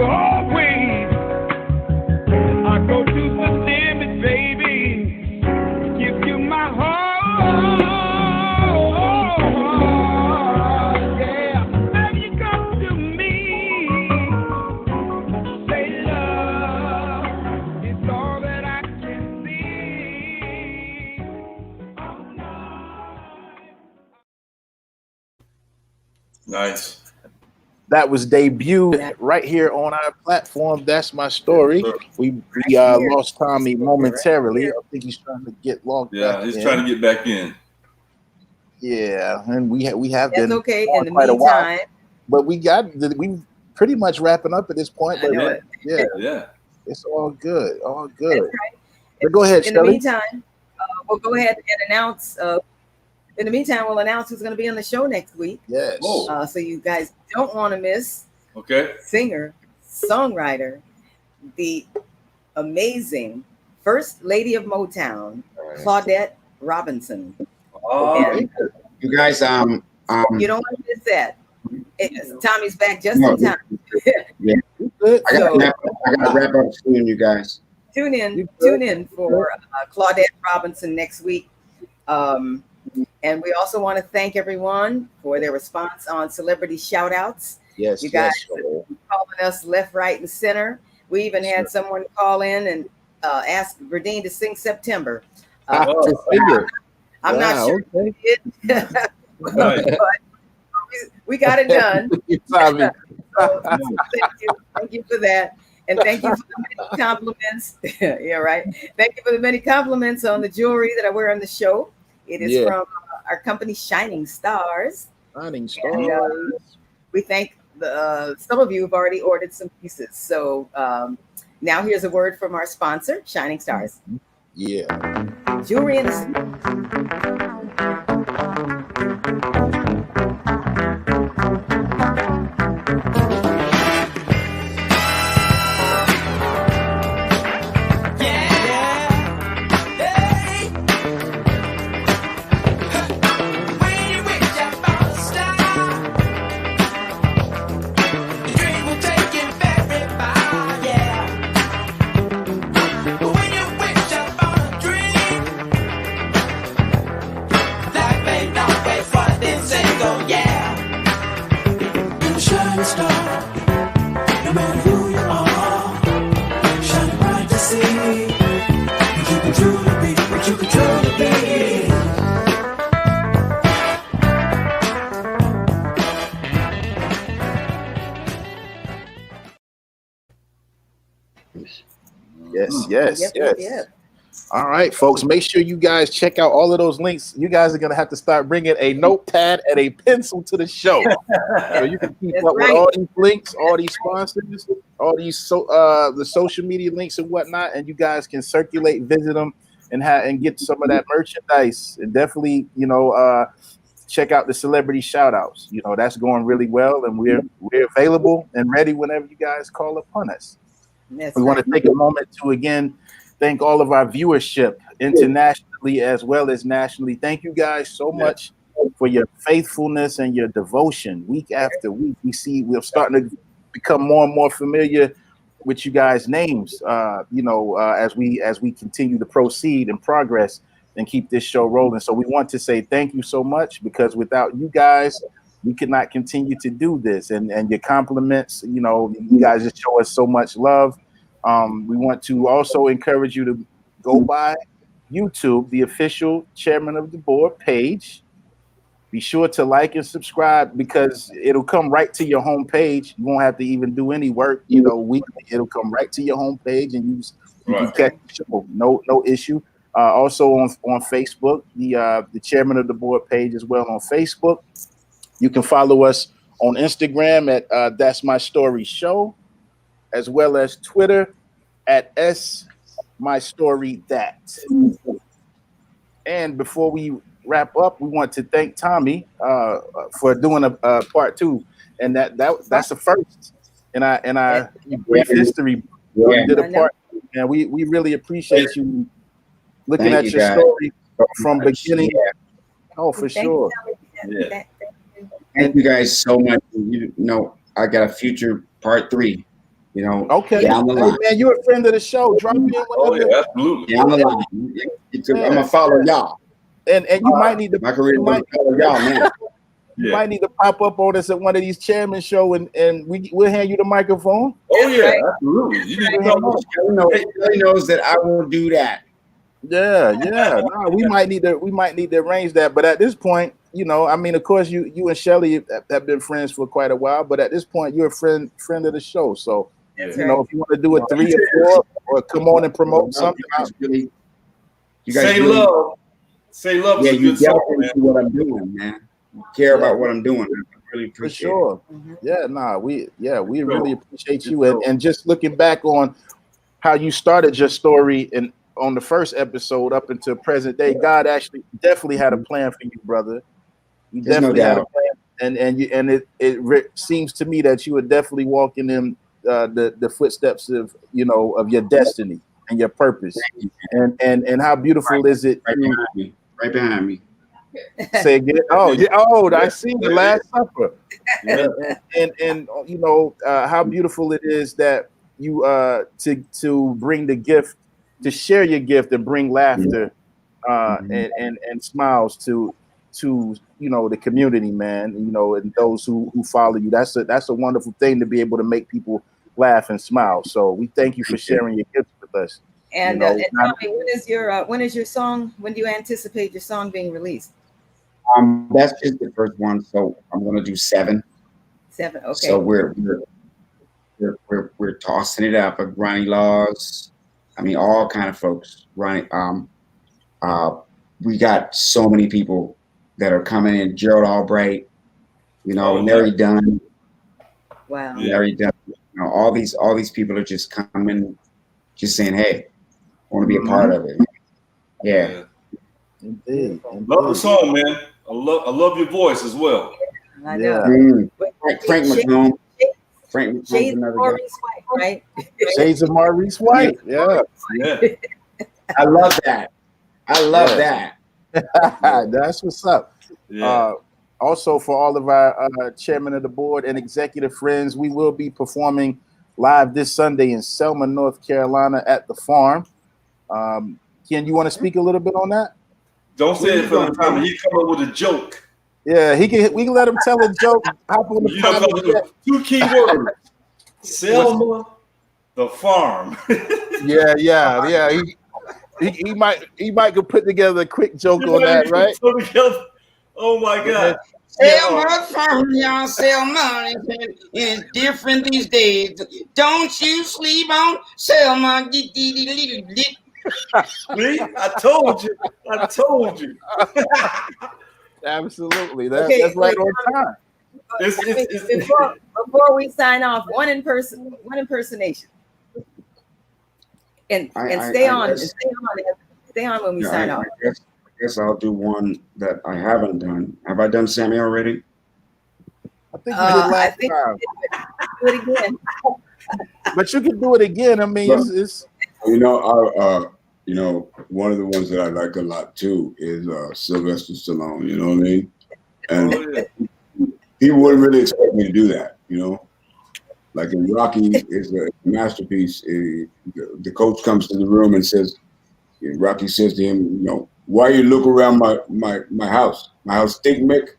Always. I go to the limit, baby. Give you my heart. Yeah. Have you come to me? Say love. It's all that I can see. Nice. That was debuted right here on our platform. That's my story. We lost Tommy momentarily. I think he's trying to get logged back. Yeah, he's trying to get back in. Yeah, and we have That's been okay. on In the quite a while, meantime, but we pretty much wrapping up at this point. But yeah, it's all good, all good. That's right. But go ahead, in the Shelly. meantime, we'll go ahead and announce. In the meantime, we'll announce who's going to be on the show next week. Yes. So you guys don't want to miss. Okay. Singer, songwriter, the amazing First Lady of Motown, Claudette Robinson. And You guys, you don't want to miss that. Tommy's back just in time. Yeah. I gotta wrap up soon, you guys. Tune in for Claudette Robinson next week. And we also want to thank everyone for their response on celebrity shout outs. Yes, you guys calling us left, right, and center. We even had someone call in and ask Verdine to sing September. I'm not sure we did, but we got it done. So, thank you for that. And thank you for the many compliments. Yeah, right. Thank you for the many compliments on the jewelry that I wear on the show. It is from our company, Shining Stars. Shining Stars. And, we thank some of you have already ordered some pieces. So now here's a word from our sponsor, Shining Stars. Yeah. Jewelry in the Yes. All right, folks, make sure you guys check out all of those links. You guys are going to have to start bringing a notepad and a pencil to the show. So you can keep up with all these links, all these sponsors, all these the social media links and whatnot, and you guys can circulate, visit them, and get some of that merchandise. And definitely, check out the celebrity shout outs. That's going really well, and we're available and ready whenever you guys call upon us. We want to take a moment to again thank all of our viewership internationally as well as nationally. Thank you guys so much for your faithfulness and your devotion week after week. We're starting to become more and more familiar with you guys' names, as we continue to proceed and progress and keep this show rolling. So we want to say thank you so much, because without you guys, we could not continue to do this. And your compliments, you know, you guys just show us so much love. We want to also encourage you to go by YouTube, the official Chairman of the Board page. Be sure to like and subscribe, because it'll come right to your home page. You won't have to even do any work, you know, weekly. It'll come right to your home page, and you can catch the show. No issue. Also on Facebook, the Chairman of the Board page as well on Facebook. You can follow us on Instagram at That's My Story Show, as well as Twitter at SMyStoryThat. And before we wrap up, we want to thank Tommy for doing a part 2, and that's a first in our brief history. We did a part 2, and we really appreciate you looking at your story from beginning. Oh, for sure. Yeah. Thank you guys so much. You know, I got a future part 3. You know, okay. Down the line. Hey, man, you're a friend of the show. Drop in. Oh yeah, absolutely. Down the line. I'm gonna follow y'all. And you might need to. My career follow y'all, man. You might need to pop up on us at one of these chairman show, and we'll hand you the microphone. Oh yeah, absolutely. You need to He knows that I will do that. Yeah. No, we might need to arrange that. But at this point, you know, I mean, of course, you and Shelly have been friends for quite a while. But at this point, you're a friend of the show. So you know, if you want to do it 3 or 4, or come on and promote something, you guys say really, love. Say love. Yeah, is a you good song, see what I'm doing, man. You care about what I'm doing. I really for appreciate sure. it. We really appreciate you. And just looking back on how you started your story and on the first episode up until present day, God actually definitely had a plan for you, brother. You There's definitely no had a doubt. plan, and it seems to me that you were definitely walking in the footsteps of your destiny and your purpose. And how beautiful is it? Right behind me. Say again. I see the Last Supper. And you know how beautiful it is that you to bring the gift, to share your gift and bring laughter and smiles to the community, man. And those who follow you. That's a wonderful thing, to be able to make people laugh and smile. So we thank you for sharing your gifts with us. And Tommy, when is your song? When do you anticipate your song being released? That's just the first one, so I'm gonna do 7. 7, okay. So we're tossing it up. Ronnie Laws, I mean, all kind of folks. Ronnie, we got so many people that are coming in. Gerald Albright, Larry Dunn. Wow. Larry Dunn. All these people are just coming, just saying, "Hey, I want to be a part of it." Yeah. Indeed. Love the song, man. I love your voice as well. I know. Frank McComb. Frank McComb's Shades of another guy. Maurice White, right? Shades of Maurice White. Yeah. I love that. I love that. That's what's up. Yeah. Also, for all of our chairman of the board and executive friends, we will be performing live this Sunday in Selma, North Carolina at the Farm. Ken, you want to speak a little bit on that? Don't say it for the time. He come up with a joke. Yeah, we can let him tell a joke. Hop on the private 2 key words. Selma, the Farm. Yeah. He might go put together a quick joke on that, right? Oh my God. Selma from y'all, Selma, it's different these days. Don't you sleep on Selma. See, I told you. Absolutely. That's right on time. Before we sign off, one impersonation. And stay on when we sign off. I guess I'll do one that I haven't done. Have I done Sammy already? I think you did last time. Do it again. But you can do it again. I mean, it's one of the ones that I like a lot too is Sylvester Stallone. You know what I mean? And people wouldn't really expect me to do that. Like in Rocky is a masterpiece. The coach comes to the room and says, Rocky says to him, why you look around my house? My house stink, Mick?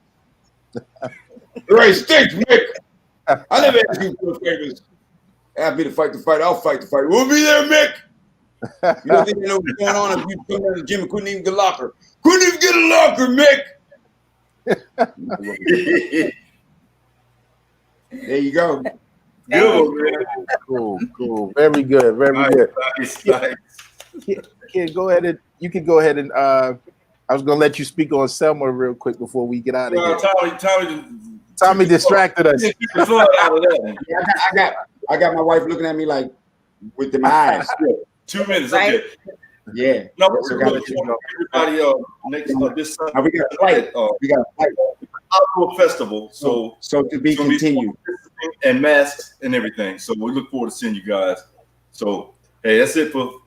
Right, stinks, Mick. I never asked you for favors. Ask me to fight the fight, I'll fight the fight. We'll be there, Mick. You don't think you know what's going on if you come down to the gym and couldn't even get a locker. Couldn't even get a locker, Mick. There you go. Good, man. Cool. Very good. Very good. Nice. Kid, go ahead and you can go ahead and I was gonna let you speak on Selma real quick before we get out of here. Tommy distracted us. Yeah, I got my wife looking at me like with them eyes. 2 minutes. Okay. Yeah. No, everybody next this Sunday. We got a flight. We got a flight. Outdoor festival. So to be continued. And masks and everything. So we look forward to seeing you guys. So hey, that's it for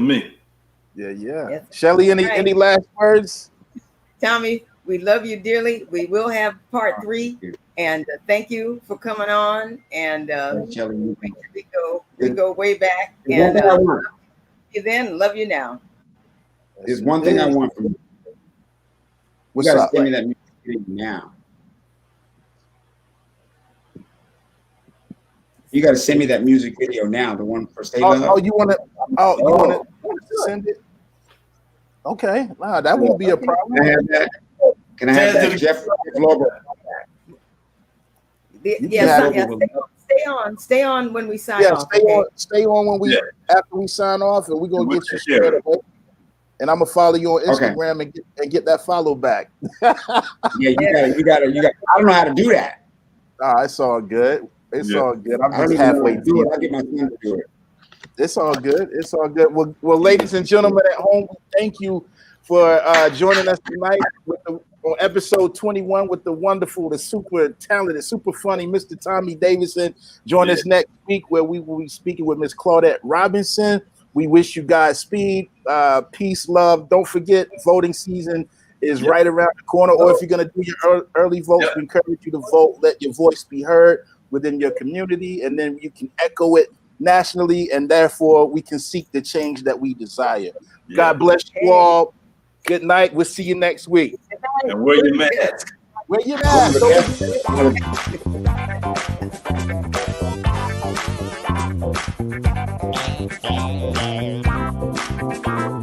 me. Yeah. Yes. Shelly, any last words? Tommy, we love you dearly. We will have part 3, and thank you for coming on. And we go way back. And love you then, love you now. There's one thing I want from you. What's you gotta up? send me that music video now. You gotta send me that music video now. The one for Stay Love. You want to send it? Okay, wow, that won't be a problem. Can I have that? Can I have that, Jeff? Stay on when we sign off. Stay on when we after we sign off, and we're gonna get you straight away. And I'm gonna follow you on Instagram and get that follow back. You got. I don't know how to do that. It's all good. It's all good. I'm just halfway through it. I'll get my son to do it. It's all good. It's all good. Well, ladies and gentlemen at home, thank you for joining us tonight on episode 21 with the wonderful, the super talented, super funny Mr. Tommy Davidson. Join us next week where we will be speaking with Miss Claudette Robinson. We wish you guys speed, peace, love. Don't forget, voting season is right around the corner. Or if you're going to do your early votes, we encourage you to vote. Let your voice be heard within your community, and then you can echo it nationally, and therefore we can seek the change that we desire. God bless you all. Good night. We'll see you next week. And wear your mask. Wear your mask.